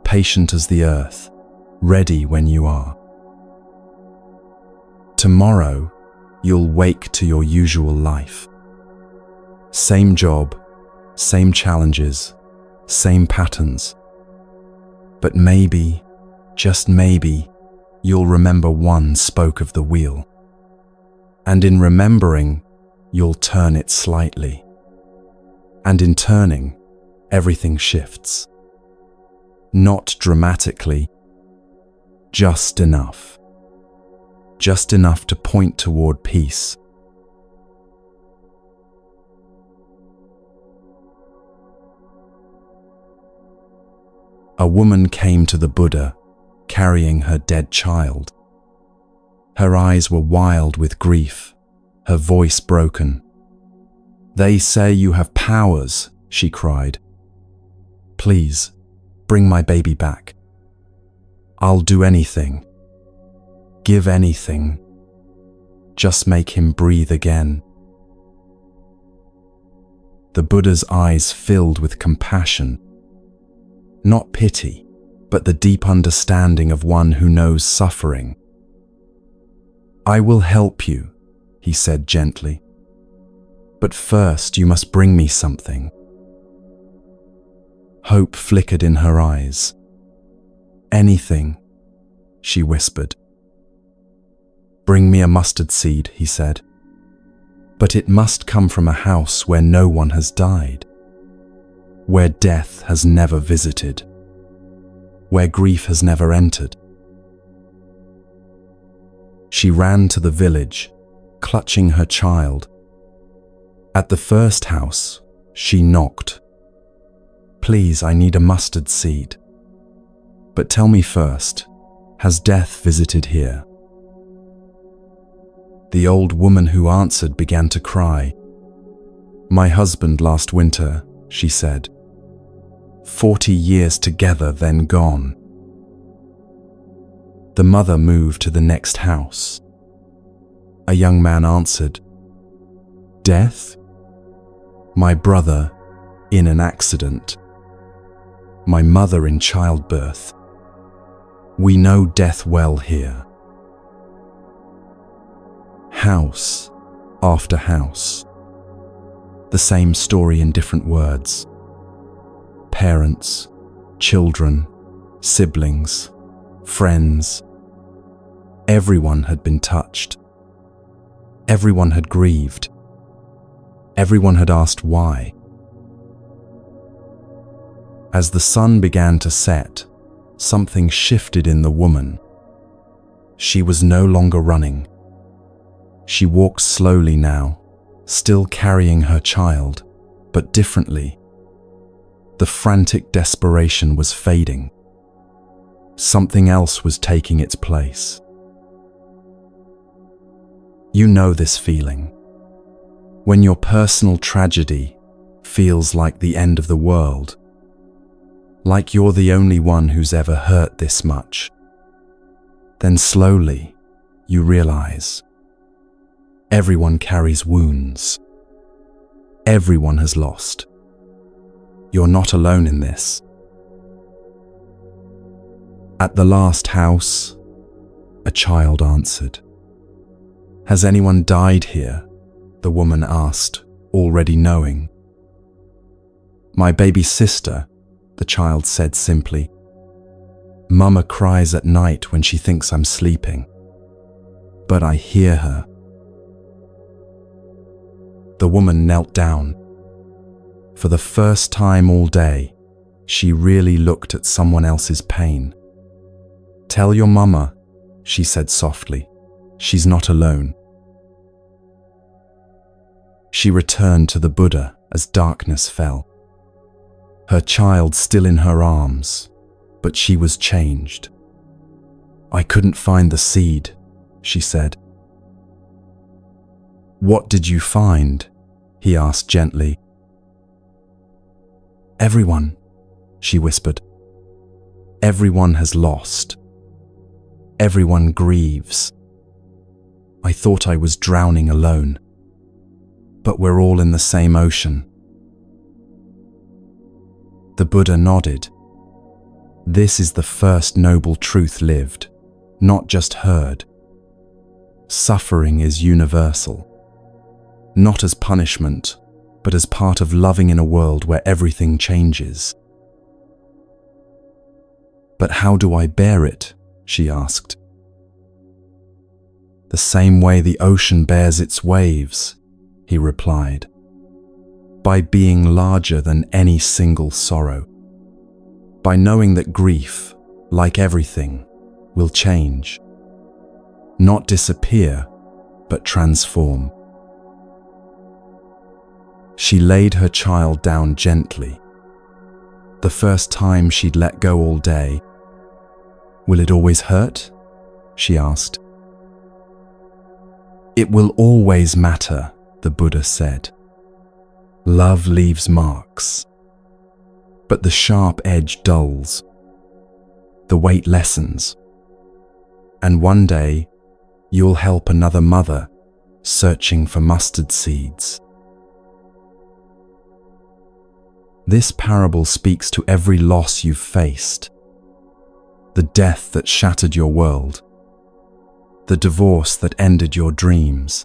patient as the earth, ready when you are. Tomorrow, you'll wake to your usual life. Same job, same challenges, same patterns. But maybe, just maybe, you'll remember one spoke of the wheel. And in remembering, you'll turn it slightly. And in turning, everything shifts. Not dramatically, just enough. Just enough to point toward peace. A woman came to the Buddha, carrying her dead child. Her eyes were wild with grief, her voice broken. "They say you have powers," she cried. "Please, bring my baby back. I'll do anything. Give anything. Just make him breathe again." The Buddha's eyes filled with compassion. Not pity, but the deep understanding of one who knows suffering. "I will help you," he said gently. "But first you must bring me something." Hope flickered in her eyes. "Anything," she whispered. "Bring me a mustard seed," he said. "But it must come from a house where no one has died, where death has never visited, where grief has never entered." She ran to the village, clutching her child. At the first house, she knocked. "Please, I need a mustard seed. But tell me first, has death visited here?" The old woman who answered began to cry. "My husband last winter," she said. 40 years together, then gone. The mother moved to the next house. A young man answered, "Death? My brother in an accident. My mother in childbirth. We know death well here." House after house. The same story in different words. Parents, children, siblings, friends. Everyone had been touched. Everyone had grieved. Everyone had asked why. As the sun began to set, something shifted in the woman. She was no longer running. She walked slowly now, still carrying her child, but differently. The frantic desperation was fading. Something else was taking its place. You know this feeling. When your personal tragedy feels like the end of the world, like you're the only one who's ever hurt this much. Then slowly, you realize everyone carries wounds. Everyone has lost. You're not alone in this. At the last house, a child answered. "Has anyone died here?" the woman asked, already knowing. "My baby sister," the child said simply. "Mama cries at night when she thinks I'm sleeping, but I hear her." The woman knelt down. For the first time all day, she really looked at someone else's pain. "Tell your mama," she said softly, "she's not alone." She returned to the Buddha as darkness fell. Her child still in her arms, but she was changed. "I couldn't find the seed," she said. "What did you find?" he asked gently. "Everyone," she whispered. "Everyone has lost. Everyone grieves. I thought I was drowning alone, but we're all in the same ocean." The Buddha nodded. This is the first noble truth lived, not just heard. Suffering is universal, not as punishment, but as part of loving in a world where everything changes. "But how do I bear it?" she asked. "The same way the ocean bears its waves," he replied. "By being larger than any single sorrow. By knowing that grief, like everything, will change. Not disappear, but transform." She laid her child down gently. The first time she'd let go all day. "Will it always hurt?" she asked. "It will always matter," the Buddha said. "Love leaves marks, but the sharp edge dulls. The weight lessens, and one day you'll help another mother searching for mustard seeds." This parable speaks to every loss you've faced. The death that shattered your world. The divorce that ended your dreams.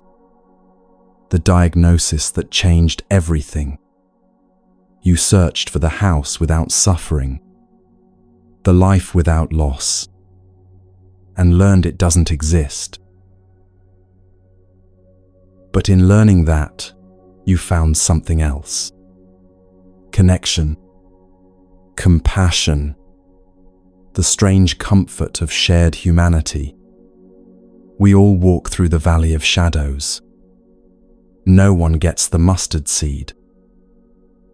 The diagnosis that changed everything. You searched for the house without suffering. The life without loss. And learned it doesn't exist. But in learning that, you found something else. Connection, compassion, the strange comfort of shared humanity. We all walk through the valley of shadows. No one gets the mustard seed,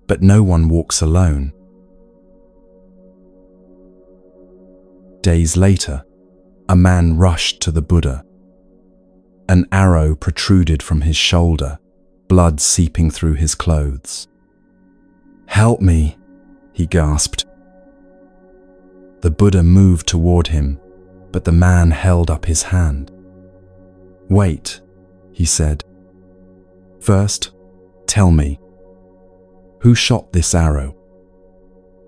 but no one walks alone. Days later, a man rushed to the Buddha. An arrow protruded from his shoulder, blood seeping through his clothes. "Help me," he gasped. The Buddha moved toward him, but the man held up his hand. "Wait," he said. "First, tell me, who shot this arrow?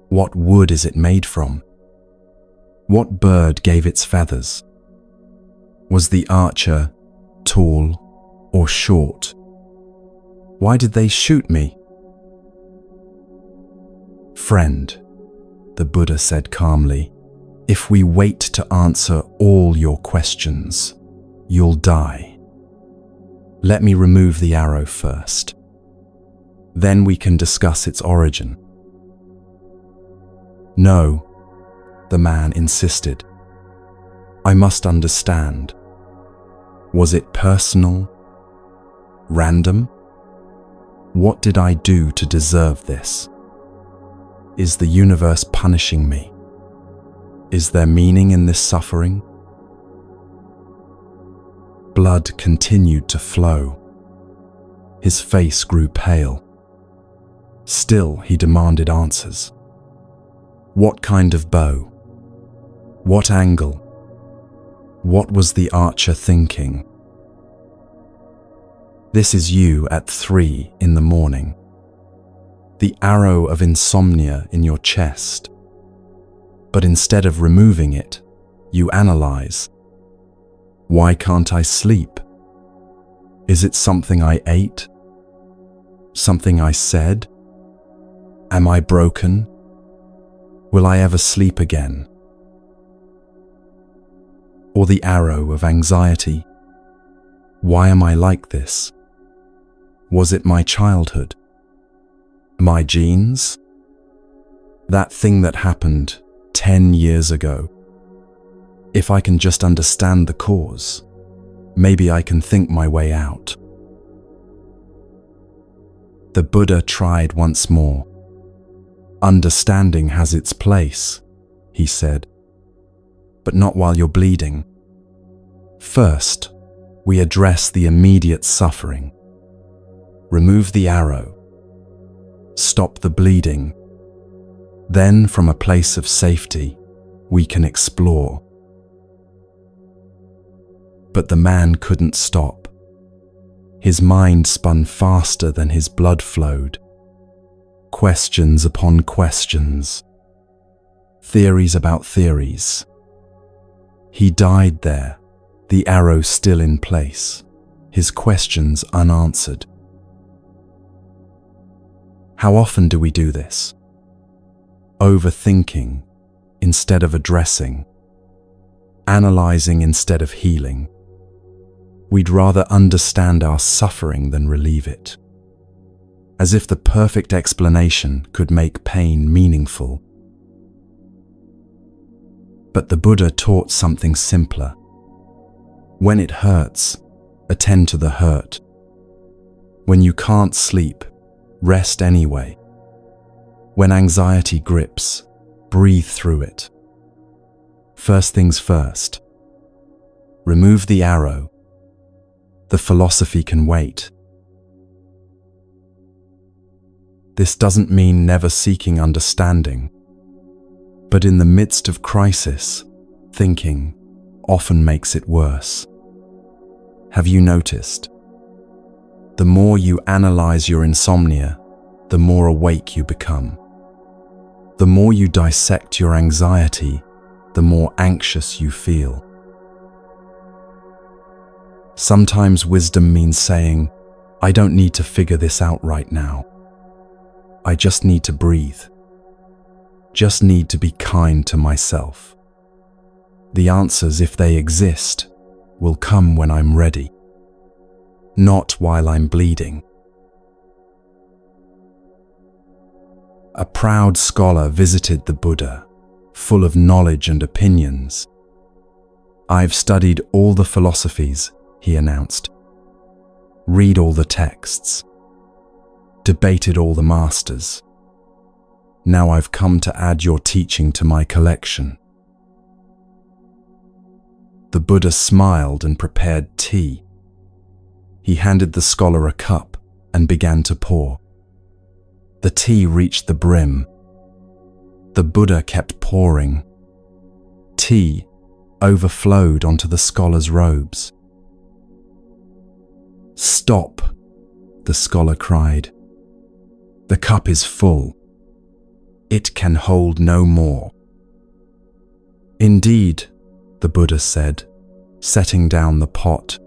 What wood is it made from? What bird gave its feathers? Was the archer tall or short? Why did they shoot me?" "Friend," the Buddha said calmly, "if we wait to answer all your questions, you'll die. Let me remove the arrow first. Then we can discuss its origin." "No," the man insisted. "I must understand. Was it personal? Random? What did I do to deserve this? Is the universe punishing me? Is there meaning in this suffering?" Blood continued to flow. His face grew pale. Still, he demanded answers. What kind of bow? What angle? What was the archer thinking? This is you at 3 in the morning. The arrow of insomnia in your chest. But instead of removing it, you analyze. Why can't I sleep? Is it something I ate? Something I said? Am I broken? Will I ever sleep again? Or the arrow of anxiety. Why am I like this? Was it my childhood? My genes? That thing that happened 10 years ago. If I can just understand the cause, maybe I can think my way out. The Buddha tried once more. Understanding has its place, he said, but not while you're bleeding. First, we address the immediate suffering. Remove the arrow. Stop the bleeding. Then, from a place of safety, we can explore. But the man couldn't stop. His mind spun faster than his blood flowed. Questions upon questions. Theories about theories. He died there, the arrow still in place, his questions unanswered. How often do we do this? Overthinking instead of addressing. Analyzing instead of healing. We'd rather understand our suffering than relieve it. As if the perfect explanation could make pain meaningful. But the Buddha taught something simpler. When it hurts, attend to the hurt. When you can't sleep, rest anyway. When anxiety grips, breathe through it. First things first. Remove the arrow. The philosophy can wait. This doesn't mean never seeking understanding, but in the midst of crisis, thinking often makes it worse. Have you noticed? The more you analyze your insomnia, the more awake you become. The more you dissect your anxiety, the more anxious you feel. Sometimes wisdom means saying, I don't need to figure this out right now. I just need to breathe. Just need to be kind to myself. The answers, if they exist, will come when I'm ready, not while I'm bleeding. A proud scholar visited the Buddha, full of knowledge and opinions. I've studied all the philosophies, he announced. Read all the texts. Debated all the masters. Now I've come to add your teaching to my collection. The Buddha smiled and prepared tea. He handed the scholar a cup and began to pour. The tea reached the brim. The Buddha kept pouring, Tea overflowed onto the scholar's robes. "Stop," the scholar cried. "The cup is full. It can hold no more." "Indeed," the Buddha said, setting down the pot.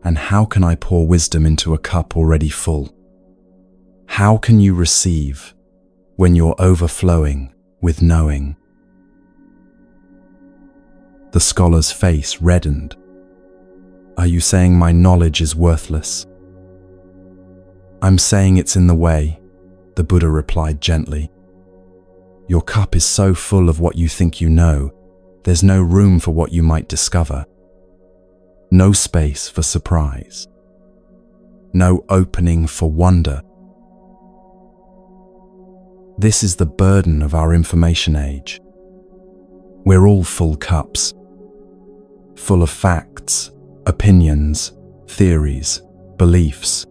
"And how can I pour wisdom into a cup already full? How can you receive when you're overflowing with knowing?" The scholar's face reddened. "Are you saying my knowledge is worthless?" "I'm saying it's in the way," the Buddha replied gently. "Your cup is so full of what you think you know, there's no room for what you might discover. No space for surprise. No opening for wonder. This is the burden of our information age. We're all full cups, full of facts, opinions, theories, beliefs.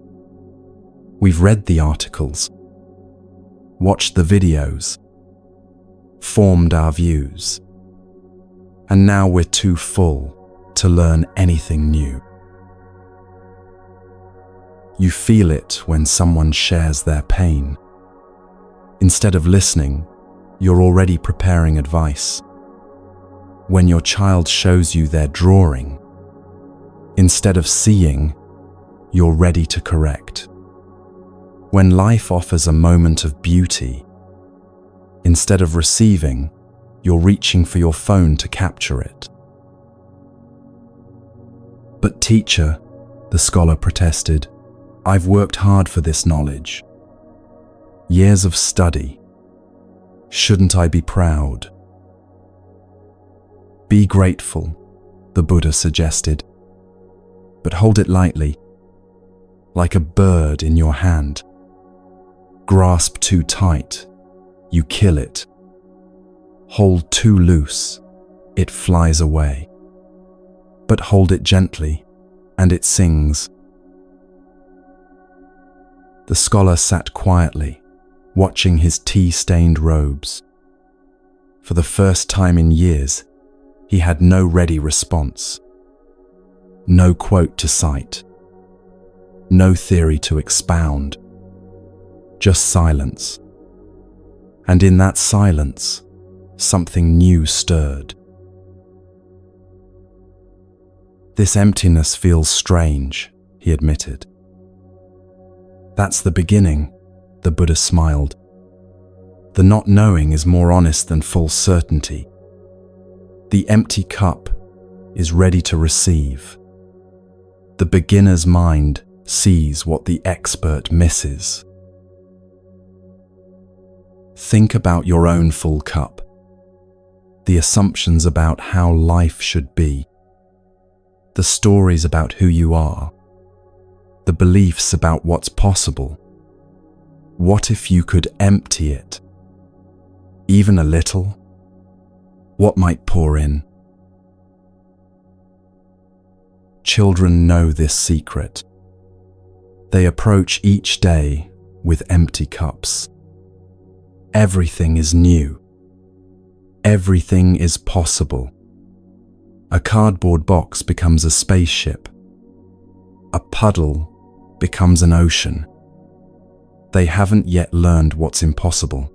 We've read the articles, watched the videos, formed our views, and now we're too full to learn anything new. You feel it when someone shares their pain. Instead of listening, you're already preparing advice. When your child shows you their drawing, instead of seeing, you're ready to correct. When life offers a moment of beauty, instead of receiving, you're reaching for your phone to capture it. "But teacher," the scholar protested, "I've worked hard for this knowledge. Years of study. Shouldn't I be proud?" "Be grateful," the Buddha suggested, "but hold it lightly, like a bird in your hand. Grasp too tight, you kill it. Hold too loose, it flies away. But hold it gently, and it sings." The scholar sat quietly, watching his tea-stained robes. For the first time in years, he had no ready response. No quote to cite. No theory to expound. Just silence. And in that silence, something new stirred. "This emptiness feels strange," he admitted. "That's the beginning," the Buddha smiled. "The not knowing is more honest than false certainty. The empty cup is ready to receive. The beginner's mind sees what the expert misses." Think about your own full cup, the assumptions about how life should be, the stories about who you are, the beliefs about what's possible. What if you could empty it? Even a little? What might pour in? Children know this secret. They approach each day with empty cups. Everything is new. Everything is possible. A cardboard box becomes a spaceship. A puddle becomes an ocean. They haven't yet learned what's impossible.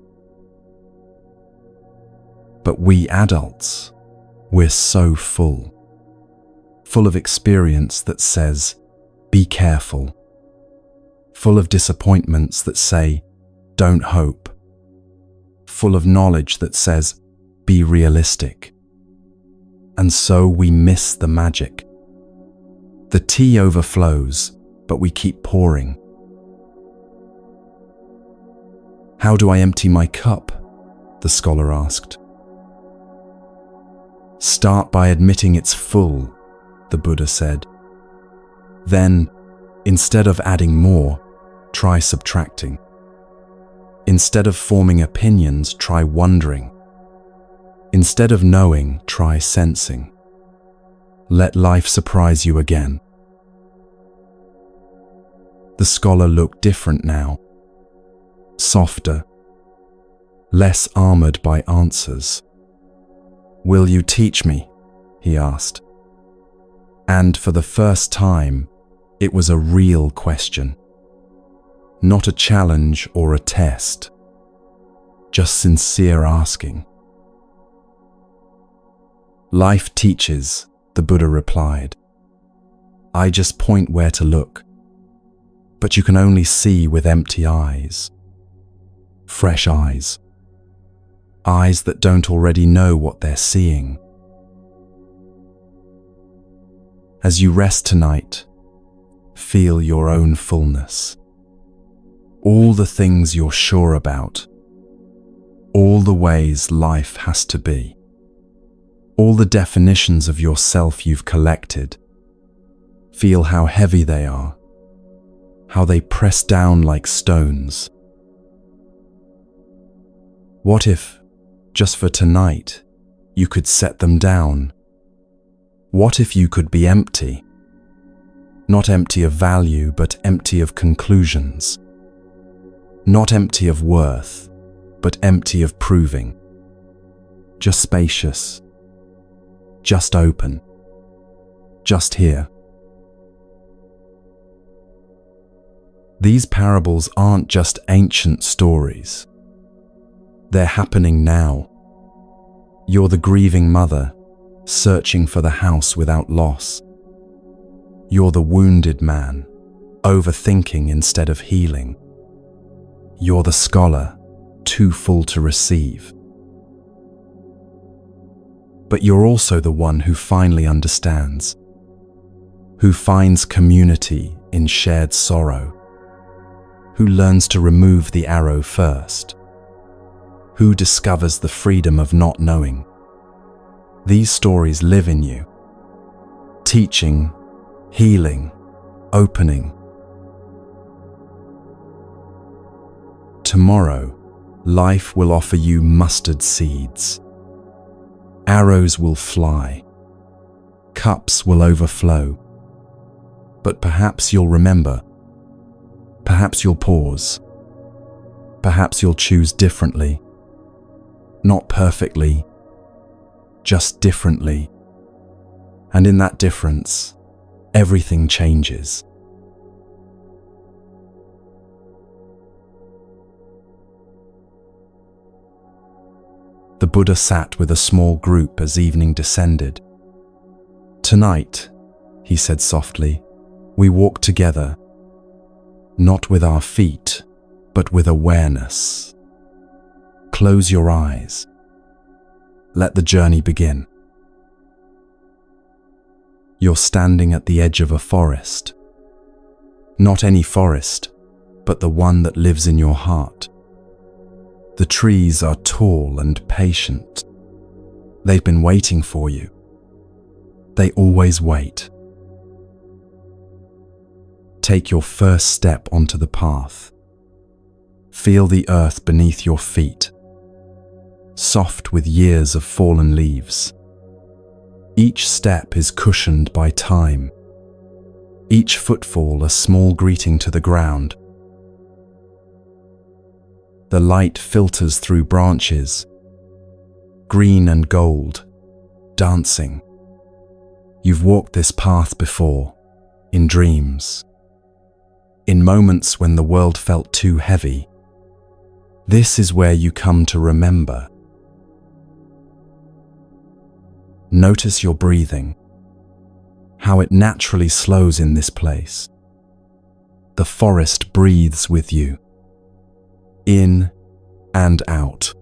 But we adults, we're so full. Full of experience that says, "Be careful." Full of disappointments that say, "Don't hope." Full of knowledge that says, "Be realistic." And so we miss the magic. The tea overflows, but we keep pouring. "How do I empty my cup?" the scholar asked. "Start by admitting it's full," the Buddha said. Then, instead of adding more, try subtracting. Instead of forming opinions, try wondering. Instead of knowing, try sensing. Let life surprise you again. The scholar looked different now. Softer. Less armored by answers. "Will you teach me?" he asked. And for the first time, it was a real question. Not a challenge or a test, just sincere asking. "Life teaches," the Buddha replied. "I just point where to look, but you can only see with empty eyes. Fresh eyes. Eyes that don't already know what they're seeing. As you rest tonight, feel your own fullness. All the things you're sure about. All the ways life has to be. All the definitions of yourself you've collected. Feel how heavy they are, how they press down like stones. What if, just for tonight, you could set them down? What if you could be empty? Not empty of value, but empty of conclusions. Not empty of worth, but empty of proving. Just spacious. Just open. Just here. These parables aren't just ancient stories. They're happening now. You're the grieving mother, searching for the house without loss. You're the wounded man, overthinking instead of healing. You're the scholar, too full to receive. But you're also the one who finally understands, who finds community in shared sorrow, who learns to remove the arrow first, who discovers the freedom of not knowing. These stories live in you, teaching, healing, opening. Tomorrow, life will offer you mustard seeds. Arrows will fly. Cups will overflow. But perhaps you'll remember. Perhaps you'll pause. Perhaps you'll choose differently. Not perfectly, just differently. And in that difference, everything changes. The Buddha sat with a small group as evening descended. "Tonight," he said softly, "we walk together, not with our feet, but with awareness. Close your eyes. Let the journey begin." You're standing at the edge of a forest. Not any forest, but the one that lives in your heart. The trees are tall and patient. They've been waiting for you. They always wait. Take your first step onto the path. Feel the earth beneath your feet, soft with years of fallen leaves. Each step is cushioned by time. Each footfall a small greeting to the ground. The light filters through branches, green and gold, dancing. You've walked this path before, in dreams, in moments when the world felt too heavy. This is where you come to remember. Notice your breathing, how it naturally slows in this place. The forest breathes with you, in and out.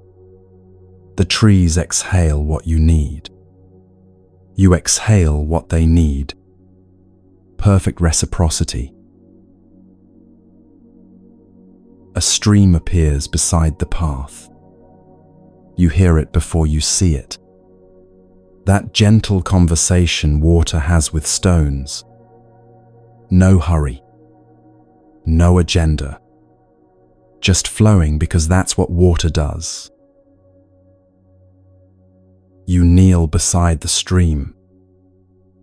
The trees exhale what you need. You exhale what they need. Perfect reciprocity. A stream appears beside the path. You hear it before you see it. That gentle conversation water has with stones. No hurry. No agenda. Just flowing because that's what water does. You kneel beside the stream.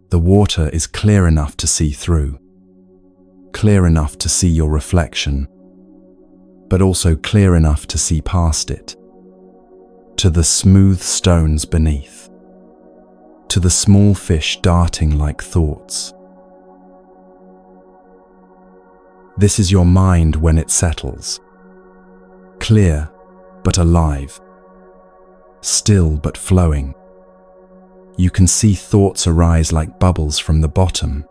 The water is clear enough to see through, clear enough to see your reflection, but also clear enough to see past it, to the smooth stones beneath. to the small fish darting like thoughts. This is your mind when it settles, clear but alive, still but flowing. You can see thoughts arise like bubbles from the bottom.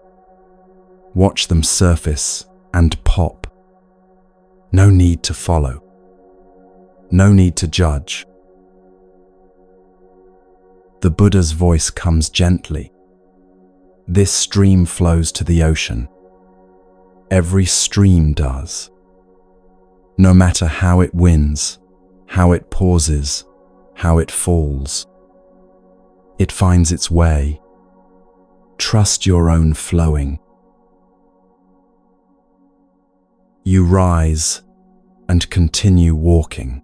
Watch them surface and pop. No need to follow. No need to judge. The Buddha's voice comes gently. This stream flows to the ocean. Every stream does. No matter how it wins, how it pauses, how it falls, it finds its way. Trust your own flowing. You rise and continue walking.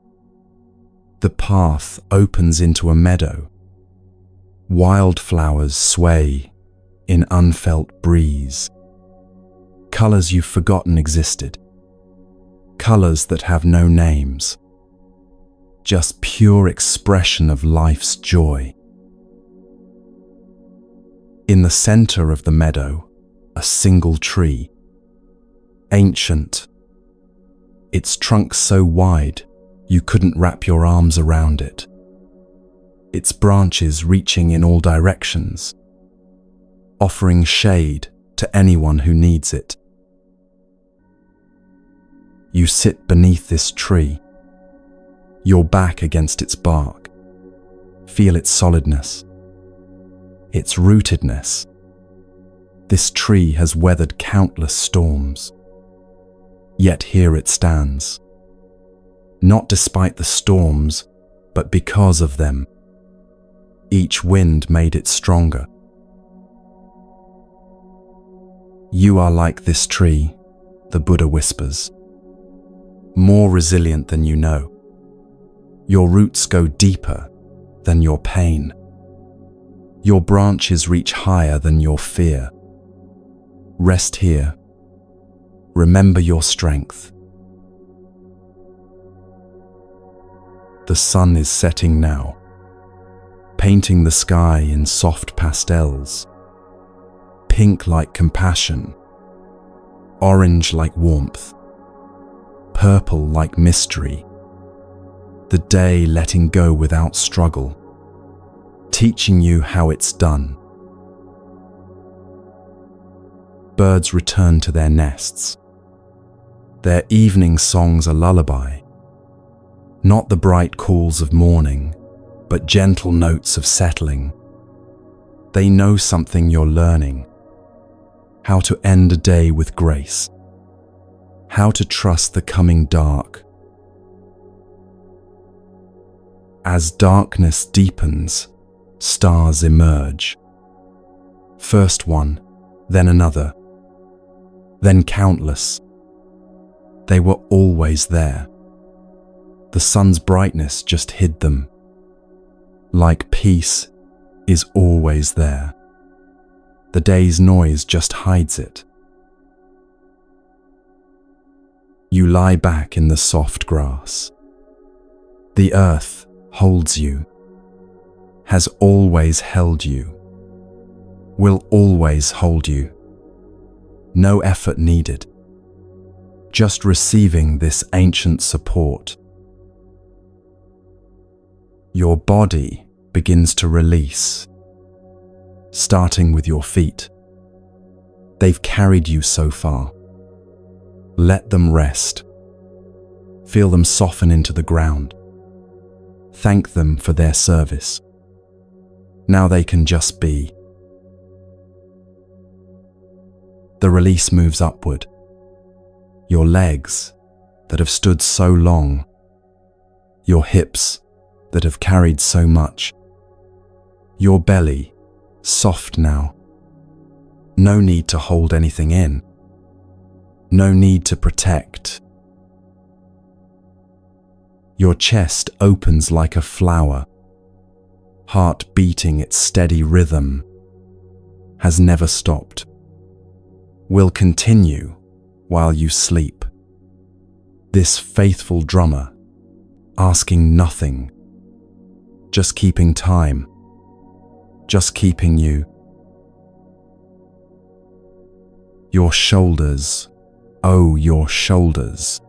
The path opens into a meadow. Wildflowers sway in unfelt breeze. Colors you've forgotten existed. Colors that have no names. Just pure expression of life's joy. In the center of the meadow, a single tree. Ancient. Its trunk so wide you couldn't wrap your arms around it. Its branches reaching in all directions, offering shade to anyone who needs it. You sit beneath this tree, your back against its bark. Feel its solidness, its rootedness. This tree has weathered countless storms, yet here it stands. Not despite the storms, but because of them. Each wind made it stronger. You are like this tree, the Buddha whispers. More resilient than you know. Your roots go deeper than your pain. Your branches reach higher than your fear. Rest here. Remember your strength. The sun is setting now, painting the sky in soft pastels. Pink like compassion, orange like warmth, purple like mystery. The day letting go without struggle, teaching you how it's done. Birds return to their nests. Their evening songs a lullaby. Not the bright calls of morning, but gentle notes of settling. They know something you're learning. How to end a day with grace. How to trust the coming dark. As darkness deepens, stars emerge. First one, then another, then countless. They were always there. The sun's brightness just hid them. Like peace is always there. The day's noise just hides it. You lie back in the soft grass. The earth holds you, has always held you, will always hold you. No effort needed, just receiving this ancient support. Your body begins to release, starting with your feet. They've carried you so far. Let them rest. Feel them soften into the ground. Thank them for their service. Now they can just be. The release moves upward. Your legs that have stood so long. Your hips that have carried so much. Your belly, soft now. No need to hold anything in. No need to protect. Your chest opens like a flower. Heart beating its steady rhythm. Has never stopped. Will continue while you sleep. This faithful drummer, asking nothing. Just keeping time, just keeping you. Your shoulders, oh, your shoulders.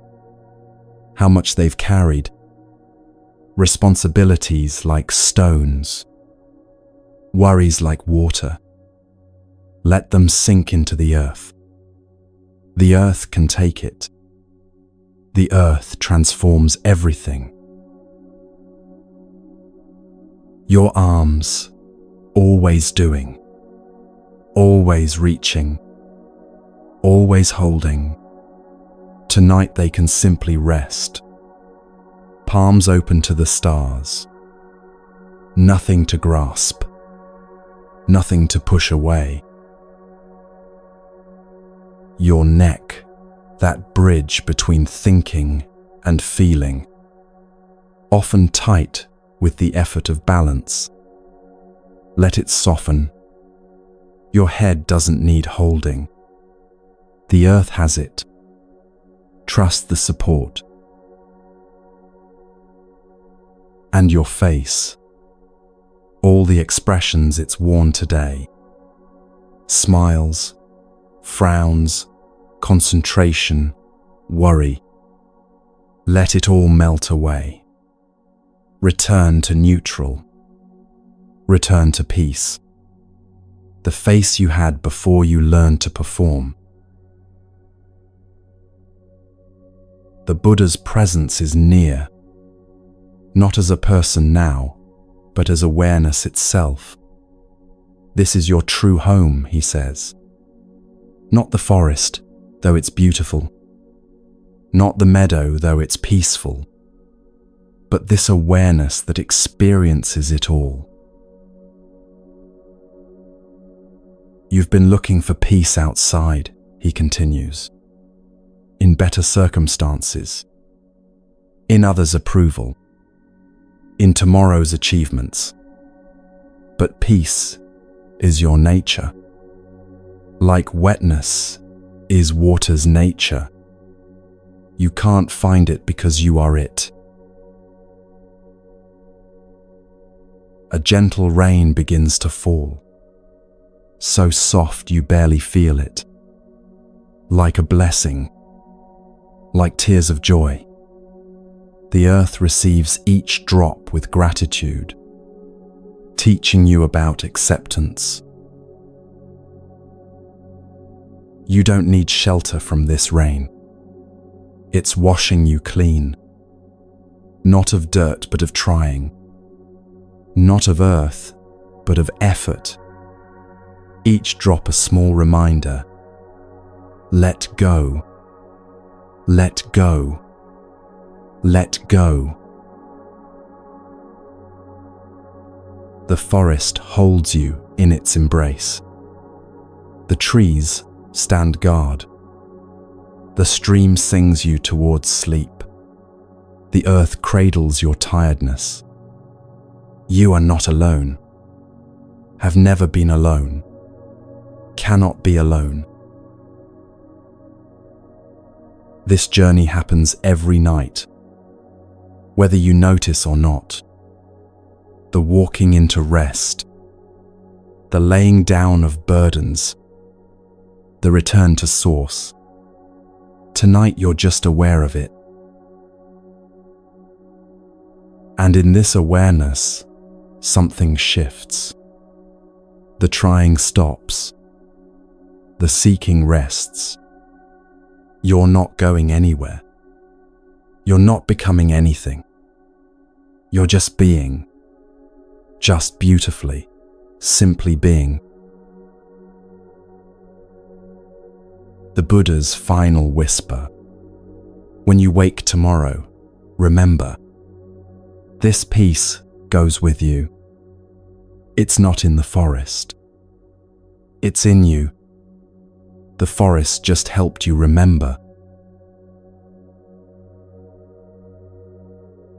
How much they've carried. Responsibilities like stones. Worries like water. Let them sink into the earth. The earth can take it. The earth transforms everything. Your arms, always doing, always reaching, always holding. Tonight they can simply rest. Palms open to the stars. Nothing to grasp. Nothing to push away. Your neck, that bridge between thinking and feeling, often tight with the effort of balance. Let it soften. Your head doesn't need holding. The earth has it. Trust the support. And your face, all the expressions it's worn today. Smiles, frowns, concentration, worry. Let it all melt away. Return to neutral. Return to peace. The face you had before you learned to perform. The Buddha's presence is near, not as a person now, but as awareness itself. This is your true home, he says. Not the forest, though it's beautiful. Not the meadow, though it's peaceful. But this awareness that experiences it all. You've been looking for peace outside, he continues. In better circumstances. In others' approval. In tomorrow's achievements. But peace is your nature. Like wetness is water's nature. You can't find it because you are it. A gentle rain begins to fall. So soft you barely feel it. Like a blessing. Like tears of joy. The earth receives each drop with gratitude, teaching you about acceptance. You don't need shelter from this rain. It's washing you clean. Not of dirt, but of trying. Not of earth, but of effort. Each drop a small reminder. Let go. Let go. Let go. The forest holds you in its embrace. The trees stand guard. The stream sings you towards sleep. The earth cradles your tiredness. You are not alone. Have never been alone. Cannot be alone. This journey happens every night, whether you notice or not. The walking into rest, the laying down of burdens, the return to source. Tonight you're just aware of it. And in this awareness, something shifts. The trying stops. The seeking rests. You're not going anywhere. You're not becoming anything. You're just being. Just beautifully, simply being. The Buddha's final whisper. When you wake tomorrow, remember, this peace goes with you. It's not in the forest. It's in you. The forest just helped you remember.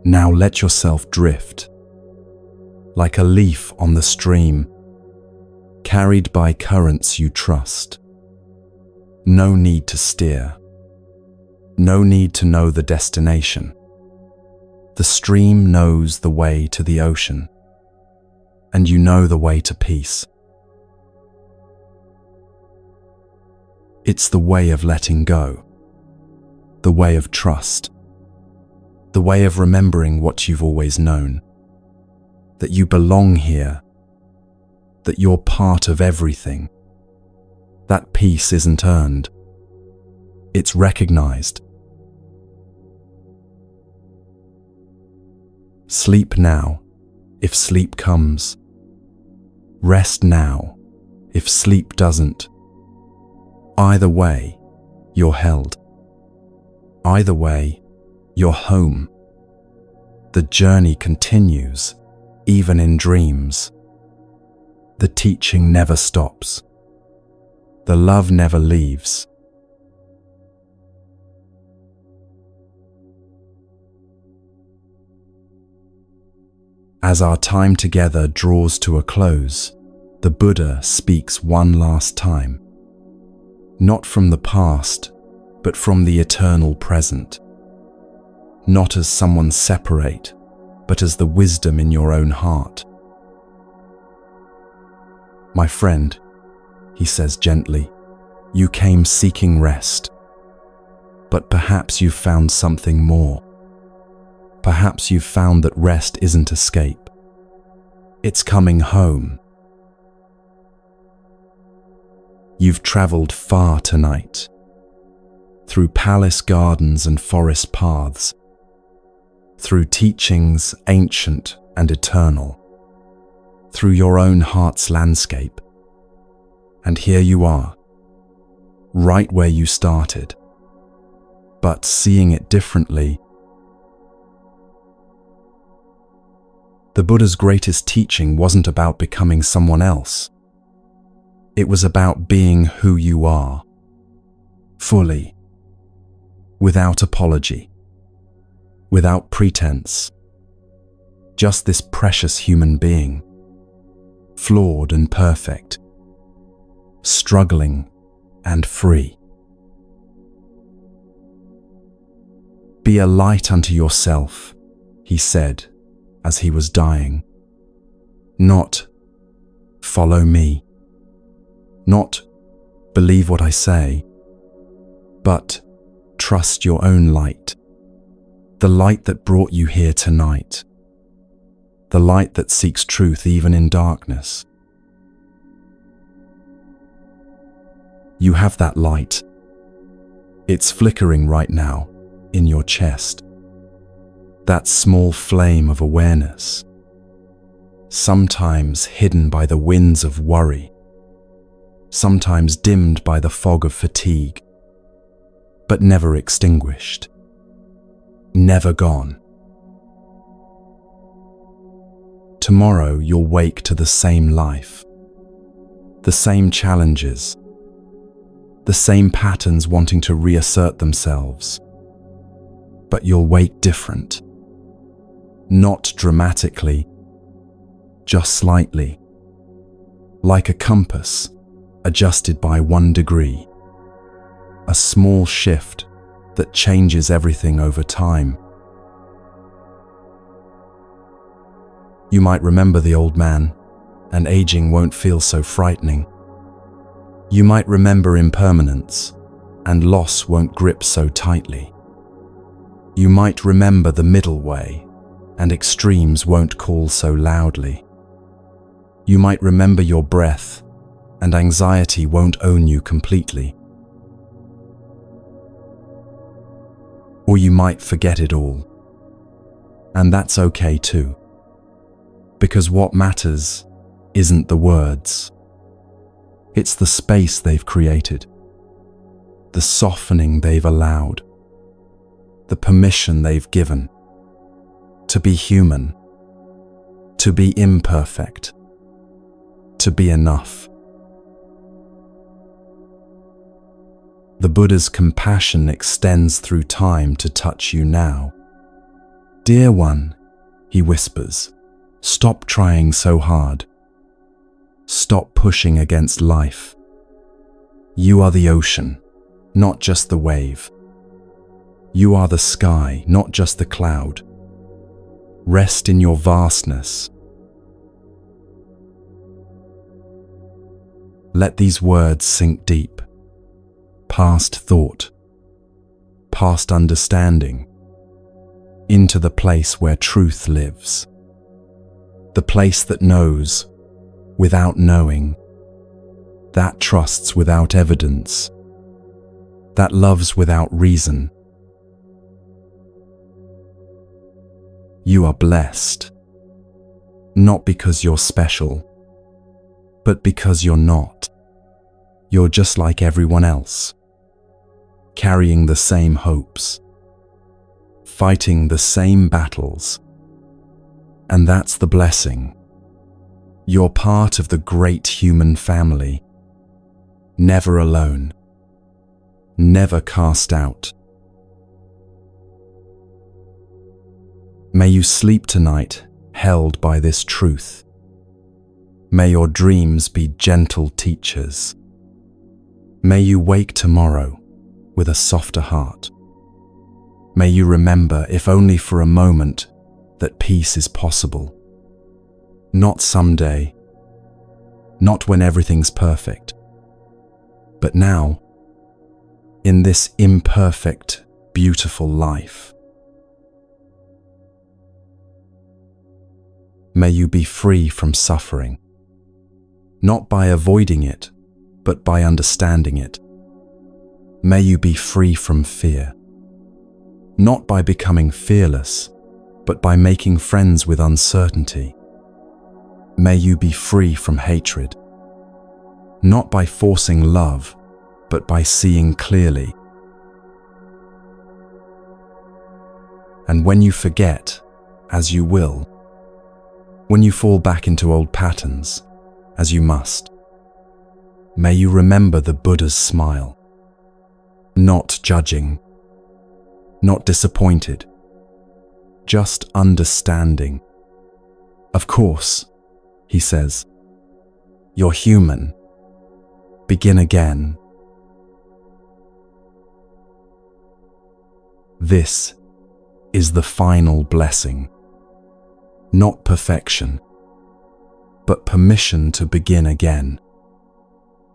Now let yourself drift, like a leaf on the stream, carried by currents you trust. No need to steer. No need to know the destination. The stream knows the way to the ocean, and you know the way to peace. It's the way of letting go, the way of trust, the way of remembering what you've always known, that you belong here, that you're part of everything. That peace isn't earned, it's recognized. Sleep now, if sleep comes. Rest now, if sleep doesn't. Either way, you're held. Either way, you're home. The journey continues, even in dreams. The teaching never stops. The love never leaves. As our time together draws to a close, the Buddha speaks one last time. Not from the past, but from the eternal present. Not as someone separate, but as the wisdom in your own heart. My friend, he says gently, you came seeking rest, but perhaps you've found something more. Perhaps you've found that rest isn't escape. It's coming home. You've traveled far tonight, through palace gardens and forest paths, through teachings ancient and eternal, through your own heart's landscape. And here you are, right where you started, but seeing it differently. The Buddha's greatest teaching wasn't about becoming someone else. It was about being who you are, fully, without apology, without pretense. Just this precious human being, flawed and perfect, struggling and free. Be a light unto yourself, he said as he was dying. Not, follow me. Not, believe what I say. But, trust your own light. The light that brought you here tonight. The light that seeks truth even in darkness. You have that light. It's flickering right now in your chest. That small flame of awareness, sometimes hidden by the winds of worry, sometimes dimmed by the fog of fatigue, but never extinguished, never gone. Tomorrow you'll wake to the same life, the same challenges, the same patterns wanting to reassert themselves, but you'll wake different. Not dramatically, just slightly, like a compass adjusted by 1 degree, a small shift that changes everything over time. You might remember the old man, and aging won't feel so frightening. You might remember impermanence, and loss won't grip so tightly. You might remember the middle way, and extremes won't call so loudly. You might remember your breath, and anxiety won't own you completely. Or you might forget it all. And that's okay too. Because what matters isn't the words. It's the space they've created, the softening they've allowed, the permission they've given. To be human, to be imperfect, to be enough. The Buddha's compassion extends through time to touch you now. Dear one, he whispers, stop trying so hard. Stop pushing against life. You are the ocean, not just the wave. You are the sky, not just the cloud. Rest in your vastness. Let these words sink deep, past thought, past understanding, into the place where truth lives. The place that knows without knowing, that trusts without evidence, that loves without reason. You are blessed, not because you're special, but because you're not. You're just like everyone else, carrying the same hopes, fighting the same battles. And that's the blessing. You're part of the great human family, never alone, never cast out. May you sleep tonight held by this truth. May your dreams be gentle teachers. May you wake tomorrow with a softer heart. May you remember, if only for a moment, that peace is possible. Not someday, not when everything's perfect, but now, in this imperfect, beautiful life. May you be free from suffering, not by avoiding it, but by understanding it. May you be free from fear, not by becoming fearless, but by making friends with uncertainty. May you be free from hatred, not by forcing love, but by seeing clearly. And when you forget, as you will, when you fall back into old patterns, as you must, may you remember the Buddha's smile, not judging, not disappointed, just understanding. Of course, he says, you're human. Begin again. This is the final blessing. Not perfection, but permission to begin again.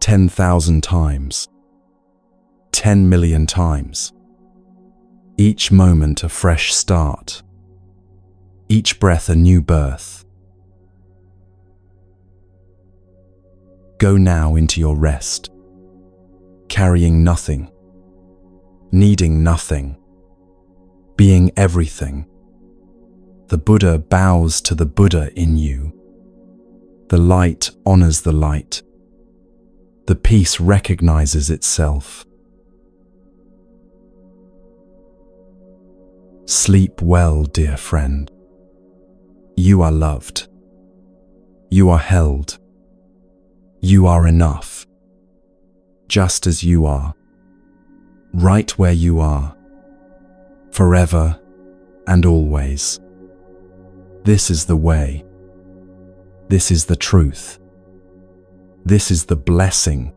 10,000 times. 10 million times. Each moment a fresh start. Each breath a new birth. Go now into your rest, carrying nothing, needing nothing, being everything. The Buddha bows to the Buddha in you. The light honors the light. The peace recognizes itself. Sleep well, dear friend. You are loved. You are held. You are enough, just as you are, right where you are, forever and always. This is the way. This is the truth. This is the blessing